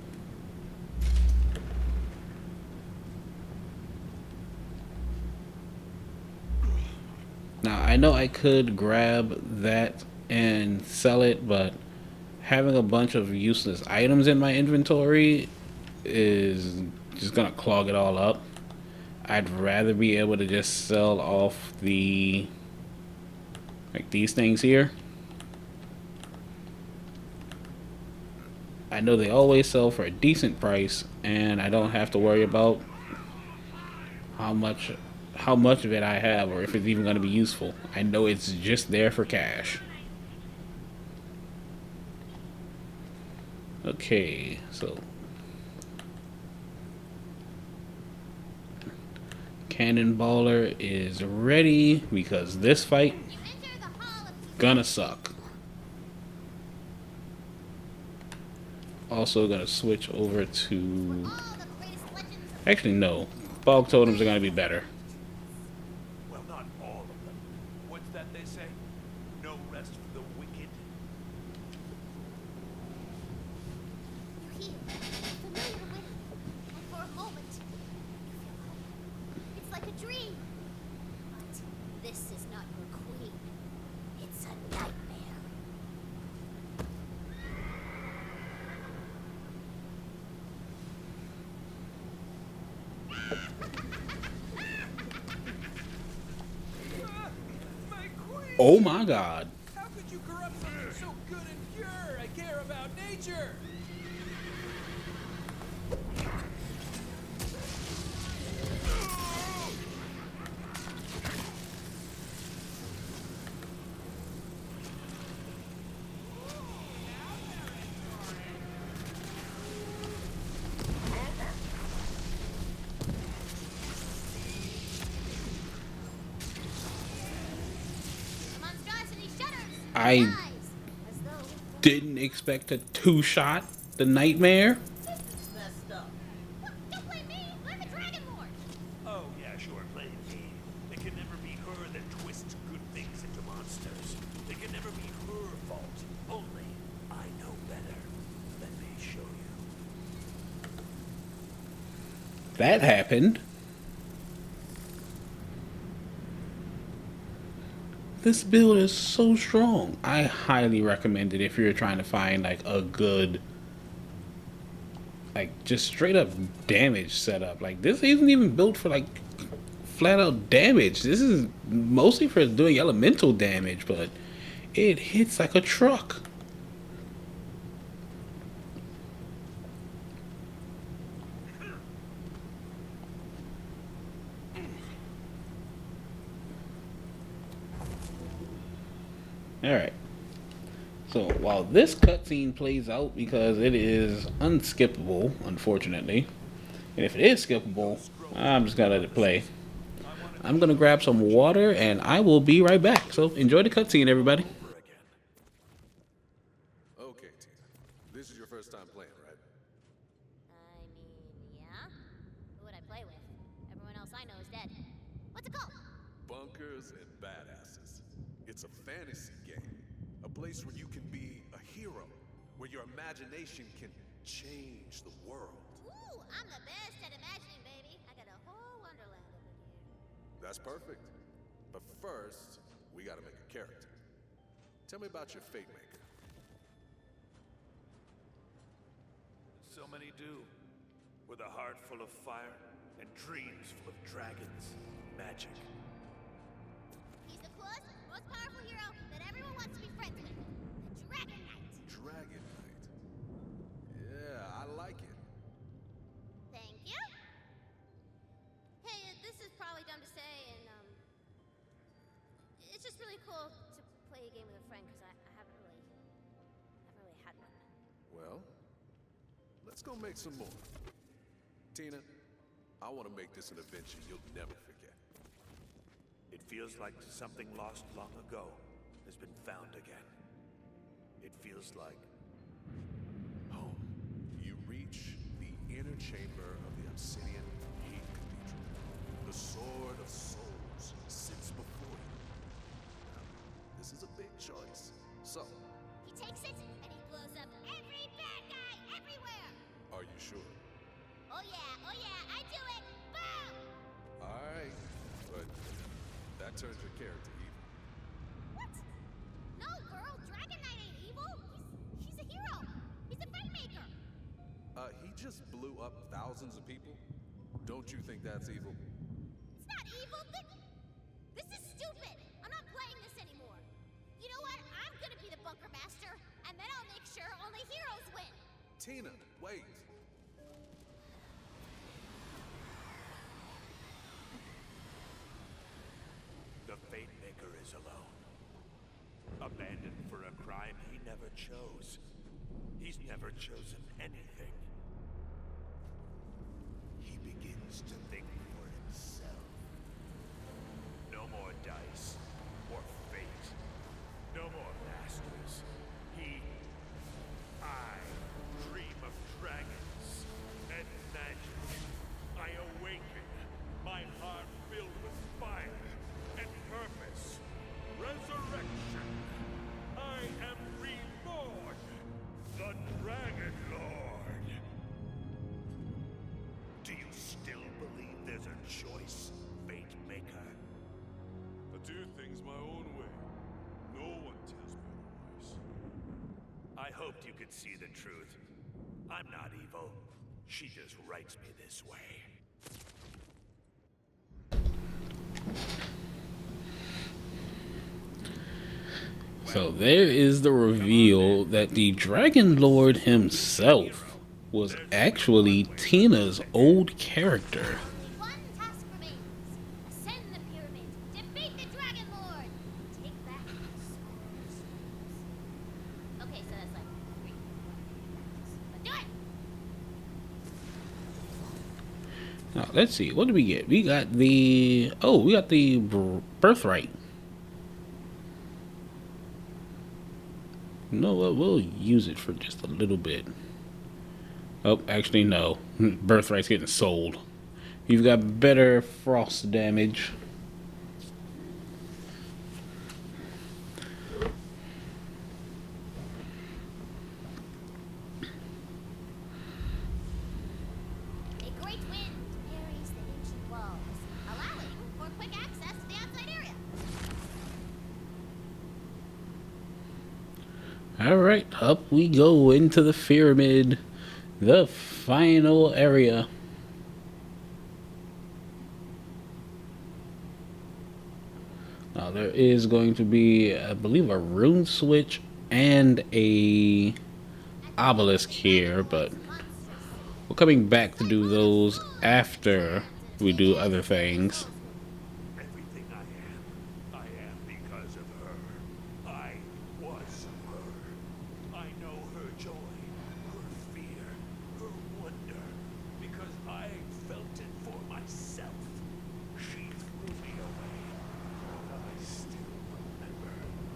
Now, I know I could grab that and sell it, but having a bunch of useless items in my inventory is just gonna clog it all up. I'd rather be able to just sell off the, like, these things here. I know they always sell for a decent price, and I don't have to worry about how much of it I have or if it's even going to be useful. I know it's just there for cash. Okay, so Cannonballer is ready because this fight gonna suck. Also gonna switch over to, actually no, Bog Totems are gonna be better. Well, not all of them. What's that they say? No rest for the wicked. You hear, familiar with, and for a moment, you feel hope. It's like a dream. But this is not your queen. It's a nightmare. My queen! Oh my god. How could you corrupt something so good and pure? I care about nature. Monstrosity shudders. I Dies, as though didn't expect a two-shot the nightmare. This is messed up. What? Don't blame me. Blame the dragon lord. Oh, yeah, sure, play the game. It can never be her that twists good things into monsters. It can never be her fault. Only I know better. Let me show you. That happened. This build is so strong. I highly recommend it if you're trying to find like a good, like, just straight up damage setup. Like, this isn't even built for like flat out damage. This is mostly for doing elemental damage, but it hits like a truck. Alright. So while this cutscene plays out, because it is unskippable, unfortunately, and if it is skippable, I'm just gonna let it play. I'm gonna grab some water and I will be right back. So enjoy the cutscene, everybody. Over again. Okay, Tina. This is your first time playing, right? I mean, yeah. Who would I play with? Everyone else I know is dead. What's it called? Bunkers and badasses. It's a fantasy game. A place where you can be a hero. Where your imagination can change the world. Ooh, I'm the best at imagining, baby. I got a whole Wonderland over here. That's perfect. But first, we gotta make a character. Tell me about your fate maker. so many do. With a heart full of fire and dreams full of dragons, magic. He's the coolest, most powerful hero that everyone wants to be friends with. The Dragon Knight. Dragon Knight. Yeah, I like it. Thank you. Hey, this is probably dumb to say, and it's just really cool to play a game with a friend because I haven't really had one. Well, let's go make some more. Tina, I want to make this an adventure you'll never forget. It feels like something lost long ago has been found again. It feels like Home. You reach the inner chamber of the Obsidian Heat Cathedral. The Sword of Souls sits before you. Now, this is a big choice. So, He takes it and he blows up every bad guy everywhere. are you sure? Oh yeah, I do it. Boom! Alright, but that turns your character evil. What? No, girl, Dragon Knight ain't evil. He's a hero. He's a fight maker. He just blew up thousands of people? Don't you think that's evil? It's not evil. This is stupid. I'm not playing this anymore. You know what? I'm gonna be the bunker master, and then I'll make sure only heroes win. Tina, wait. the Fate Maker is alone. Abandoned for a crime he never chose. He's never chosen anything. He begins to think for himself. No more dice or fate. No more masters. I dream of dragons and magic. I awaken, my heart filled with fire and purpose. Resurrection. I am reborn, the Dragon Lord. Do you still believe there's a choice, Fate Maker? I do things my own way. No one tells me otherwise. I hoped you could see the truth. I'm not evil. She just writes me this way. So there is the reveal that the Dragon Lord himself was actually Tina's old character. Only one task remains. Ascend the pyramid. Defeat the Dragon Lord. Take back the Sword. Okay, so that's like 3. But do it! Now, let's see. What do we get? We got the... Oh, we got the birthright. You know what? We'll use it for just a little bit. Oh, actually, no. Birthright's getting sold. You've got better frost damage. A great wind carries the ancient walls, allowing for quick access to the outside area. Alright, up we go into the pyramid. The final area. Now there is going to be, I believe, a rune switch and a obelisk here, but we're coming back to do those after we do other things. Everything I am because of her. I was her. I know her joy, her fear, her wonder, because I felt it for myself. She threw me away, but I still remember.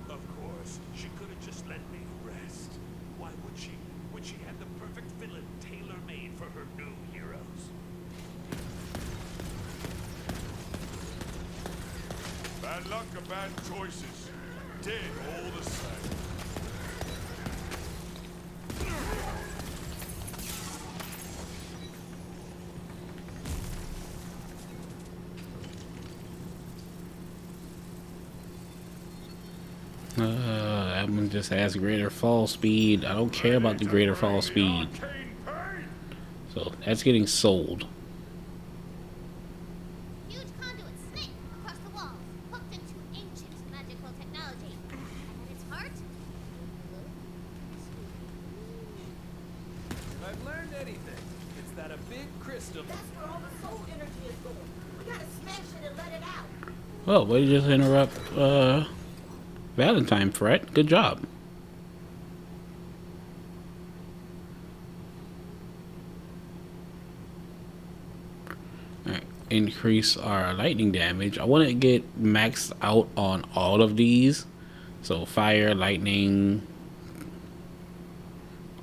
Of course, she could have just let me rest. Why would she? When she had the perfect villain tailor-made for her new heroes. Bad luck or bad choices. Dead all the same. That one just has greater fall speed. I don't care about the greater fall speed. Arcane pain! So that's getting sold. Huge conduit snake across the walls, hooked into ancient magical technology. And at its heart, If I've learned anything, it's that a big crystal. That's where all the soul energy is going. We gotta smash it and let it out. Well, way to just interrupt Valentine, Fred. Good job. Alright, increase our lightning damage. I want to get maxed out on all of these. So fire, lightning,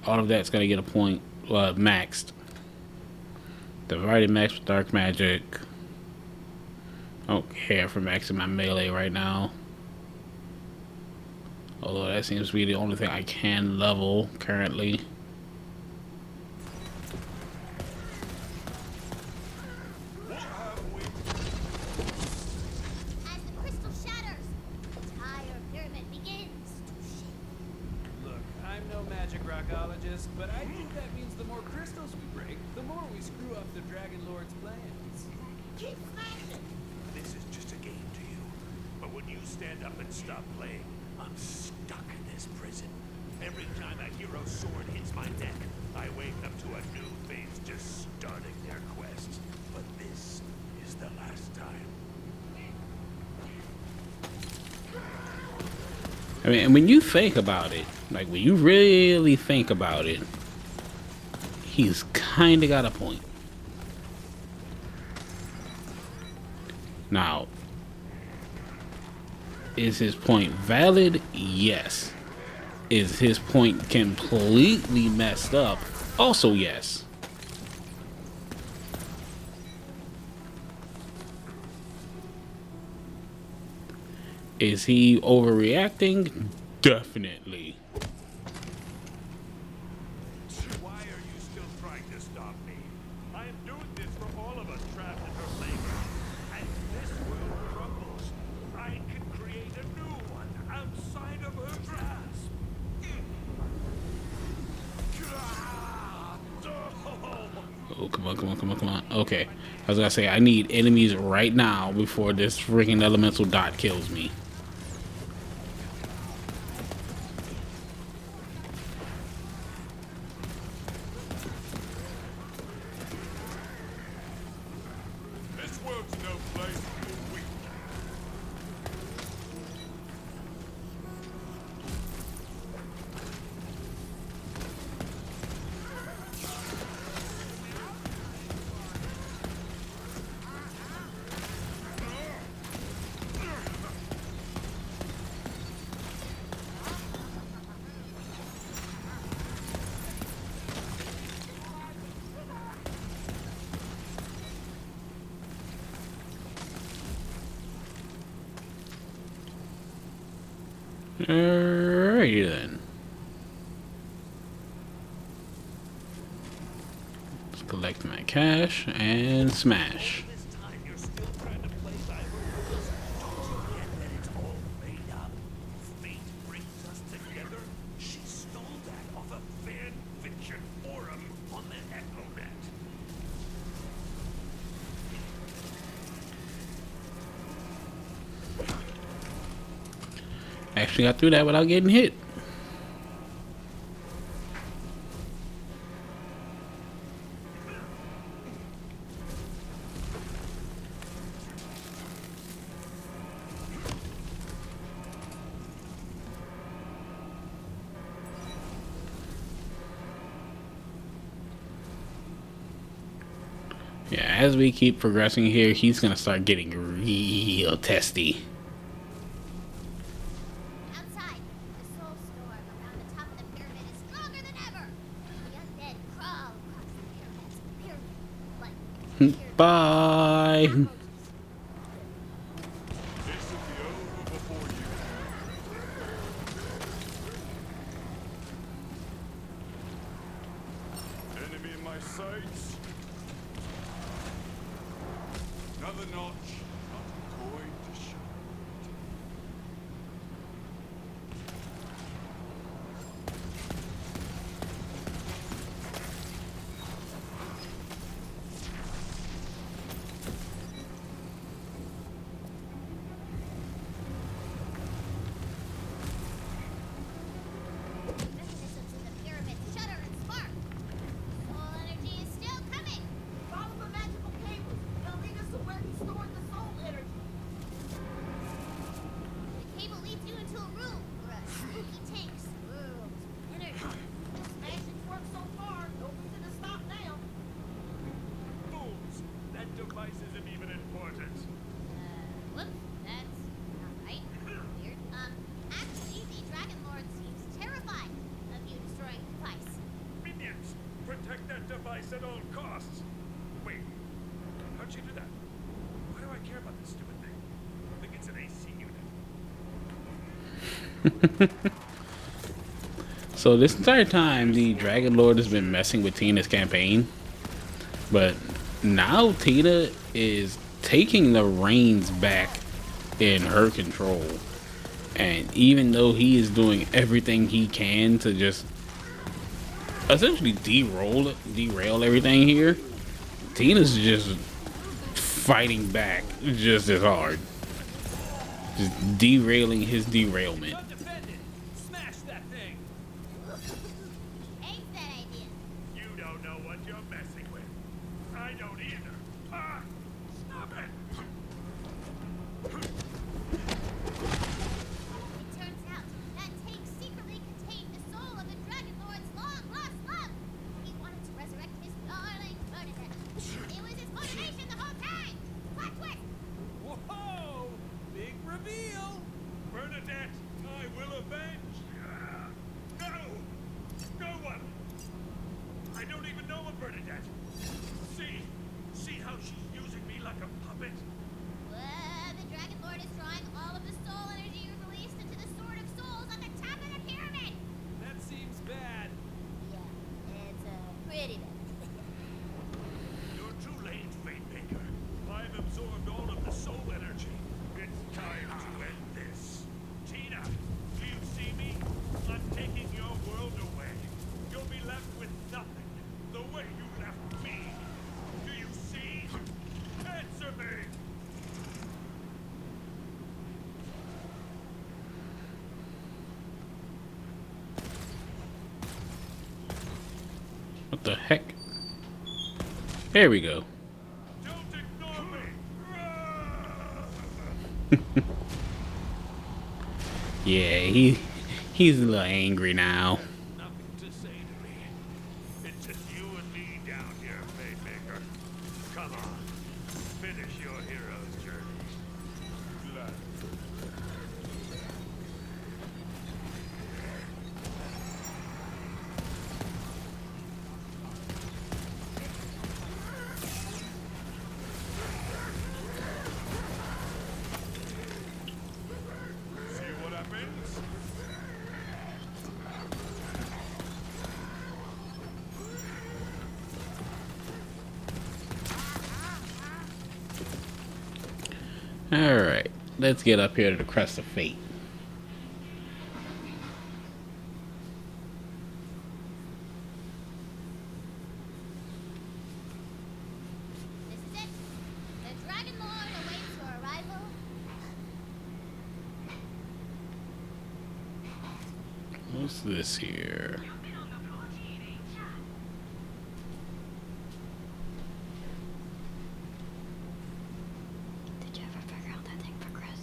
all of that's gonna get a point maxed. I've already maxed with dark magic. I don't care for maxing my melee right now. Although that seems to be the only thing I can level currently. as the crystal shatters, the entire pyramid begins to shake. Look, I'm no magic rockologist, but I think that means the more crystals we break, the more we screw up the Dragon Lord's plans. Keep smashing. This is just a game to you. But when you stand up and stop playing, I'm stuck in this prison. Every time a hero's sword hits my neck, I wake up to a new phase just starting their quest. But this is the last time. I mean, and when you think about it, like when you really think about it, he's kind of got a point. Now, is his point valid? Yes. Is his point completely messed up? Also, yes. Is he overreacting? Definitely. Why are you still trying to stop me? I am doing this for all of us trapped in her labor. As this world crumbles, I can create a new one outside of her grasp. Oh, come on, come on, come on, come on. Okay. I was gonna say, I need enemies right now before this freaking elemental dot kills me. This world's no place for the weak. Alrighty then. Let's collect my cash and smash. This time you're still trying to play by rules. Don't you get that it's all made up? Fate brings us together. She stole that off a fan fiction forum on the EchoNet. Actually got through that without getting hit. Yeah, as we keep progressing here, he's gonna start getting real testy. Outside, the soul storm around the top of the pyramid is stronger than ever. The undead crawl across the pyramid like Bye. This will be over before you. Enemy in my sights. Another notch. Not going to show. sacrifice isn't even important. Whoops, that's not right. Weird. Actually, the Dragon Lord seems terrified of you destroying the device. Minions, protect that device at all costs. Wait, how'd you do that? Why do I care about this stupid thing? I think it's an AC unit. So this entire time, the Dragon Lord has been messing with Tina's campaign, but now Tina is taking the reins back in her control. And even though he is doing everything he can to just essentially derail everything here, Tina's just fighting back just as hard, just derailing his derailment. Undefended. Smash that thing. Hates that idea. You don't know what you're messing with. I don't either. Ah! Stop it! It turns out that tank secretly contained the soul of the Dragon Lord's long-lost love. He wanted to resurrect his darling Bernadette. It was his motivation the whole time. Plot twist. Whoa! Big reveal. Bernadette, I will avenge. No! No one! I don't even know a Bernadette. See how she's using me like a puppet? The Dragon Lord is drawing all of the soul energy you released into the Sword of Souls on the top of the pyramid. That seems bad. Yeah, it's pretty bad. You're too late, Fate Maker. I've absorbed all of the soul energy. It's time to end this. Tina, do you see me? I'm taking your world away. You'll be left with nothing. The way you left me. Do you see? Answer me! What the heck? There we go. Don't ignore me! Yeah, he's a little angry now. Nothing to say to me. It's just you and me down here, Fate Maker. Come on. Finish your hero's journey. Blood. See what happens? Alright, let's get up here to the Crest of Fate. This is it. The Dragon Lord awaits your arrival. What's this here? Did you ever figure out that thing for Chris?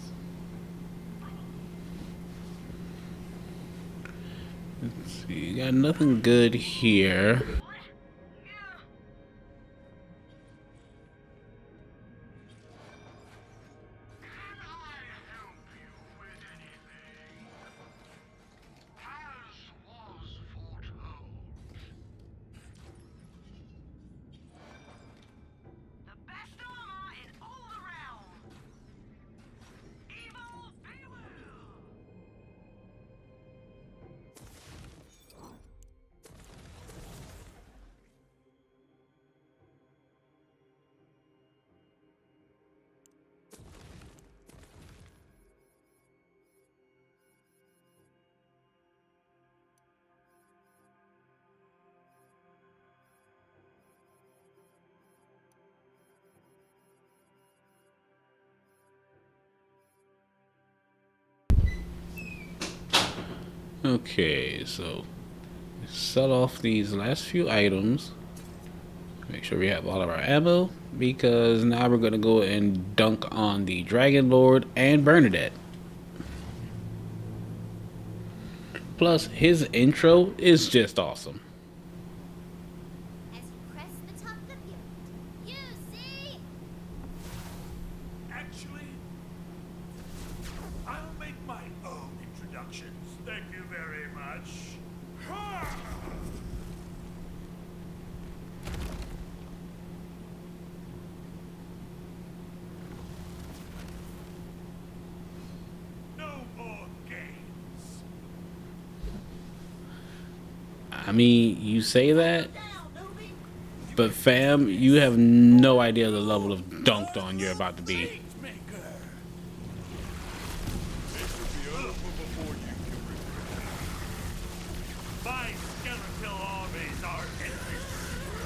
Let's see, got nothing good here. The best armor in all the realm. Evil beware. Okay, so sell off these last few items. Make sure we have all of our ammo, because now we're gonna go and dunk on the Dragon Lord and Bernadette. Plus, his intro is just awesome. As you crest the top of the pyramid, you see Actually, I'll make my own introductions. Thank you very much. Ha! No more games. I mean, you say that, but fam, you have no idea the level of dunked on you're about to be. Maker. This will be over before you can regret My skeletal armies are endless.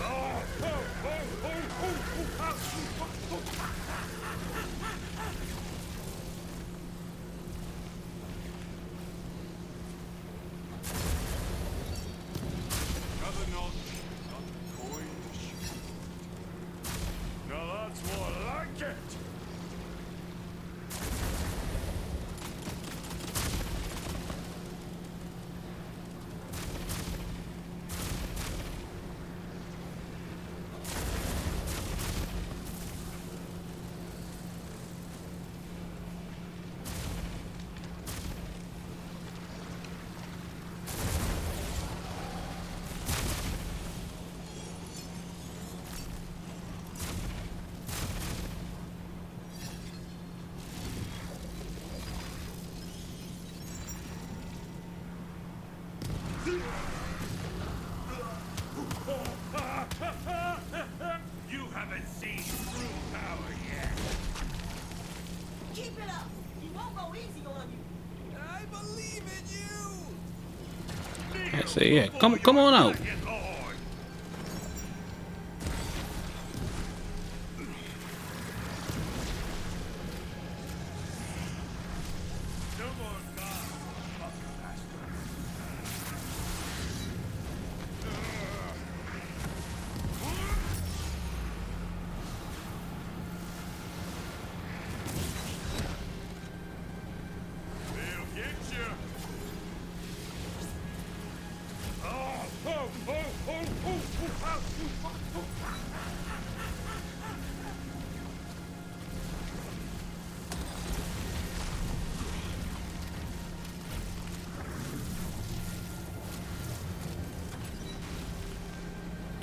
Oh, oh, oh, oh, oh, oh, oh, oh. Another notch on the coin to shoot. Now that's more like it. You haven't seen true power yet. Keep it up. He won't go easy on you. I believe in you. I say, yeah, come on out. Dragon Lord. No more gods, puppet master. They'll get you. Oh, oh, oh, oh, oh, oh, oh, oh.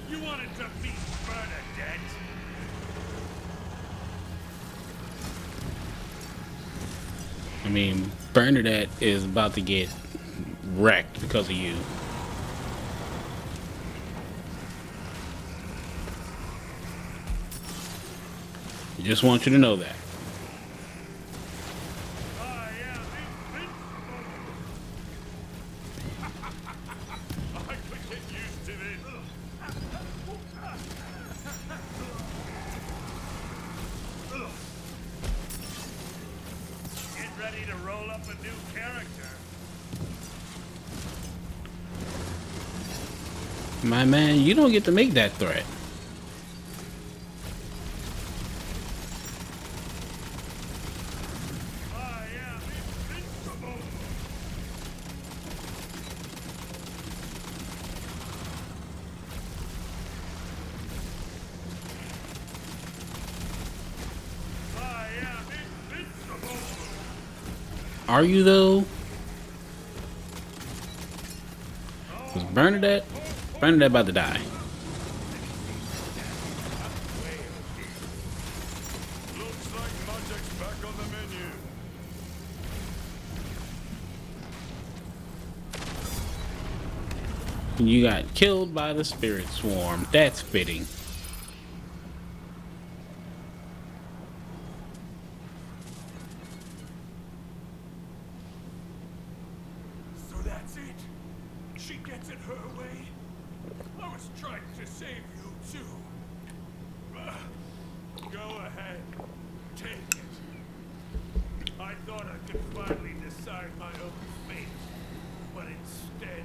You wanted to meet Bernadette? I mean, Bernadette is about to get wrecked because of you. I just want you to know that. I am invincible. I could get used to this. Get ready to roll up a new character. My man, you don't get to make that threat. I am invincible. I am invincible. Are you though? Was Bernadette about to die? Looks like magic's back on the menu. You got killed by the spirit swarm. That's fitting. So that's it. She gets it her way. I was trying to save you too. Go ahead. Take it. I thought I could finally decide my own fate. But instead,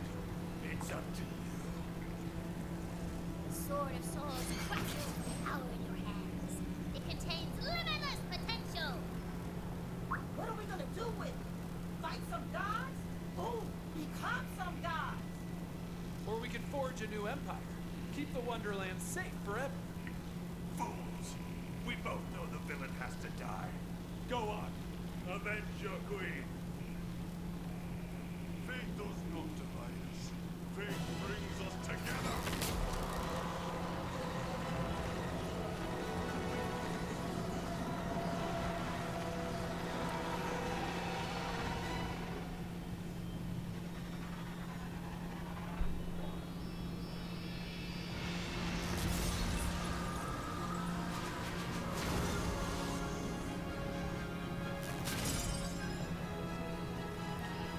it's up to you. The Sword of Souls crushes the power in your hands. It contains limitless potential. What are we gonna do with it? Fight some gods? Ooh, become some gods. Or we can forge a new empire. Keep the Wonderlands safe forever. Fools. We both know the villain has to die. Go on. Avenge your queen. Fate does not divide us. Fate brings us together.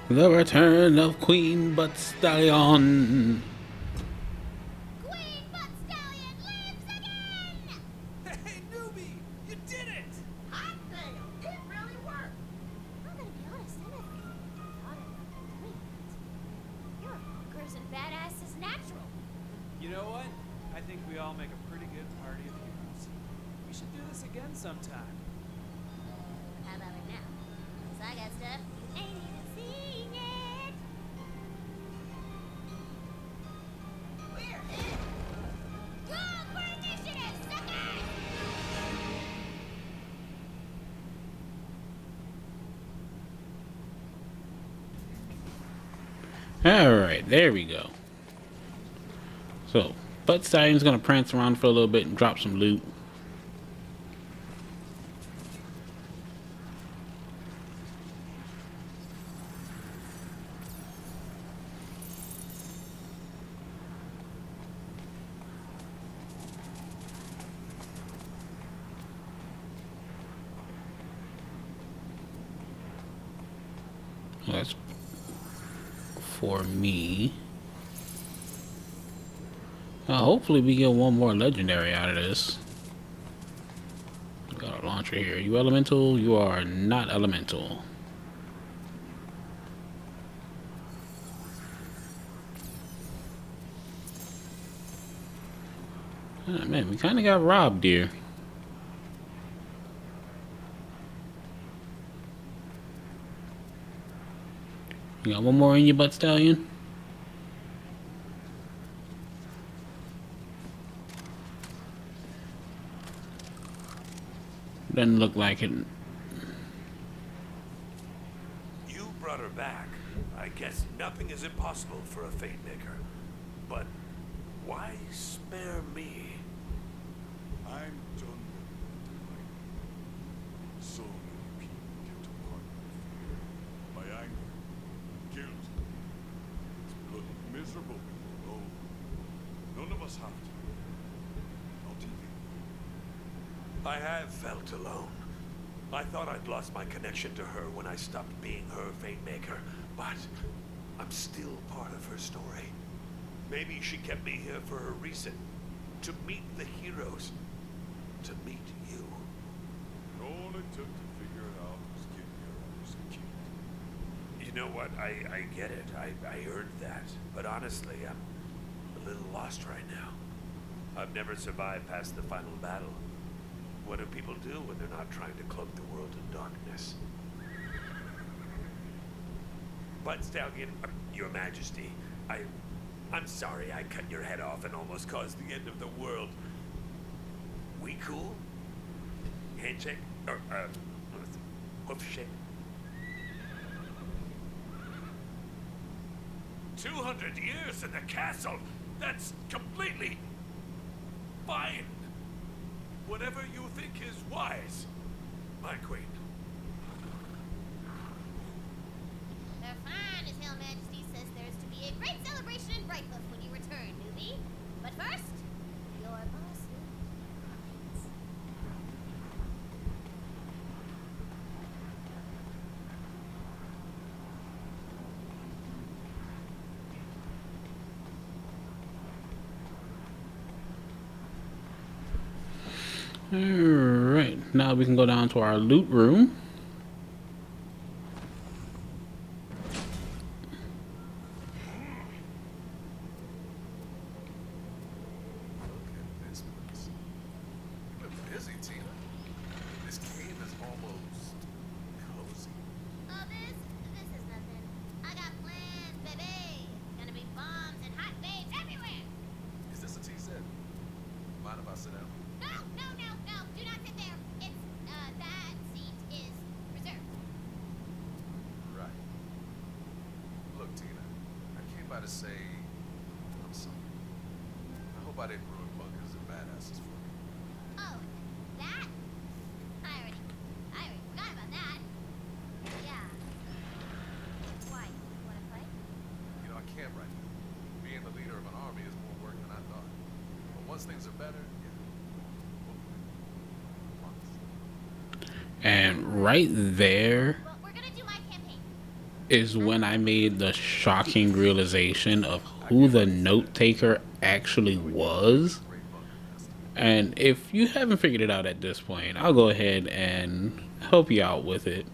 The return of Queen Butt Stallion. Queen Butt Stallion lives again! Hey, newbie! You did it! Hot damn, it really worked. I'm gonna be honest, I never even thought about doing it. Your hookers and badass is natural. You know what? I think we all make a pretty good party of heroes. We should do this again sometime. How about right now? 'Cause I got stuff you ain't even seen yet. We're in. Roll for initiative, suckers! Alright, there we go. So, Butt Stallion's gonna prance around for a little bit and drop some loot. That's for me. Hopefully we get one more legendary out of this. We got a launcher here. You elemental? You are not elemental. Oh, man, we kind of got robbed here. You got one more in your Butt Stallion? Doesn't look like it. You brought her back. I guess nothing is impossible for a fate maker. But why spare me? I'm done with it. So many people kept apart by fear, by anger, guilt. It's bloody miserable being alone. None of us have to. Not even. I have felt alone. I thought I'd lost my connection to her when I stopped being her fate maker, but I'm still part of her story. Maybe she kept me here for a reason. To meet the heroes. To meet you. All it took to figure it out was getting here when I was a kid. You know what? I get it. I earned that. But honestly, I'm a little lost right now. I've never survived past the final battle. What do people do when they're not trying to cloak the world in darkness? But Stallion, Your Majesty, I'm sorry I cut your head off and almost caused the end of the world. We cool? Handshake? Or, hoof shake? 200 years in the castle? That's completely fine. Whatever you think is wise, my queen. They're fine, His Hail Majesty says there's to be a great celebration in Brightcliff when you return, newbie. But first, your boss lines. Alright, now we can go down to our loot room. Look at this place. You've been busy, Tina. This cave is almost cozy. Oh, this is nothing. I got plans, baby. Gonna be bombs and hot babes everywhere. Is this a tea set? Mind if I sit down? No, no, no, no. Do not sit there. It's, that seat is to say I'm sorry. I hope I didn't ruin bunkers and badasses for you. Oh, that? I already forgot about that. Yeah. Why? Wanna play? You know, I can't right now. Being the leader of an army is more work than I thought. But once things are better, yeah, we'll play. Promise. And right there Well, we're gonna do my campaign. is when I made the shocking realization of who the note taker actually was. Great bunker nest. And if you haven't figured it out at this point, I'll go ahead and help you out with it.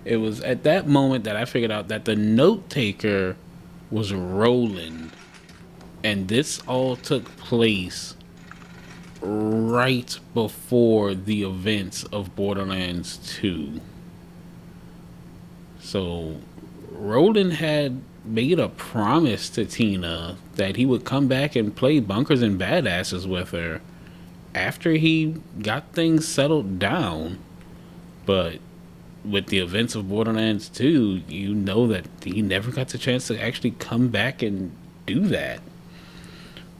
It was at that moment that I figured out that the note taker was Roland. And this all took place right before the events of Borderlands 2. So, Roland had made a promise to Tina that he would come back and play Bunkers and Badasses with her after he got things settled down. But with the events of Borderlands 2, you know that he never got the chance to actually come back and do that.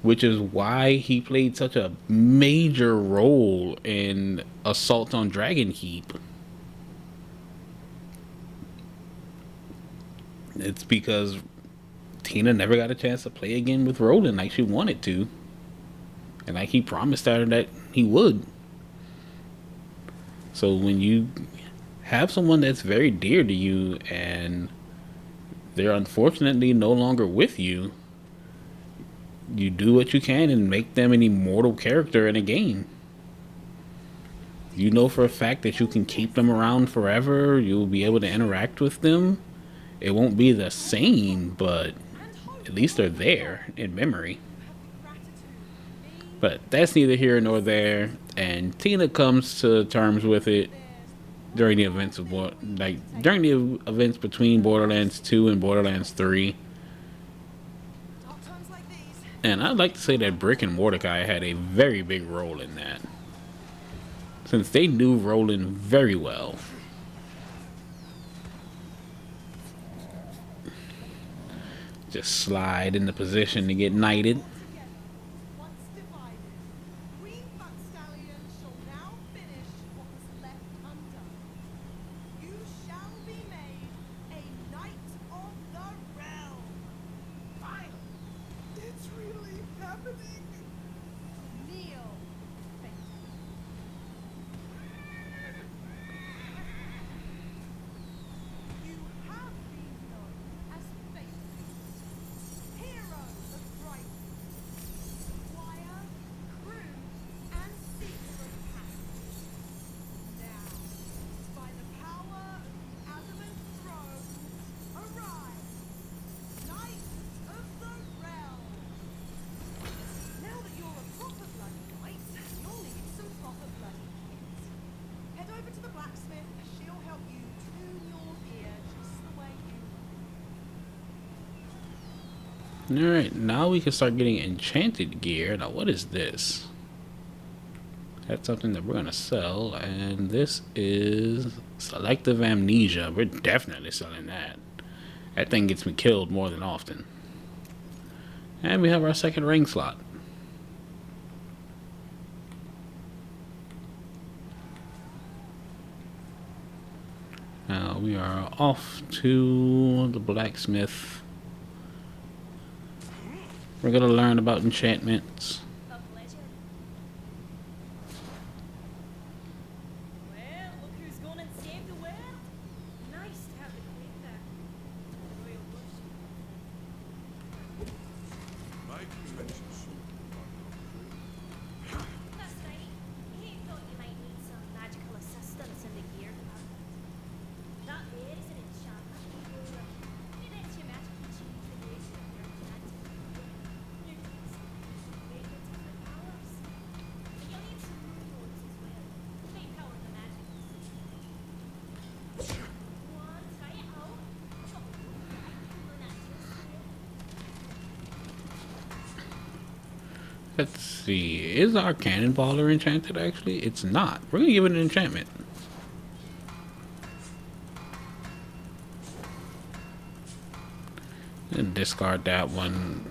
Which is why he played such a major role in Assault on Dragonkeep. It's because Tina never got a chance to play again with Roland like she wanted to. And like he promised her that he would. So when you have someone that's very dear to you and they're unfortunately no longer with you, you do what you can and make them an immortal character in a game. You know for a fact that you can keep them around forever. You'll be able to interact with them. It won't be the same, but at least they're there in memory. But that's neither here nor there. And Tina comes to terms with it during the events of during the events between Borderlands 2 and Borderlands 3. And I'd like to say that Brick and Mordecai had a very big role in that, since they knew Roland very well. Just slide into position to get knighted. Once divided, Green Buck Stallion shall now finish what was left undone. You shall be made a Knight of the Realm. Finally, it's really happening. Kneel, Fate. You have been known as Fate. Hero of Bright, Squire, Crew, and Seeker of Passage. Now, by the power of the Adamant Throne, arise, Knight of the Realm. Now that you're a proper bloody knight, you'll need some proper bloody kit. Head over to the blacksmith, she'll help you tune your gear just the way you want. Alright, now we can start getting enchanted gear. Now what is this? That's something that we're going to sell. And this is selective amnesia. We're definitely selling that. That thing gets me killed more than often. And we have our second ring slot. Now we are off to the blacksmith. We're going to learn about enchantments. A pleasure. Well, look who's gone and saved the world. Nice to have the queen there. Royal worship. My convention soon. That's right. He thought you might need some magical assistance in the gear department. That there is an enchantment. It lets you magically change the duration of your enchanted gear. You can activate your different powers. And you'll need some moon orbs as well. They power the magic. One, try it out. Chop. Pulling that juice. Let's see. Is our cannonballer enchanted actually? It's not. We're going to give it an enchantment. And discard that one.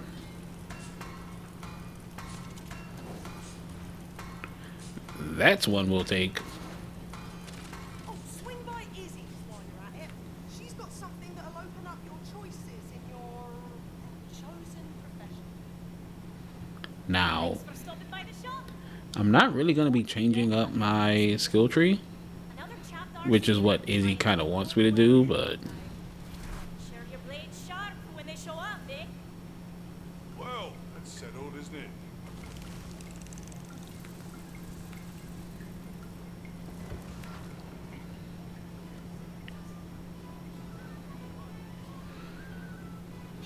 That's one we'll take. Oh, swing by Izzy while you're at it. She's got something that'll open up your choices in your chosen profession. Now, Thanks for stopping by the shop. I'm not really going to be changing up my skill tree, Another chapter. which is what Izzy kind of wants me to do, but Sure your blades sharp when they show up, Vic. Well, that's settled, isn't it?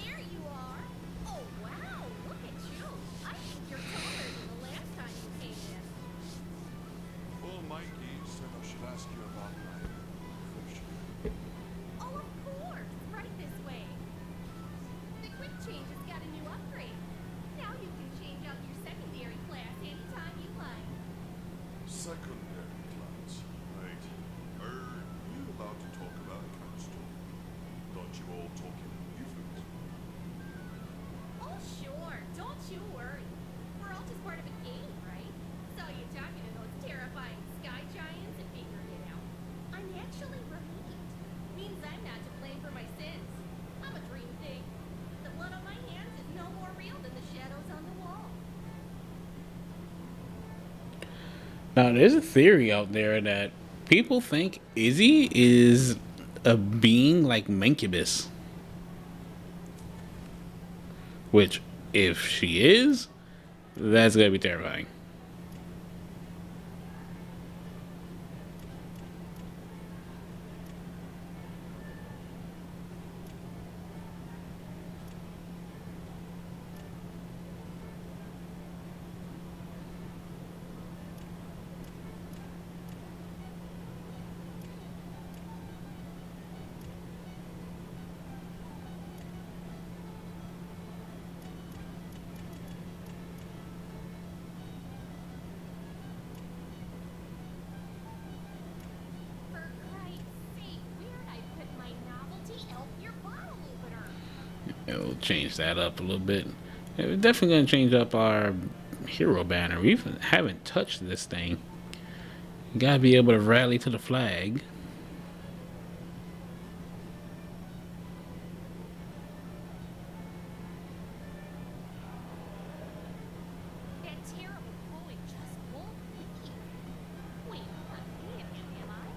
There you are. Oh wow, look at you. I think you're taller than the last time you came in. Well, Mikey said I should ask you about my profession. Oh, of course. Right this way. The quick change has got a new upgrade. Now you can change out your secondary class anytime you like. Secondary class. Right. Are you allowed to talk about accounts too? Don't you all talk in infants? Oh, sure. Don't you worry. We're all just part of a game, right? So you're talking to those terrifying sky giants and figuring it out. I'm actually relieved. Means I'm not to blame for my sins. I'm a dream thing. The blood on my hands is no more real than the shadows on the wall. now there's a theory out there that people think Izzy is a being like Mancubus. Which, if she is, that's gonna be terrifying. For Christ's sake, where'd I put my novelty elf your bottle opener? It'll change that up a little bit. We're definitely gonna change up our hero banner. We even haven't touched this thing. You gotta be able to rally to the flag. That terrible poet just won't leave. Wait, I'm not being him, am I?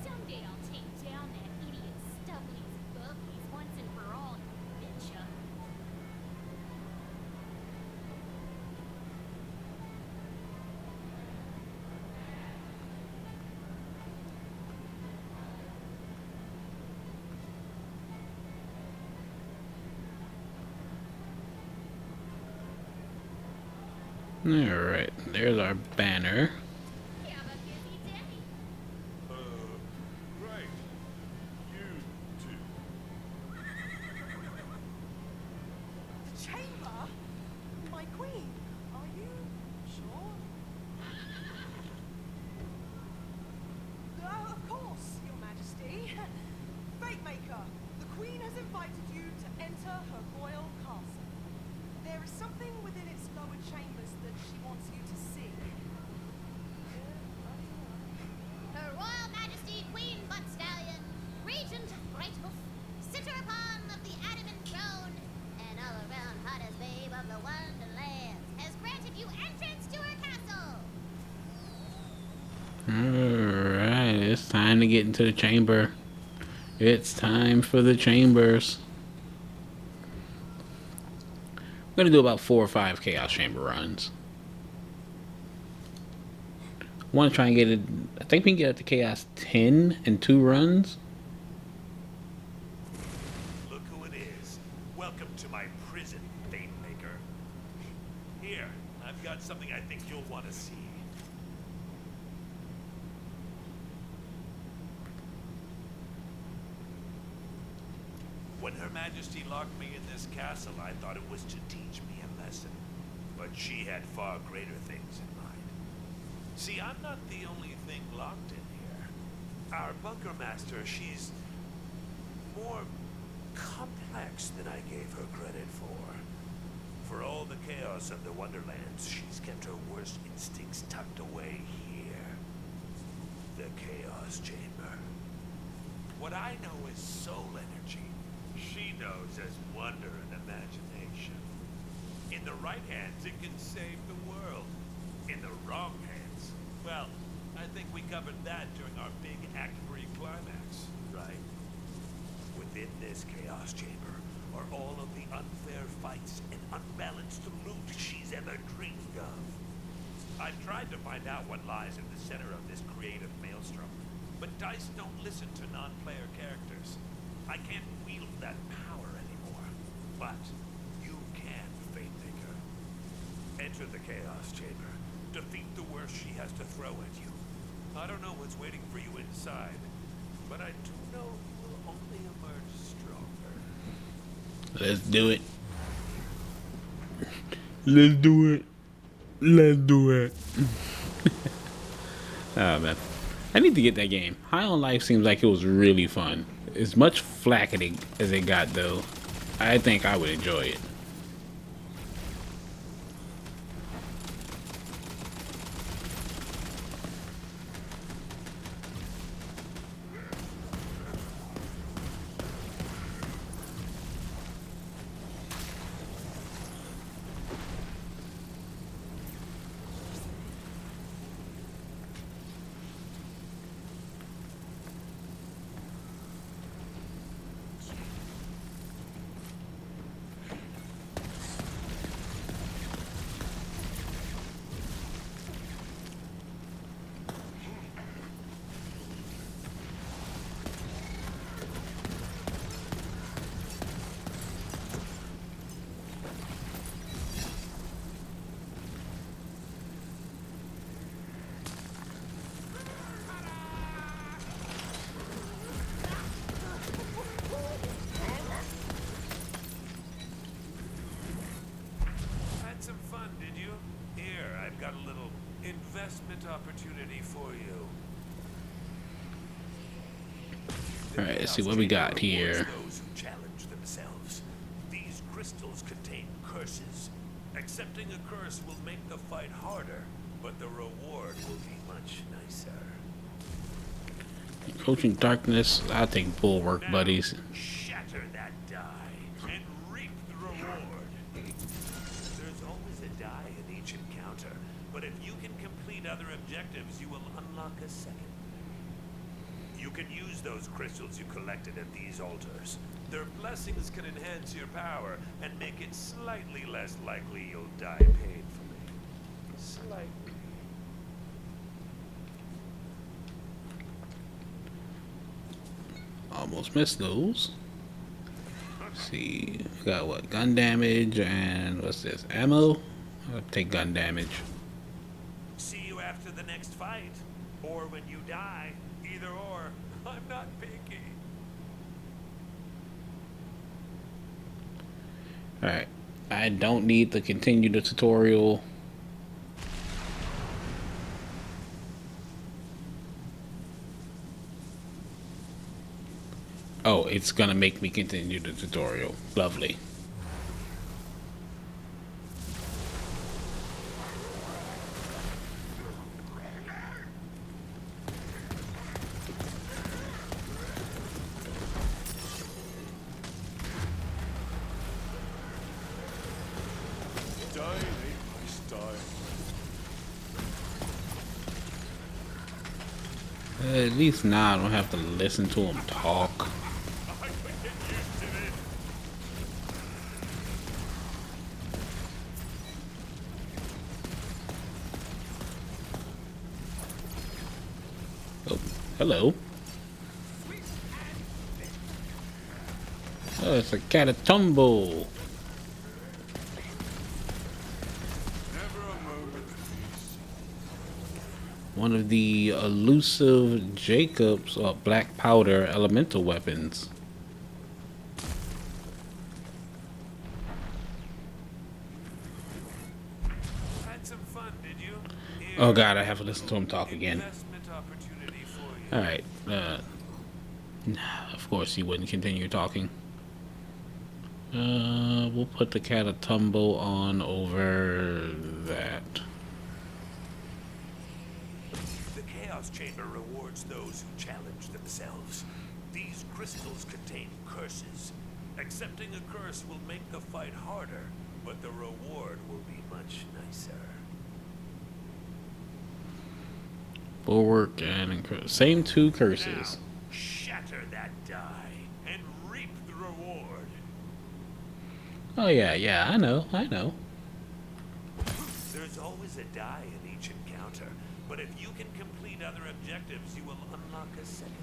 Someday I'll take down that idiot Stubblies Bubblies once and for all, you betcha. Alright, there's our banner. Have a busy day. Right. You too. The chamber? My queen, are you sure? Of course, Your Majesty. Fate Maker, the queen has invited you to enter her royal castle. There is something within its lower chambers that she wants you to see. Her Royal Majesty Queen Butt Stallion, Regent Brighthoof, sitter upon of the adamant throne, and all-around hottest babe of the Wonderlands, has granted you entrance to her castle. Alright, it's time to get into the chamber. It's time for the chambers. I'm gonna do about 4 or 5 Chaos Chamber runs. I want to try and get it. I think we can get up to Chaos 10 in 2 runs. got something I think you'll want to see. When Her Majesty locked me in this castle, I thought it was to teach me a lesson. But she had far greater things in mind. See, I'm not the only thing locked in here. Our bunker master, she's more complex than I gave her credit for. For all the chaos of the Wonderlands, she's kept her worst instincts tucked away here. The Chaos Chamber. What I know is soul energy. She knows as wonder and imagination. In the right hands, it can save the world. In the wrong hands, well, I think we covered that during our big Act 3 climax, right? Within this Chaos Chamber are all of the unfair fights and unbalanced loot she's ever dreamed of. I've tried to find out what lies in the center of this creative maelstrom, but DICE don't listen to non-player characters. I can't wield that power anymore. But you can, Fatemaker. Enter the Chaos Chamber. Defeat the worst she has to throw at you. I don't know what's waiting for you inside, but I do know you will only emerge stronger. Let's do it. Let's do it. Let's do it. Oh man, I need to get that game. High on Life seems like it was really fun. As much flacketing as it got though, I think I would enjoy it. Got a little investment opportunity for you. Alright, let's see what we got here. Those who challenge themselves. These crystals contain curses. Accepting a curse will make the fight harder, but the reward will be much nicer. Coaching Darkness, I think Bulwark Now, buddies. shatter that die and reap the reward. There's always a die in each encounter, but if you can complete other objectives, you will unlock a second. You can use those crystals you collected at these altars. Their blessings can enhance your power and make it slightly less likely you'll die painfully. Slightly. Almost missed those. Let's see, we got what? Gun damage and what's this? Ammo? I'll take gun damage. See you after the next fight, or when you die. Either or. I'm not picky. Alright, I don't need to continue the tutorial. Oh, it's gonna make me continue the tutorial. Lovely. At least now I don't have to listen to him talk. Oh, hello. Oh, it's a catatumbo. Never a one of the elusive Jacob's black powder elemental weapons. Had some fun, did you? Oh god, I have to listen to him talk again. Investment opportunity for you. Alright, of course he wouldn't continue talking. We'll put the Catatumbo on over that. The Chaos Chamber rewards those who challenge themselves. These crystals contain curses. Accepting a curse will make the fight harder, but the reward will be much nicer. Bulwark and same two curses. Now, shatter that die and reap the reward. Oh yeah, I know. There's always a die in each encounter, but if you can complete other objectives, you will unlock a second.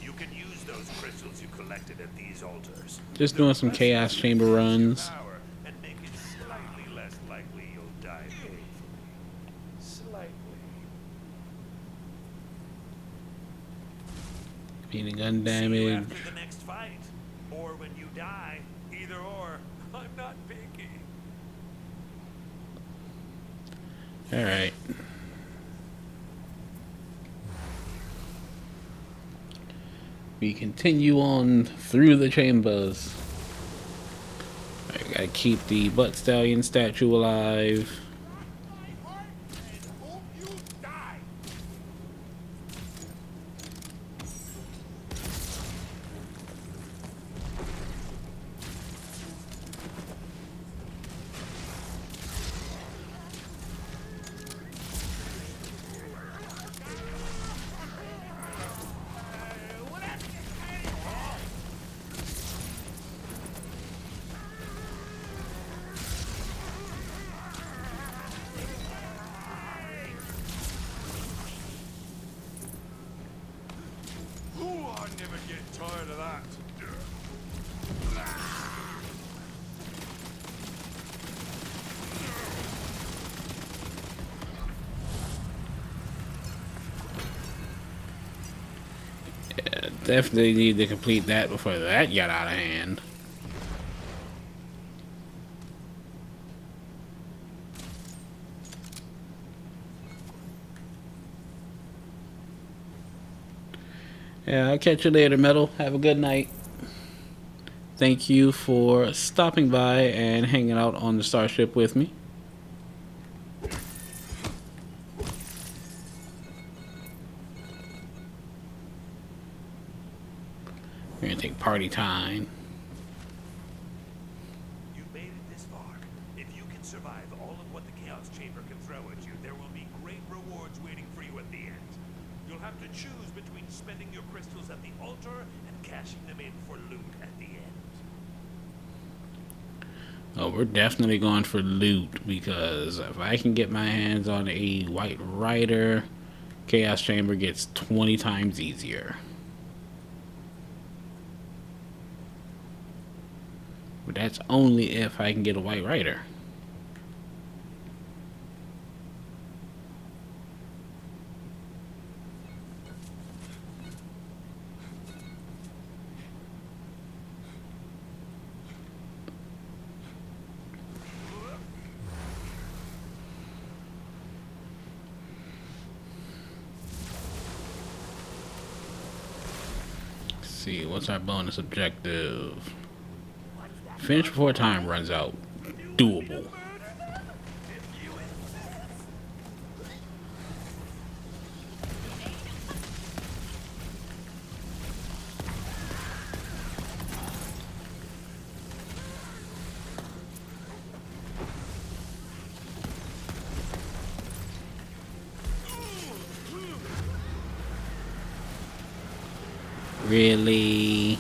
You can use those crystals you collected at these altars. Just doing some Chaos Chamber runs. Power and make it slightly less likely you'll die painfully. Slightly. Beating gun See you damage. after the next fight, or when you die. Either or. I'm not picky. Alright. We continue on through the chambers. I gotta keep the Butt Stallion statue alive. Ooh, I never get tired of that. Yeah, definitely need to complete that before that got out of hand. Yeah, I'll catch you later, Metal. Have a good night. Thank you for stopping by and hanging out on the starship with me. We're gonna take party time. You've made it this far. If you can survive all of what the Chaos Chamber can throw at you, there will be great rewards waiting for you at the end. You'll have to choose between spending your crystals at the altar and cashing them in for loot at the end. Oh, we're definitely going for loot, because if I can get my hands on a White Rider, Chaos Chamber gets 20 times easier. But that's only if I can get a White Rider. Let's see, what's our bonus objective? Finish before time runs out. Doable. Really?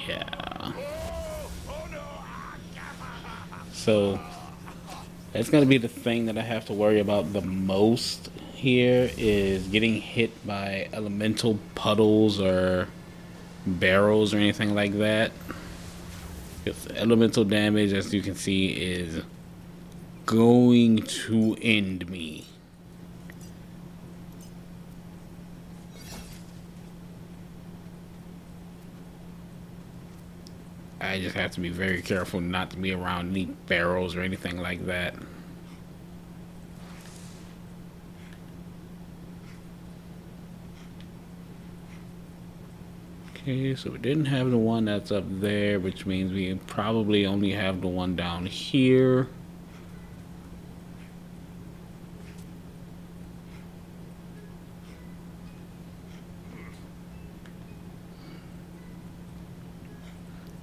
Yeah. Oh no! So that's gonna be the thing that I have to worry about the most here is getting hit by elemental puddles or barrels or anything like that. Because elemental damage, as you can see, is going to end me. I just have to be very careful not to be around any barrels or anything like that. Okay, so we didn't have the one that's up there, which means we probably only have the one down here.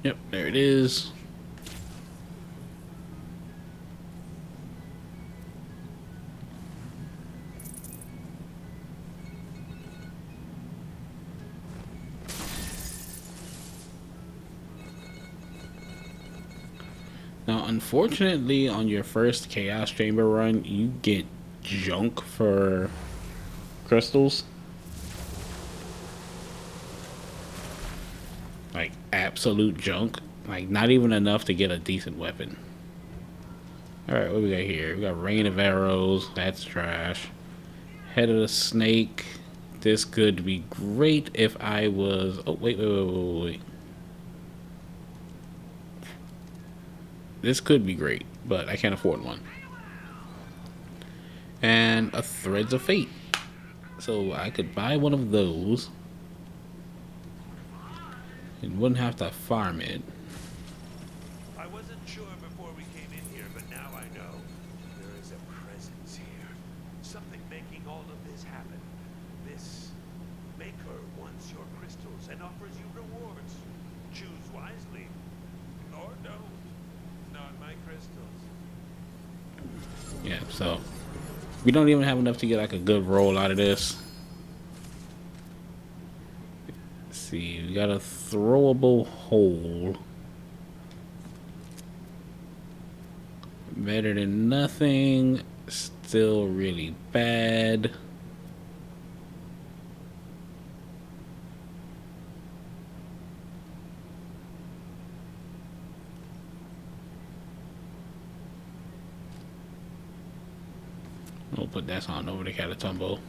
Yep, there it is. Now, unfortunately, on your first Chaos Chamber run, you get junk for crystals. Like, absolute junk. Like, not even enough to get a decent weapon. Alright, what we got here? We got Rain of Arrows. That's trash. Head of the Snake. This could be great if I was... Oh, wait. This could be great, but I can't afford one. And a Threads of Fate. So I could buy one of those. And wouldn't have to farm it. I wasn't sure before we came in here, but now I know. There is a presence here. Something making all of this happen. This maker wants your crystals and offers you rewards. Choose wisely. Or don't. Not my crystals. Yeah, so we don't even have enough to get like a good roll out of this. Let's see, we got a throwable hole. Better than nothing. Still really bad. We'll put that on over the Catatumbo.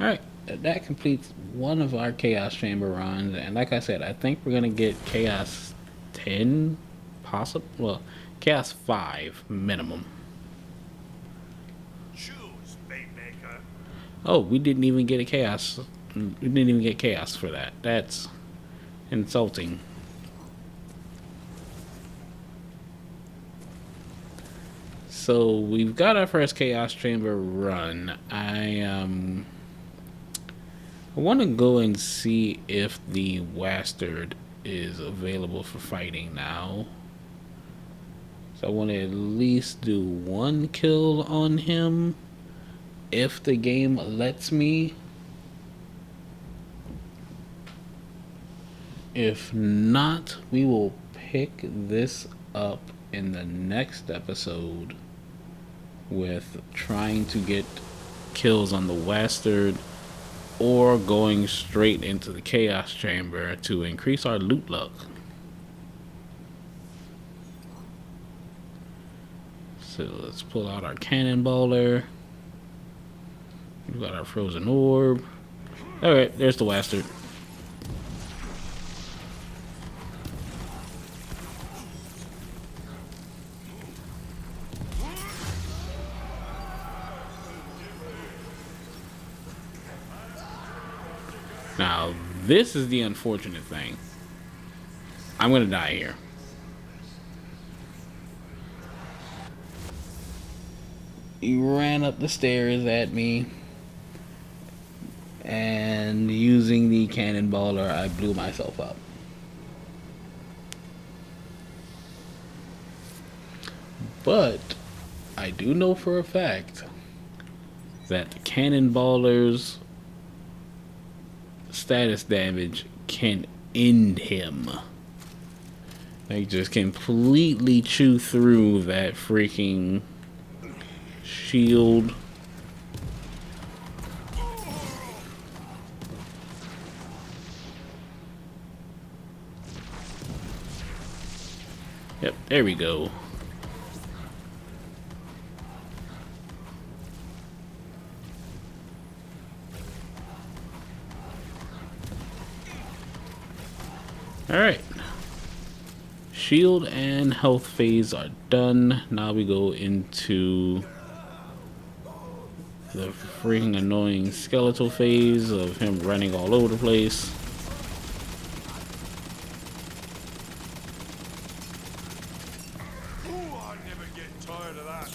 Alright, that completes one of our Chaos Chamber runs. And like I said, I think we're going to get Chaos 10, possible. Well, Chaos 5 minimum. Choose, Fate Maker. Oh, we didn't even get a Chaos. We didn't even get Chaos for that. That's insulting. So we've got our first Chaos Chamber run. I want to go and see if the Wastard is available for fighting now. So I want to at least do one kill on him if the game lets me. If not, we will pick this up in the next episode with trying to get kills on the Wastard or going straight into the Chaos Chamber to increase our loot luck. So let's pull out our Cannonballer. We've got our Frozen Orb. Alright, there's the Wastard. Now, this is the unfortunate thing. I'm gonna die here. He ran up the stairs at me, and using the Cannonballer, I blew myself up. But I do know for a fact that the Cannonballer's status damage can end him. They just completely chew through that freaking shield. Yep, there we go. Alright. Shield and health phase are done. Now we go into the freaking annoying skeletal phase of him running all over the place. Ooh, I never get tired of that.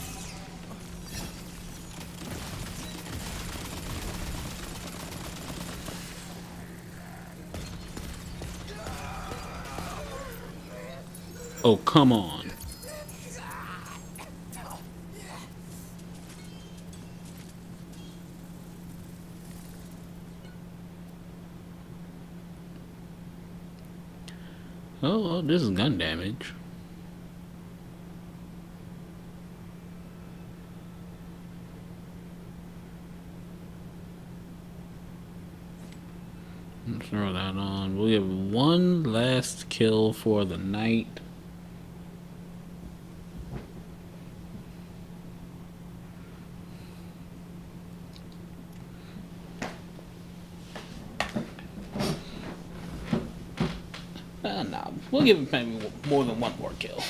Oh, come on. Oh, well, this is gun damage. Let's throw that on. We have one last kill for the night. Nah, we'll give him maybe more than one more kill.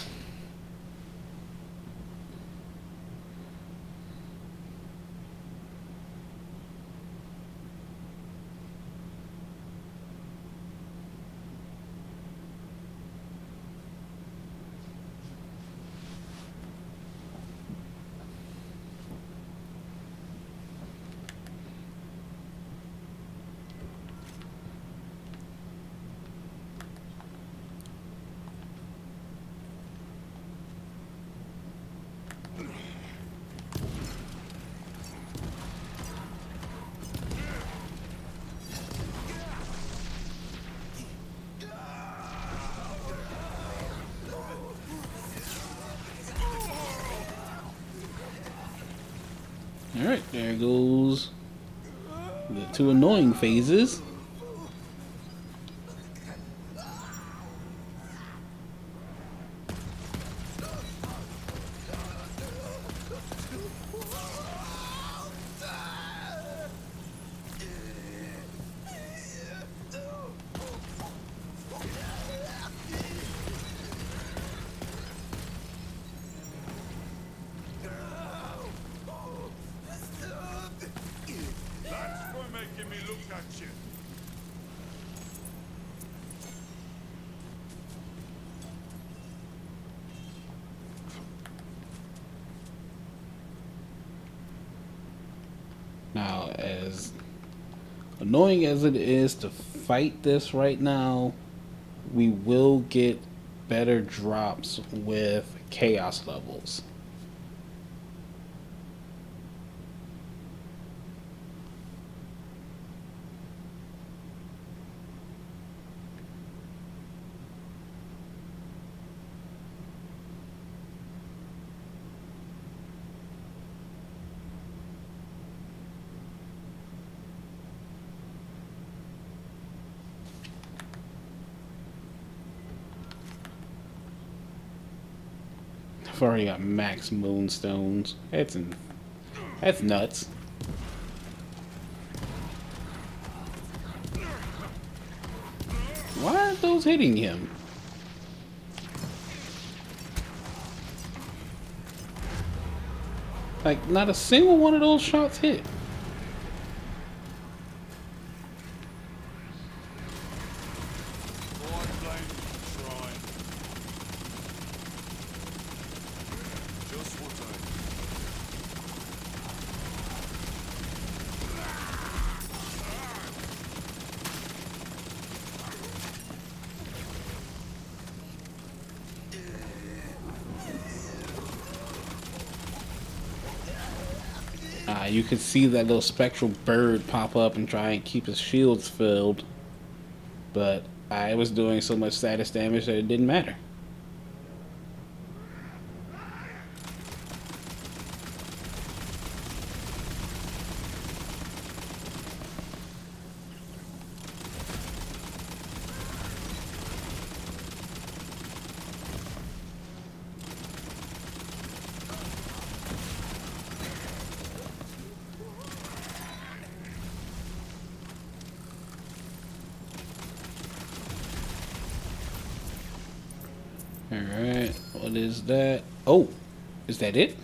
Alright, there goes the two annoying phases. That's for making me look at you. Now, as annoying as it is to fight this right now, we will get better drops with chaos levels. I've already got max moonstones. That's nuts. Why aren't those hitting him? Like, not a single one of those shots hit. Just what I You could see that little spectral bird pop up and try and keep his shields filled, but I was doing so much status damage that it didn't matter. Alright, what is that? Oh, is that it?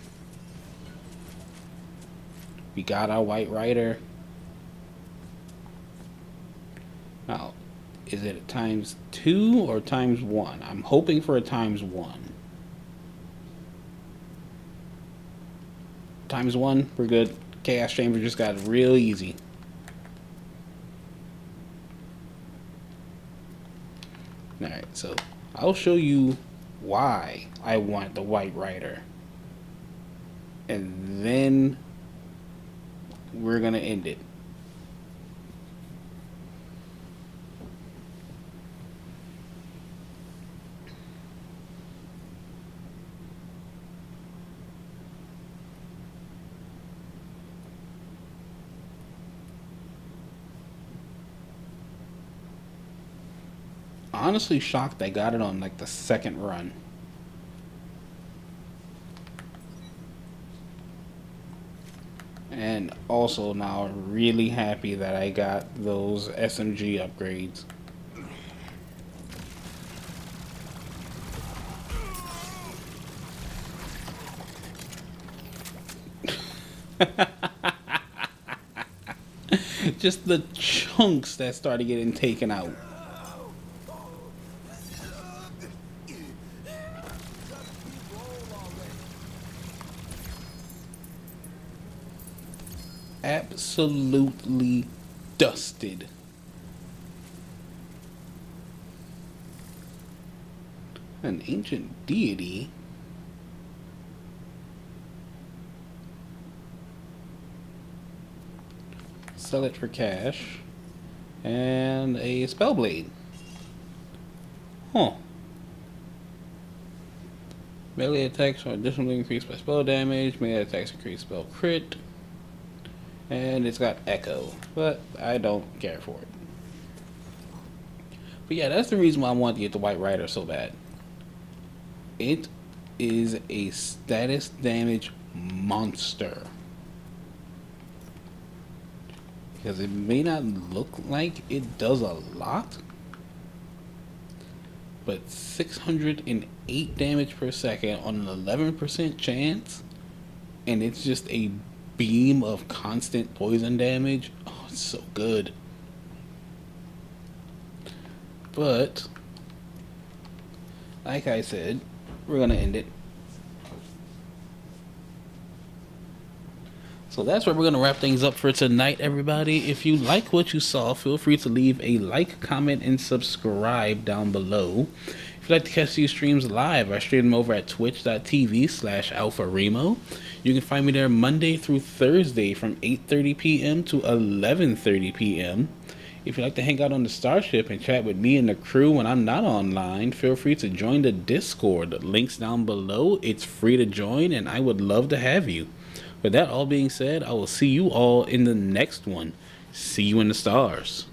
We got our White Rider. Now, is it a ×2 or ×1? I'm hoping for a ×1. ×1, we're good. Chaos Chamber just got real easy. Alright, so I'll show you why I want the White Rider. And then we're gonna end it. Honestly shocked I got it on like the second run. And also now really happy that I got those SMG upgrades. Just the chunks that started getting taken out. Absolutely dusted. An ancient deity. Sell it for cash. And a spellblade. Huh. Melee attacks are additionally increased by spell damage. Melee attacks increase spell crit. And it's got echo, but I don't care for it. But yeah, that's the reason why I wanted to get the White Rider so bad. It is a status damage monster. Because it may not look like it does a lot, but 608 damage per second on an 11% chance, and it's just a beam of constant poison damage. Oh, it's so good. But like I said, we're gonna end it. So that's where we're gonna wrap things up for tonight, everybody. If you like what you saw, feel free to leave a like, comment, and subscribe down below. If you'd like to catch these streams live, I stream them over at twitch.tv/AlphaRemo. You can find me there Monday through Thursday from 8:30 p.m. to 11:30 p.m. If you'd like to hang out on the Starship and chat with me and the crew when I'm not online, feel free to join the Discord. The link's down below. It's free to join, and I would love to have you. With that all being said, I will see you all in the next one. See you in the stars.